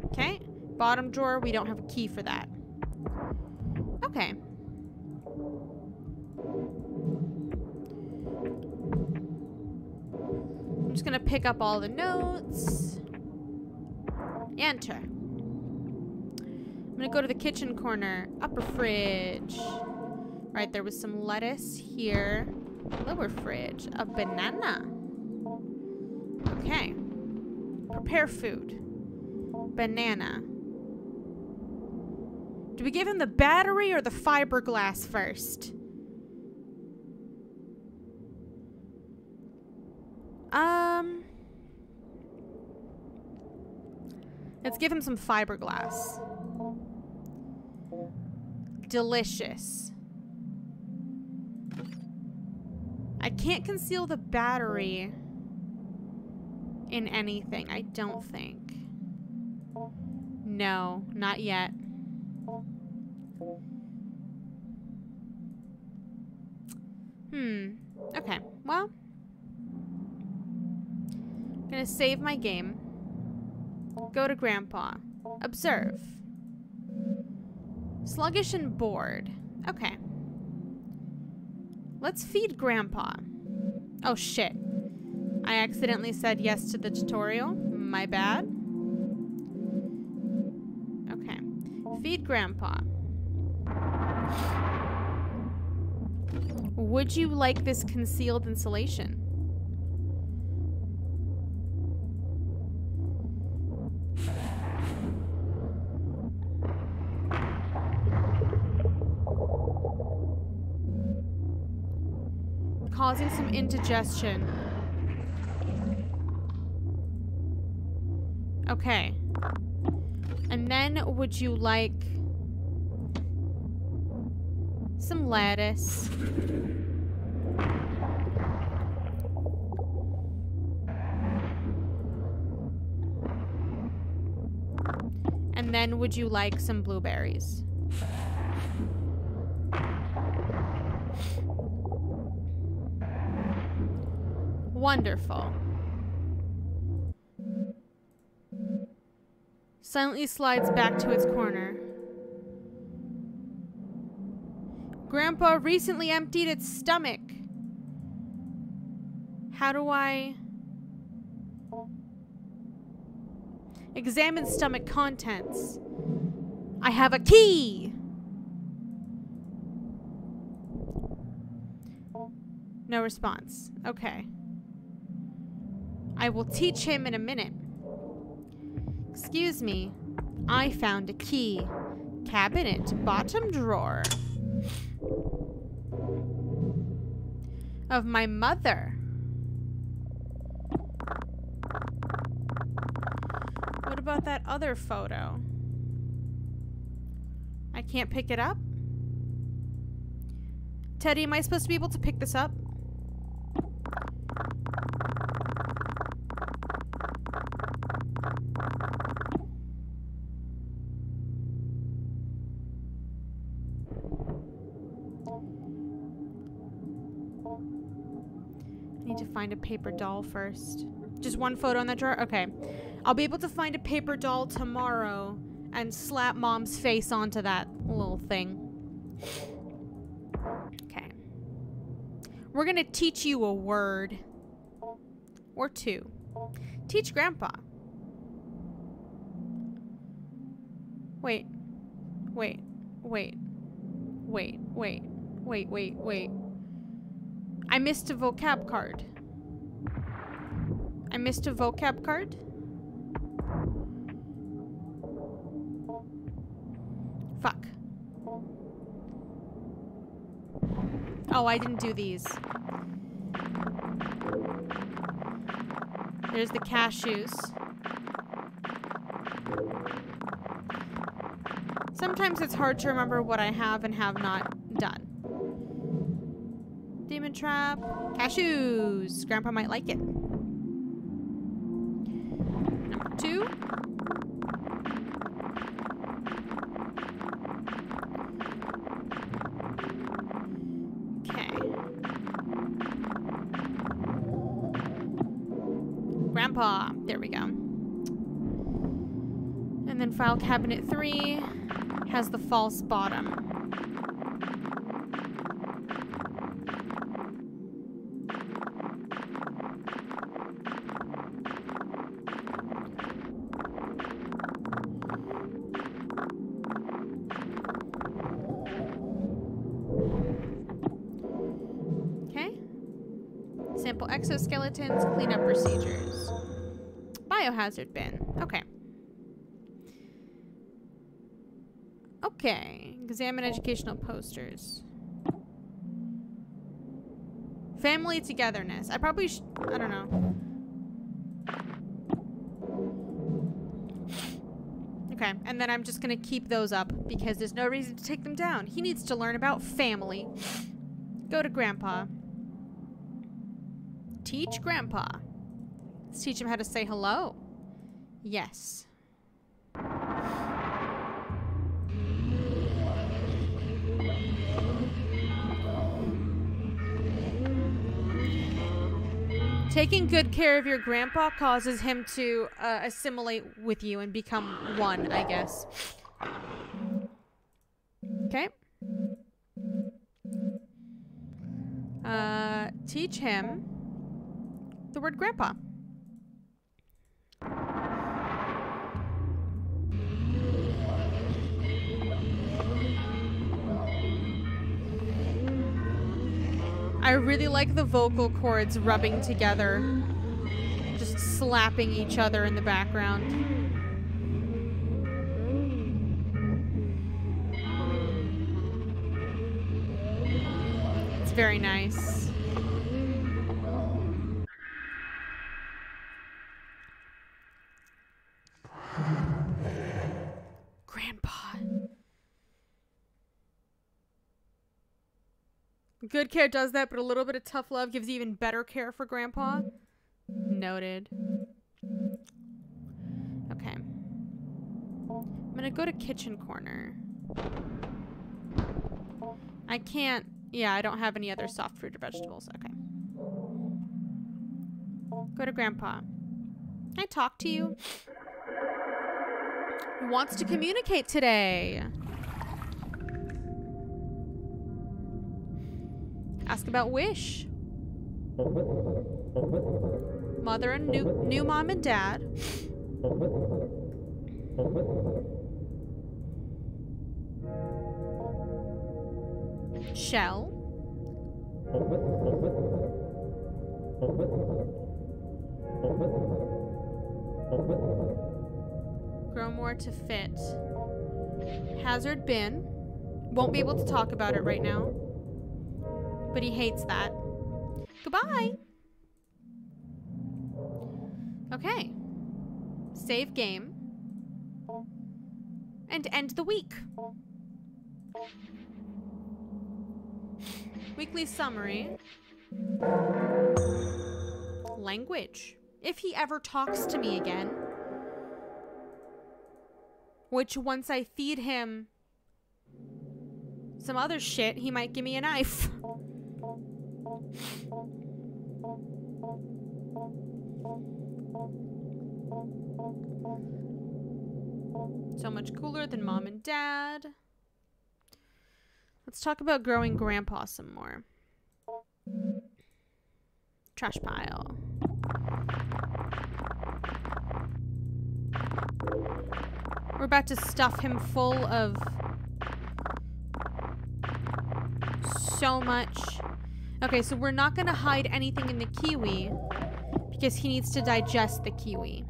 A: Okay. Bottom drawer, we don't have a key for that. Okay. I'm just gonna pick up all the notes. Enter. I'm gonna go to the kitchen corner. Upper fridge. Right, there was some lettuce here. Lower fridge. A banana. Okay. Prepare food. Banana. Do we give him the battery or the fiberglass first? Let's give him some fiberglass. Delicious. I can't conceal the battery in anything, I don't think. No, not yet. Okay, well. I'm gonna save my game. Go to Grandpa. Observe. Sluggish and bored. Okay. Let's feed Grandpa. Oh, shit. I accidentally said yes to the tutorial. My bad. Okay. Feed Grandpa. Would you like this concealed insulation? Causing some indigestion. Okay. And then would you like some lettuce? And then would you like some blueberries? Wonderful. Silently slides back to its corner. Grandpa recently emptied its stomach. How do I examine stomach contents? I have a key. No response. Okay. I will teach him in a minute. Excuse me. I found a key. Cabinet, bottom drawer. Of my mother. What about that other photo? I can't pick it up? Teddy, am I supposed to be able to pick this up? Find a paper doll first. Just one photo in that drawer? Okay. I'll be able to find a paper doll tomorrow and slap Mom's face onto that little thing. Okay. We're gonna teach you a word. Or two. Teach Grandpa. Wait. Wait. Wait. Wait. Wait. Wait. Wait. Wait. I missed a vocab card. I missed a vocab card? Fuck. Oh, I didn't do these. There's the cashews. Sometimes it's hard to remember what I have and have not done. Demon trap. Cashews. Grandpa might like it. Number 2. Okay. Grandpa. There we go. And then file cabinet 3 has the false bottom. Sample exoskeletons, cleanup procedures. Biohazard bin. Okay. Okay. Examine educational posters. Family togetherness. I probably should... I don't know. Okay, and then I'm just gonna keep those up because there's no reason to take them down. He needs to learn about family. Go to Grandpa. Teach Grandpa. Let's teach him how to say hello. Yes. Taking good care of your grandpa causes him to assimilate with you and become one, I guess. Okay. Teach him the word grandpa. I really like the vocal cords rubbing together, just slapping each other in the background. It's very nice. Grandpa. Good care does that, but a little bit of tough love gives you even better care for Grandpa. Noted. Okay. I'm gonna go to kitchen corner. I can't... Yeah, I don't have any other soft fruit or vegetables. Okay. Go to Grandpa. Can I talk to you? He wants to communicate today. Ask about Wish. Mother and new mom and dad. Shell. Grow more to fit. Hazard bin. Won't be able to talk about it right now. But he hates that. Goodbye. Okay. Save game. And end the week. Weekly summary. Language. If he ever talks to me again. Which once I feed him some other shit, he might give me a knife. So much cooler than mom and dad. Let's talk about growing Grandpa some more. Trash pile. We're about to stuff him full of so much. Okay, so we're not going to hide anything in the kiwi because he needs to digest the kiwi.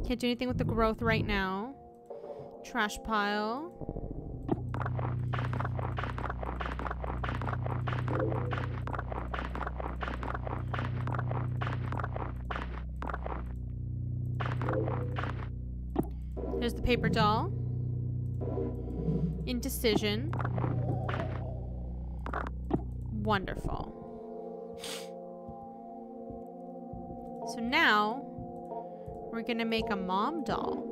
A: Can't do anything with the growth right now. Trash pile. There's the paper doll. Indecision. Wonderful. So now we're gonna make a mom doll.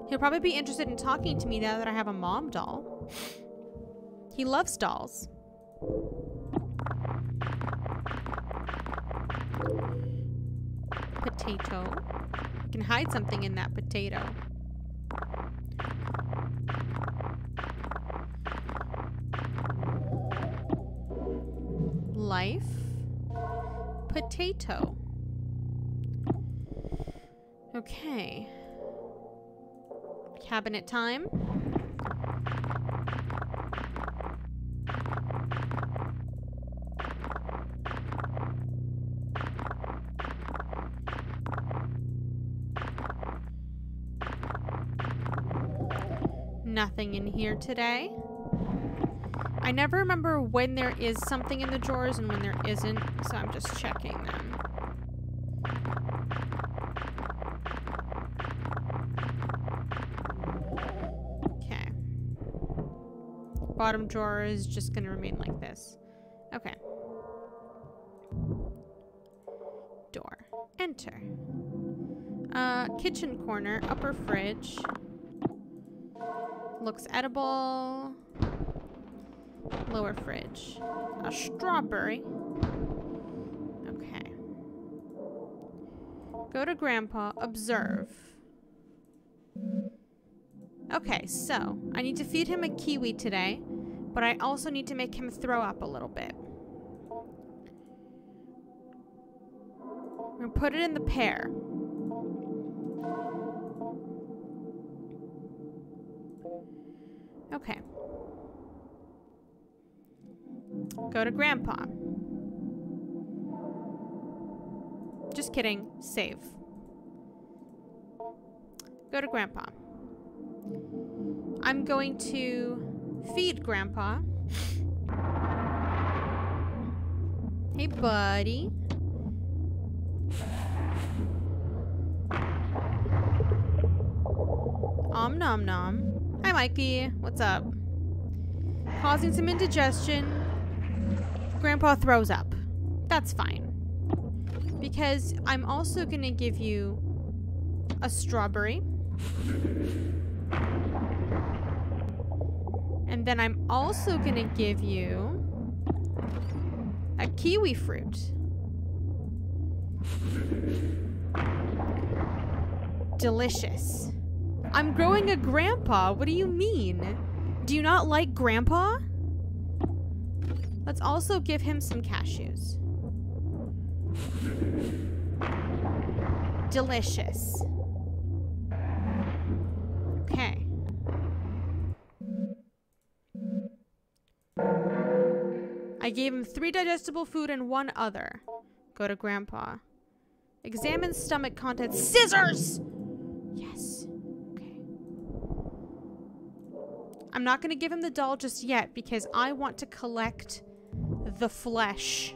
A: He'll probably be interested in talking to me now that I have a mom doll. He loves dolls. Potato. You can hide something in that potato. Life. Potato. Okay. Cabinet time. Nothing in here today. I never remember when there is something in the drawers and when there isn't, so I'm just checking them. Okay. Bottom drawer is just gonna remain like this. Okay. Door. Enter. Kitchen corner, upper fridge. Looks edible. Lower fridge. A strawberry. Okay. Go to Grandpa. Observe. Okay, so I need to feed him a kiwi today, but I also need to make him throw up a little bit. We're gonna put it in the pear. Okay. Go to Grandpa. Just kidding. Save. Go to Grandpa. I'm going to feed Grandpa. Hey, buddy. Om nom nom. Hi, Mikey. What's up? Causing some indigestion. Grandpa throws up. That's fine. Because I'm also gonna give you a strawberry. And then I'm also gonna give you a kiwi fruit. Delicious. I'm growing a grandpa. What do you mean? Do you not like Grandpa? Let's also give him some cashews. Delicious. Okay. I gave him 3 digestible food and 1 other. Go to Grandpa. Examine stomach contents. Scissors! Yes. Okay. I'm not going to give him the doll just yet because I want to collect the flesh.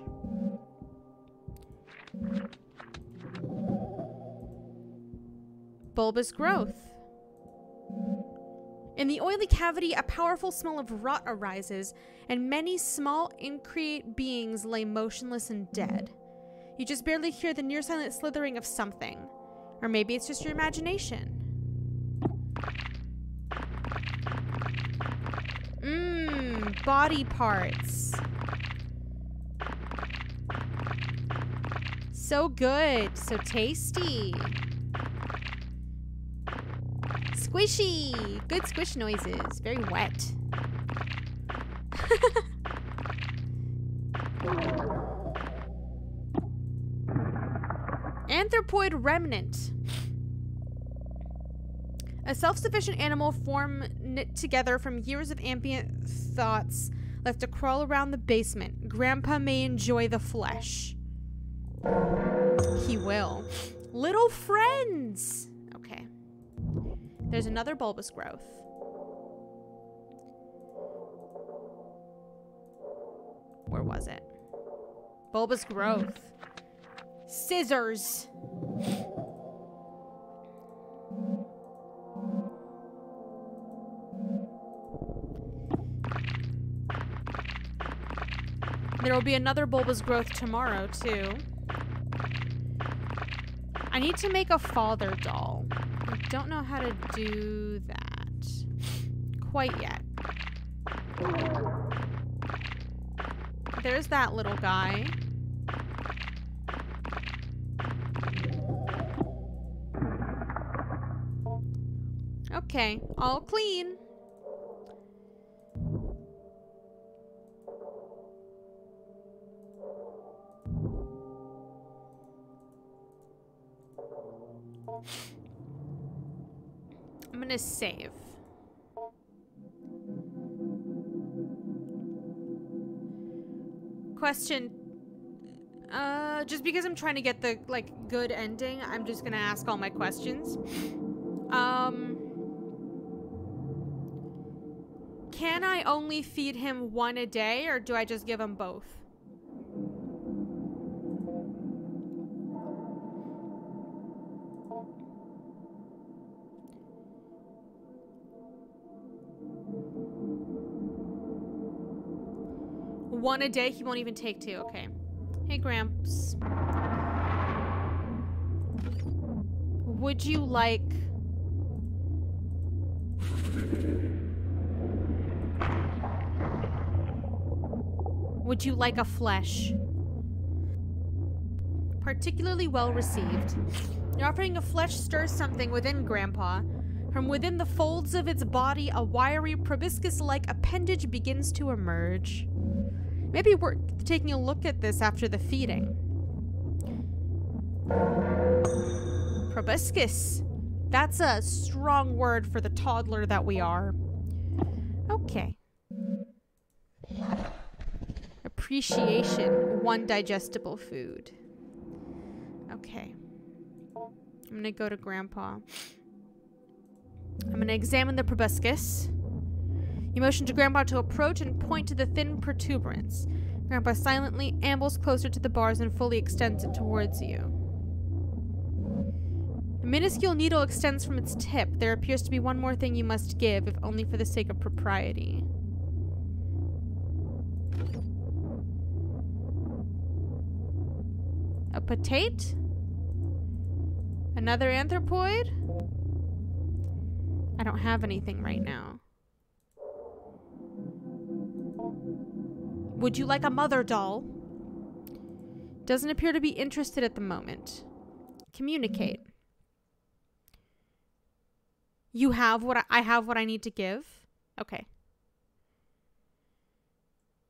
A: Bulbous growth. In the oily cavity, a powerful smell of rot arises, and many small, increate beings lay motionless and dead. You just barely hear the near-silent slithering of something. Or maybe it's just your imagination. Mmm, body parts. So good, so tasty. Squishy! Good squish noises. Very wet. Anthropoid remnant. A self-sufficient animal form knit together from years of ambient thoughts left to crawl around the basement. Grandpa may enjoy the flesh. He will. Little friends! Okay. There's another bulbous growth. Where was it? Bulbous growth. Scissors. There will be another bulbous growth tomorrow, too. I need to make a father doll. I don't know how to do that quite yet. There's that little guy. Okay, all clean. I'm gonna save. Question. Just because I'm trying to get the, like, good ending, I'm just gonna ask all my questions. Can I only feed him one a day, or do I just give him both? One a day? He won't even take two. Okay. Hey, Gramps. Would you like... Would you like a flesh? Particularly well received. Your offering of flesh stirs something within Grandpa. From within the folds of its body, a wiry, proboscis-like appendage begins to emerge. Maybe we're taking a look at this after the feeding. Proboscis. That's a strong word for the toddler that we are. Okay. Appreciation. One digestible food. Okay. I'm gonna go to Grandpa. I'm gonna examine the proboscis. You motion to Grandpa to approach and point to the thin protuberance. Grandpa silently ambles closer to the bars and fully extends it towards you. A minuscule needle extends from its tip. There appears to be one more thing you must give, if only for the sake of propriety. A potate? Another anthropoid? I don't have anything right now. Would you like a mother doll? Doesn't appear to be interested at the moment. Communicate. You have what I have what I need to give? Okay.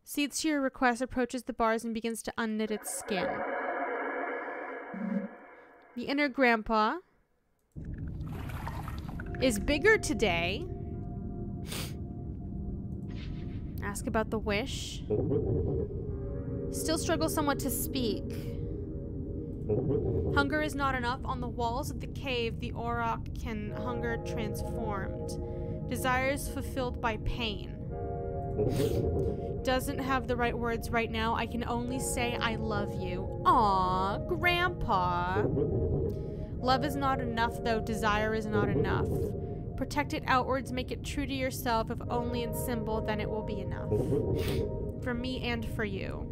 A: Cedes to your request, approaches the bars and begins to unknit its skin. The inner Grandpa is bigger today. Ask about the wish. Still struggle somewhat to speak. Hunger is not enough. On the walls of the cave, the auroch can hunger transformed. Desires fulfilled by pain. Doesn't have the right words right now. I can only say I love you. Aw, Grandpa. Love is not enough, though. Desire is not enough. Protect it outwards, make it true to yourself, if only in symbol, then it will be enough. For me and for you.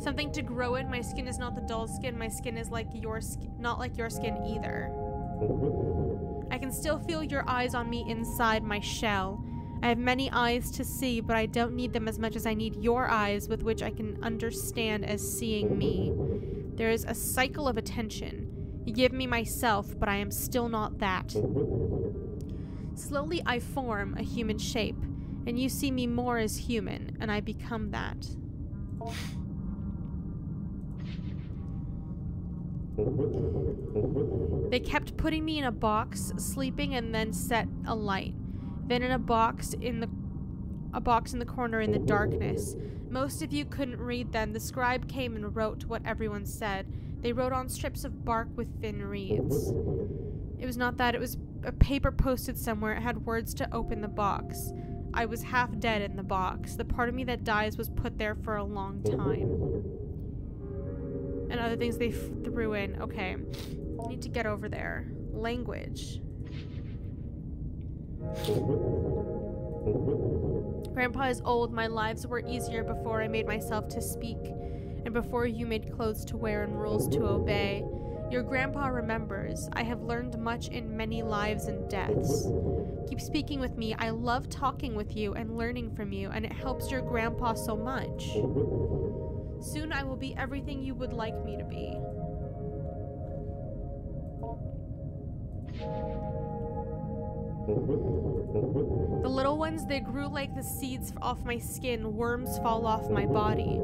A: Something to grow in. My skin is not the doll's skin. My skin is like your not like your skin either. I can still feel your eyes on me inside my shell. I have many eyes to see, but I don't need them as much as I need your eyes with which I can understand as seeing me. There is a cycle of attention. You give me myself, but I am still not that. Slowly I form a human shape, and you see me more as human, and I become that. They kept putting me in a box, sleeping, and then set a light. Then in a box in the corner in the darkness. Most of you couldn't read then. The scribe came and wrote what everyone said. They wrote on strips of bark with thin reeds. It was not that. It was a paper posted somewhere. It had words to open the box. I was half dead in the box. The part of me that dies was put there for a long time. And other things they threw in. Okay. I need to get over there. Language. Grandpa is old. My lives were easier before I made myself to speak, and before you made clothes to wear and rules to obey. Your grandpa remembers. I have learned much in many lives and deaths. Keep speaking with me. I love talking with you and learning from you, and it helps your grandpa so much. Soon I will be everything you would like me to be. The little ones, they grew like the seeds off my skin. Worms fall off my body.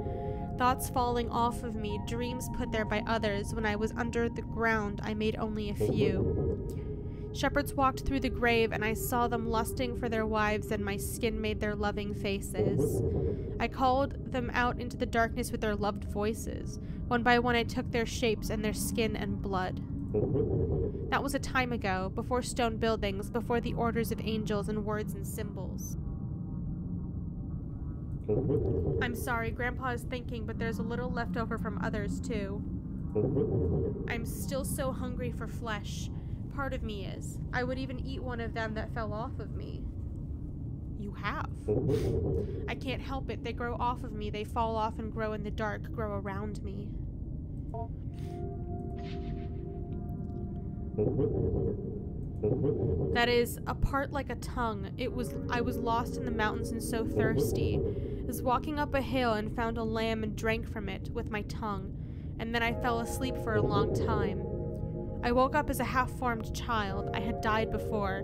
A: Thoughts falling off of me. Dreams put there by others. When I was under the ground, I made only a few. Shepherds walked through the grave, and I saw them lusting for their wives, and my skin made their loving faces. I called them out into the darkness with their loved voices. One by one I took their shapes and their skin and blood. That was a time ago, before stone buildings, before the orders of angels and words and symbols. I'm sorry, Grandpa is thinking, but there's a little left over from others, too. I'm still so hungry for flesh. Part of me is. I would even eat one of them that fell off of me. You have. I can't help it. They grow off of me. They fall off and grow in the dark, grow around me. That is, a part like a tongue. I was lost in the mountains and so thirsty. I was walking up a hill and found a lamb and drank from it with my tongue, and then I fell asleep for a long time. I woke up as a half-formed child. I had died before.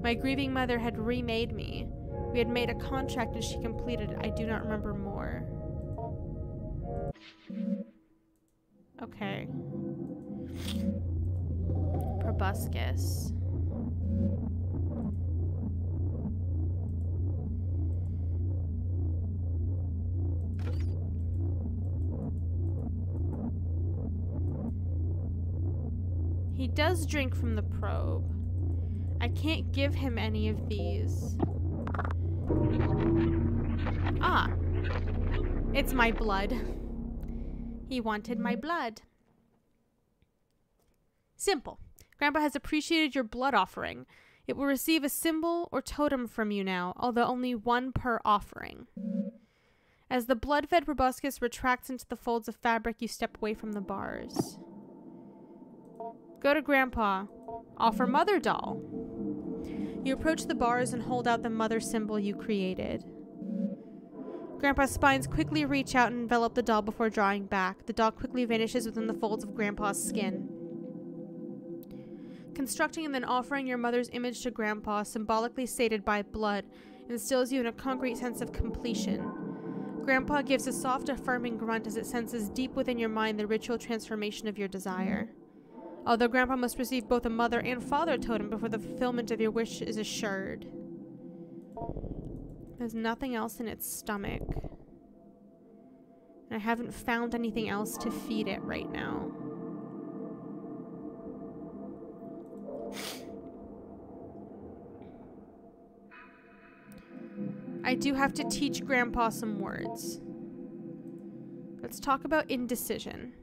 A: My grieving mother had remade me. We had made a contract and she completed it. I do not remember more. Okay. Proboscis. He does drink from the probe. I can't give him any of these. Ah. It's my blood. He wanted my blood. Simple. Grandpa has appreciated your blood offering. It will receive a symbol or totem from you now, although only one per offering. As the blood-fed proboscis retracts into the folds of fabric, you step away from the bars. Go to Grandpa. Offer Mother Doll. You approach the bars and hold out the mother symbol you created. Grandpa's spines quickly reach out and envelop the doll before drawing back. The doll quickly vanishes within the folds of Grandpa's skin. Constructing and then offering your mother's image to Grandpa, symbolically sated by blood, instills you in a concrete sense of completion. Grandpa gives a soft, affirming grunt as it senses deep within your mind the ritual transformation of your desire. Although Grandpa must receive both a mother and father totem before the fulfillment of your wish is assured. There's nothing else in its stomach. And I haven't found anything else to feed it right now. I do have to teach Grandpa some words. Let's talk about indecision.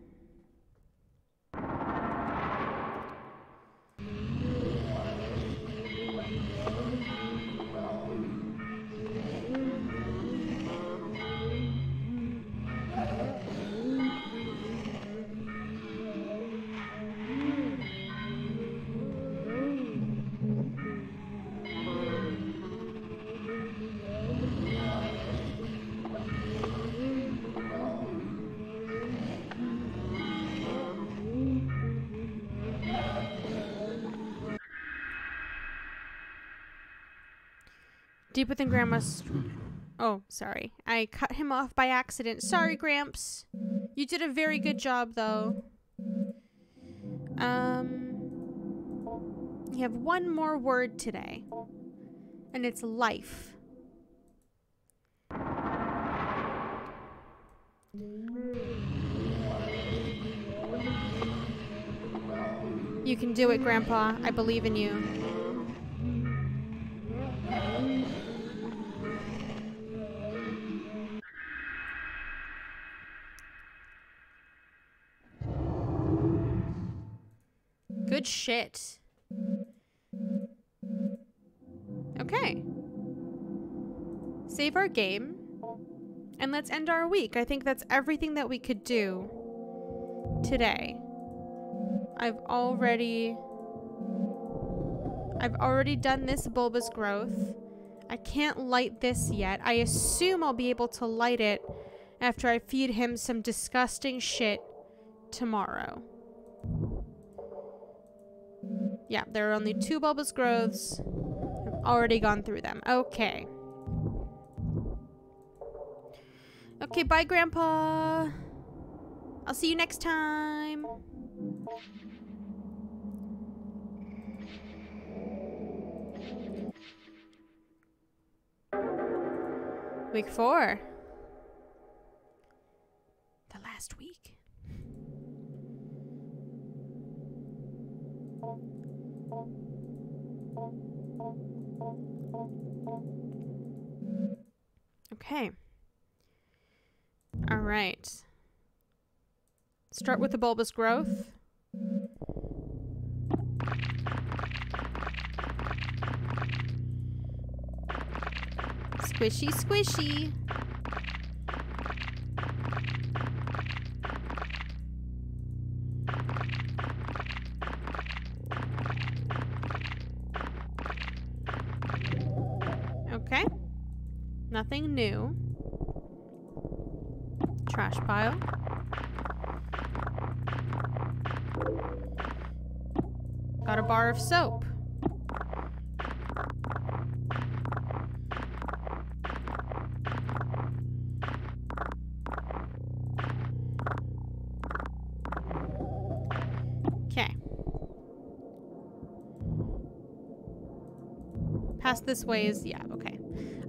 A: Deep within Grandma's... Oh, sorry. I cut him off by accident. Sorry, Gramps. You did a very good job, though. You have one more word today. And it's life. You can do it, Grandpa. I believe in you. Good shit. Okay. Save our game. And let's end our week. I think that's everything that we could do today. I've already done this bulbous growth. I can't light this yet. I assume I'll be able to light it after I feed him some disgusting shit tomorrow. Yeah, there are only 2 bulbous growths. I've already gone through them. Okay. Okay, bye, Grandpa. I'll see you next time. Week 4. The last week. Okay. All right. Start with the bulbous growth. Squishy, squishy. Okay. Nothing new. Trash pile. Got a bar of soap. Okay. Past this way is, yeah, okay.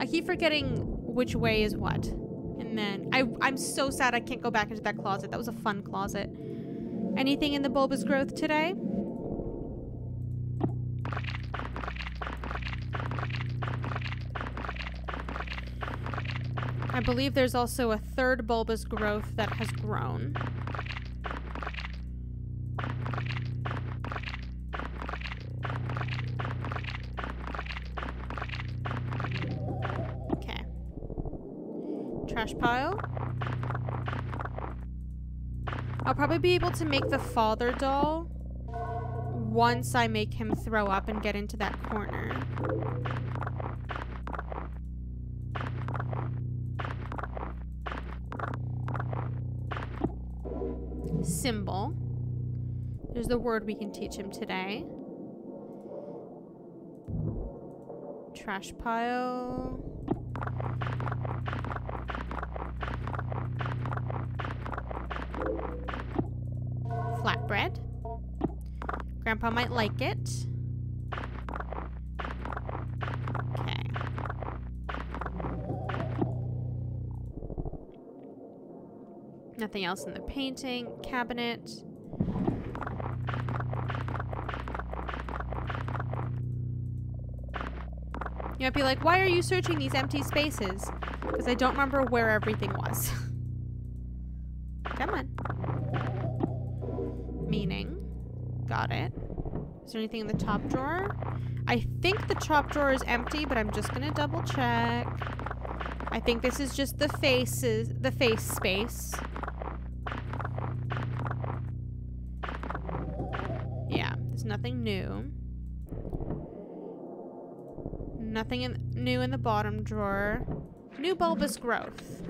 A: I keep forgetting which way is what. And then, I'm so sad I can't go back into that closet. That was a fun closet. Anything in the bulbous growth today? I believe there's also a third bulbous growth that has grown. Okay. Trash pile. I'll probably be able to make the father doll once I make him throw up and get into that corner. Symbol. There's the word we can teach him today. Trash pile. Flatbread. Grandpa might like it. Okay. Nothing else in the painting cabinet. You might be like, why are you searching these empty spaces? Because I don't remember where everything was. Come on. Meaning. Got it. Is there anything in the top drawer? I think the top drawer is empty, but I'm just gonna double check. I think this is just the face space. Yeah, there's nothing new. Nothing new in the bottom drawer. New bulbous growth.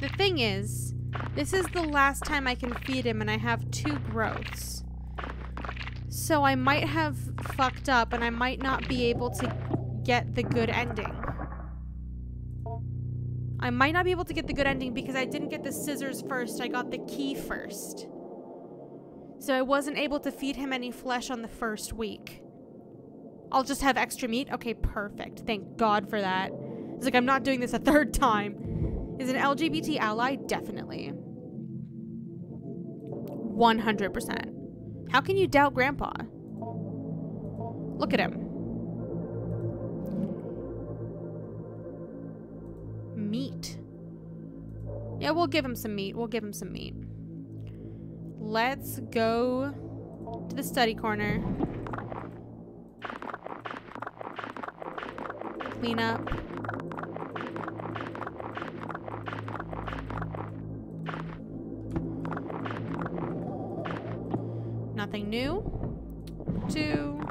A: The thing is, this is the last time I can feed him and I have 2 growths. So I might have fucked up and I might not be able to get the good ending. I might not be able to get the good ending because I didn't get the scissors first. I got the key first. So I wasn't able to feed him any flesh on the first week. I'll just have extra meat? Okay, perfect. Thank God for that. It's like I'm not doing this a 3rd time. Is an LGBT ally? Definitely. 100%. How can you doubt Grandpa? Look at him. Meat. Yeah, we'll give him some meat. We'll give him some meat. Let's go to the study corner. Clean up. Nothing new. 2.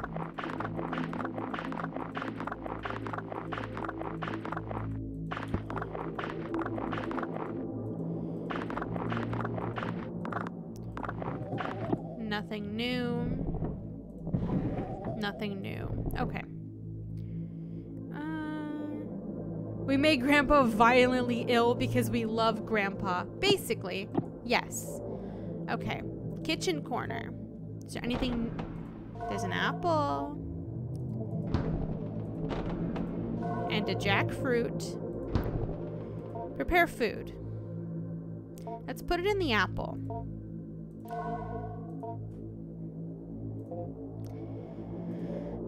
A: Nothing new. Nothing new. Okay. We made Grandpa violently ill because we love Grandpa. Basically, yes. Okay. Kitchen corner. Is there anything? There's an apple. And a jackfruit. Prepare food. Let's put it in the apple.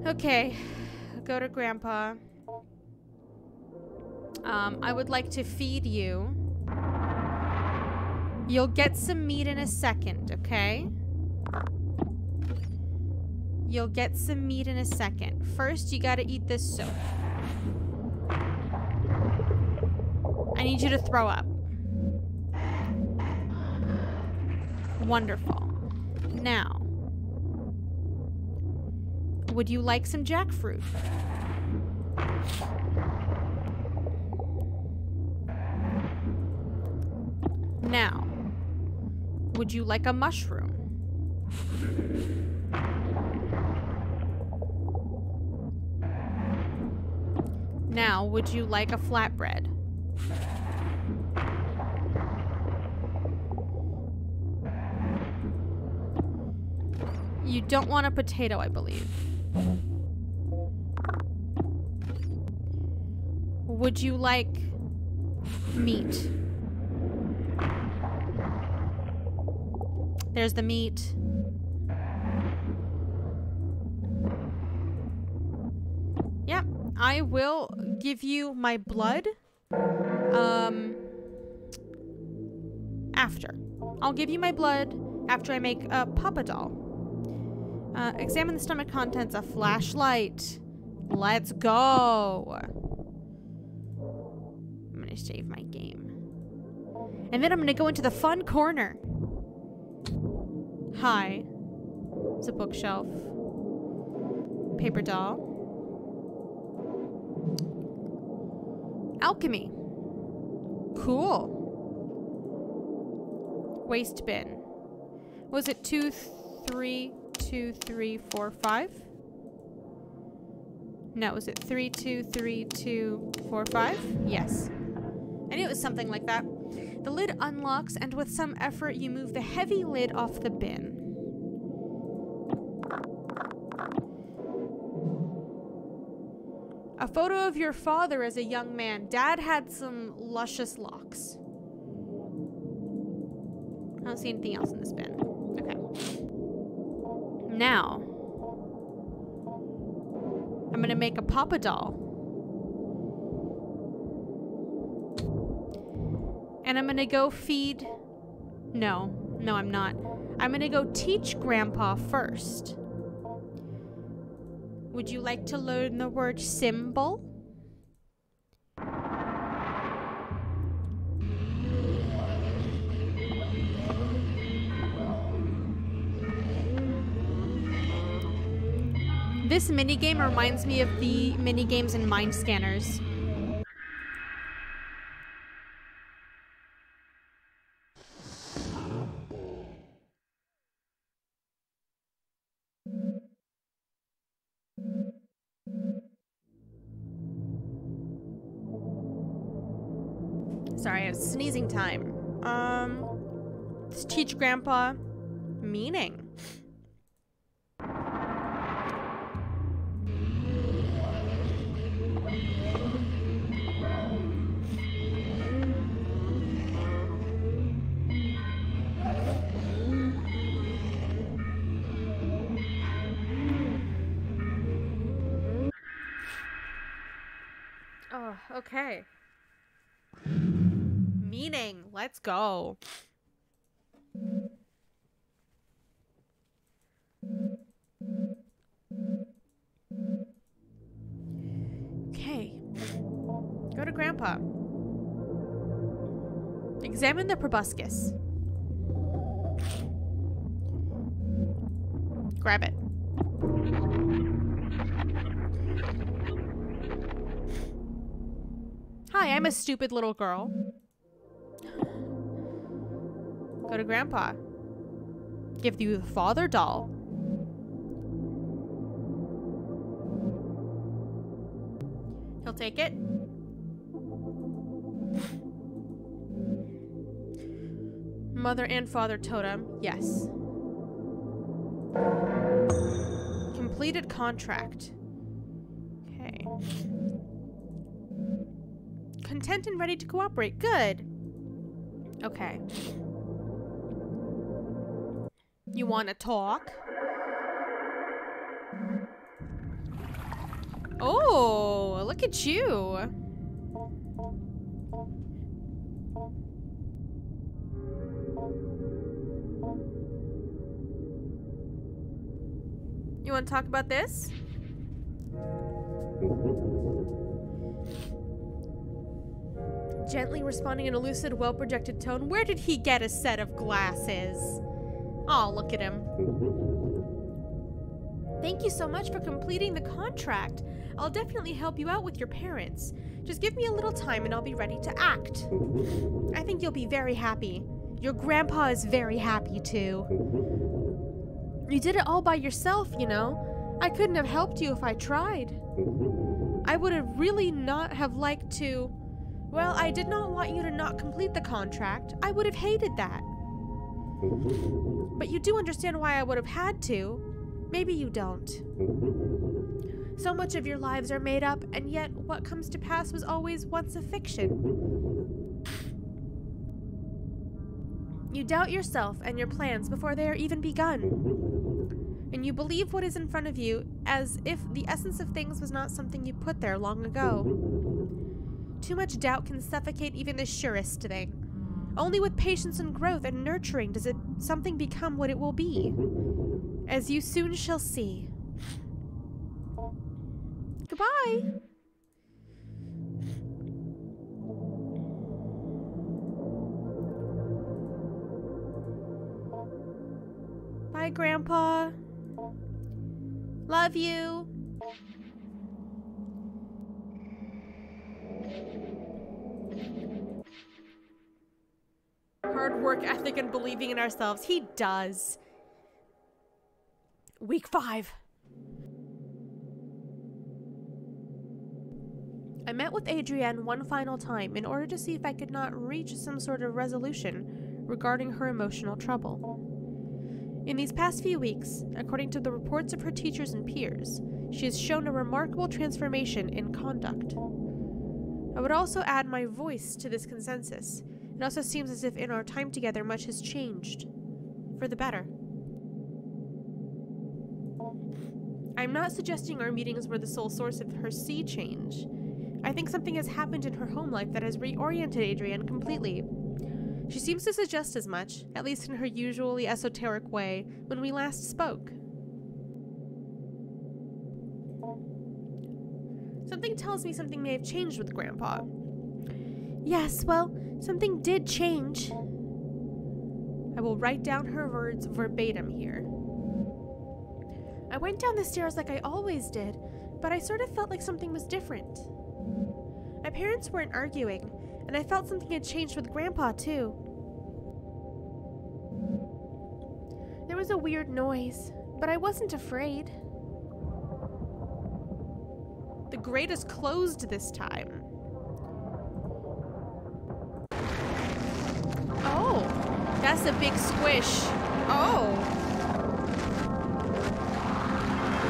A: Okay. Go to Grandpa. I would like to feed you. You'll get some meat in a second, okay? You'll get some meat in a second. First, you gotta eat this soup. I need you to throw up. Wonderful. Now, would you like some jackfruit? Now, would you like a mushroom? Now, would you like a flatbread? You don't want a potato, I believe. Would you like meat? There's the meat. Yep, I will give you my blood. After. I'll give you my blood after I make a Papa doll. Examine the stomach contents. A flashlight. Let's go. I'm gonna save my game. And then I'm gonna go into the fun corner. Hi. It's a bookshelf. Paper doll. Alchemy. Cool. Waste bin. Was it 2, 3, 2, 3, 4, 5? No, was it 3, 2, 3, 2, 4, 5? Yes. I knew it was something like that. The lid unlocks, and with some effort, you move the heavy lid off the bin. A photo of your father as a young man. Dad had some luscious locks. I don't see anything else in this bin. Okay. Now, I'm gonna make a Papa doll. And I'm gonna go feed... No, I'm not. I'm gonna go teach Grandpa first. Would you like to learn the word symbol? This minigame reminds me of the minigames in Mind Scanners. Sorry, it's sneezing time. Let's teach Grandpa meaning. Oh, okay. Meaning. Let's go. Okay. Go to Grandpa. Examine the proboscis. Grab it. Hi, I'm a stupid little girl. Go to Grandpa. Give you the father doll. He'll take it. Mother and father totem. Yes. Completed contract. Okay. Content and ready to cooperate. Good. Okay. You want to talk? Oh, look at you. You want to talk about this? Gently responding in a lucid, well-projected tone. Where did he get a set of glasses? Oh, look at him. Thank you so much for completing the contract. I'll definitely help you out with your parents. Just give me a little time and I'll be ready to act. I think you'll be very happy. Your grandpa is very happy too. You did it all by yourself, you know. I couldn't have helped you if I tried. I would have really not have liked to... Well, I did not want you to not complete the contract. I would have hated that. But you do understand why I would have had to. Maybe you don't. So much of your lives are made up, and yet what comes to pass was always once a fiction. You doubt yourself and your plans before they are even begun. And you believe what is in front of you as if the essence of things was not something you put there long ago. Too much doubt can suffocate even the surest thing. Only with patience and growth and nurturing does something become what it will be. As you soon shall see. Goodbye! Bye, Grandpa. Love you. Hard work ethic and believing in ourselves. He does. Week 5. I met with Adrienne one final time in order to see if I could not reach some sort of resolution regarding her emotional trouble. In these past few weeks, according to the reports of her teachers and peers, she has shown a remarkable transformation in conduct. I would also add my voice to this consensus. It also seems as if in our time together much has changed. For the better. I'm not suggesting our meetings were the sole source of her sea change. I think something has happened in her home life that has reoriented Adrienne completely. She seems to suggest as much, at least in her usually esoteric way, when we last spoke. Something tells me something may have changed with Grandpa. Yes, well, something did change. I will write down her words verbatim here. I went down the stairs like I always did, but I sort of felt like something was different. My parents weren't arguing, and I felt something had changed with Grandpa, too. There was a weird noise, but I wasn't afraid. The grate is closed this time. Oh, that's a big squish. Oh.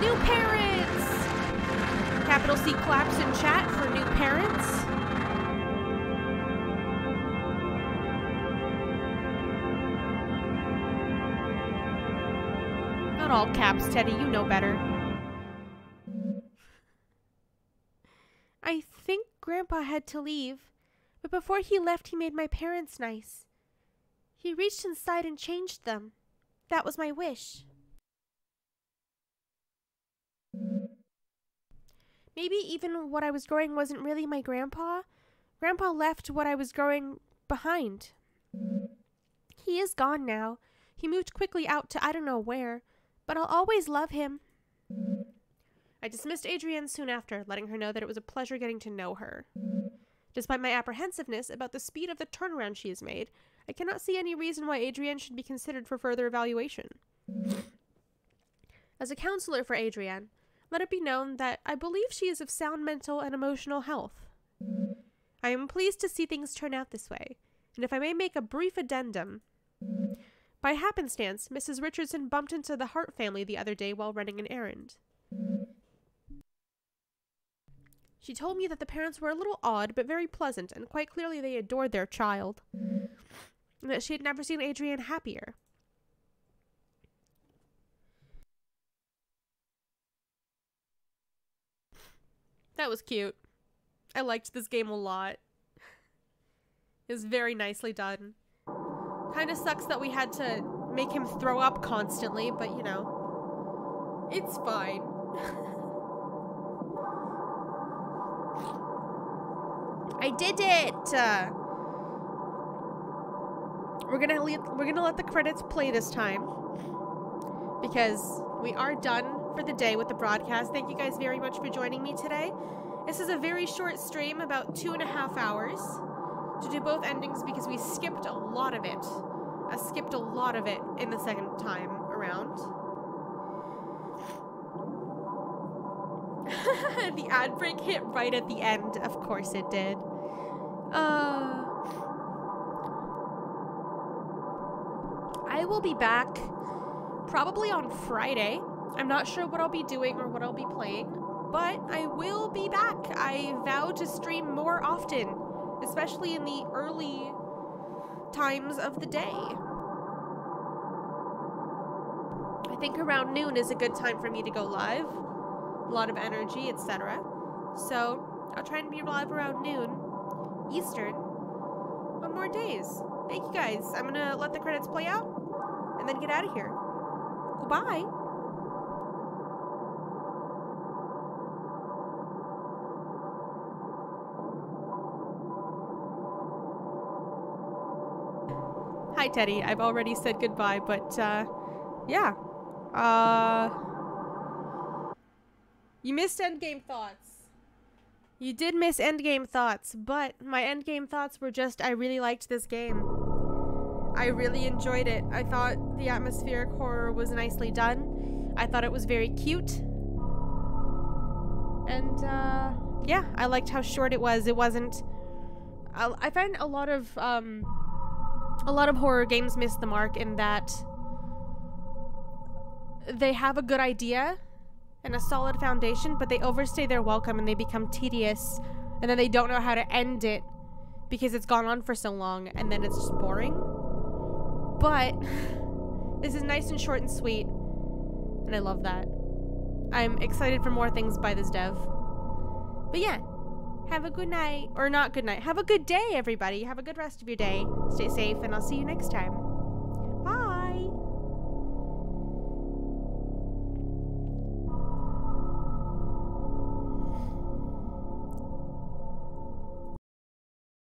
A: New parents! Capital C claps in chat for new parents. Not all caps, Teddy, you know better. I think Grandpa had to leave, but before he left he made my parents nice. He reached inside and changed them. That was my wish. Maybe even what I was growing wasn't really my grandpa. Grandpa left what I was growing behind. He is gone now. He moved quickly out to I don't know where, but I'll always love him. I dismissed Adrienne soon after, letting her know that it was a pleasure getting to know her. Despite my apprehensiveness about the speed of the turnaround she has made, I cannot see any reason why Adrienne should be considered for further evaluation. As a counselor for Adrienne, let it be known that I believe she is of sound mental and emotional health. I am pleased to see things turn out this way, and if I may make a brief addendum,
B: By happenstance, Mrs. Richardson bumped into the Hart family the other day while running an errand. She told me that the parents were a little odd, but very pleasant, and quite clearly they adored their child, and that she had never seen Adrienne happier. That was cute. I liked this game a lot. It was very nicely done. Kind of sucks that we had to make him throw up constantly, but you know, it's fine. I did it! We're gonna let the credits play this time, because we are done for the day with the broadcast. Thank you guys very much for joining me today. This is a very short stream, about 2.5 hours, to do both endings because we skipped a lot of it. I skipped a lot of it in the second time around. The ad break hit right at the end. Of course it did. I will be back probably on Friday. I'm not sure what I'll be doing or what I'll be playing, but I will be back. I vow to stream more often, especially in the early times of the day. I think around noon is a good time for me to go live. A lot of energy, etc. So I'll try and be live around noon Eastern on more days. Thank you guys. I'm gonna let the credits play out and then get out of here. Goodbye. Hi, Teddy. I've already said goodbye, but, yeah. You missed Endgame Thoughts. You did miss Endgame Thoughts, but my Endgame Thoughts were just, I really liked this game. I really enjoyed it. I thought the atmospheric horror was nicely done. I thought it was very cute. And, yeah, I liked how short it was. It wasn't... I find a lot of horror games miss the mark in that they have a good idea and a solid foundation, but they overstay their welcome and they become tedious, and then they don't know how to end it because it's gone on for so long, and then it's just boring. But this is nice and short and sweet, and I love that. I'm excited for more things by this dev. But yeah, have a good night, or not good night, have a good day, everybody. Have a good rest of your day. Stay safe, and I'll see you next time.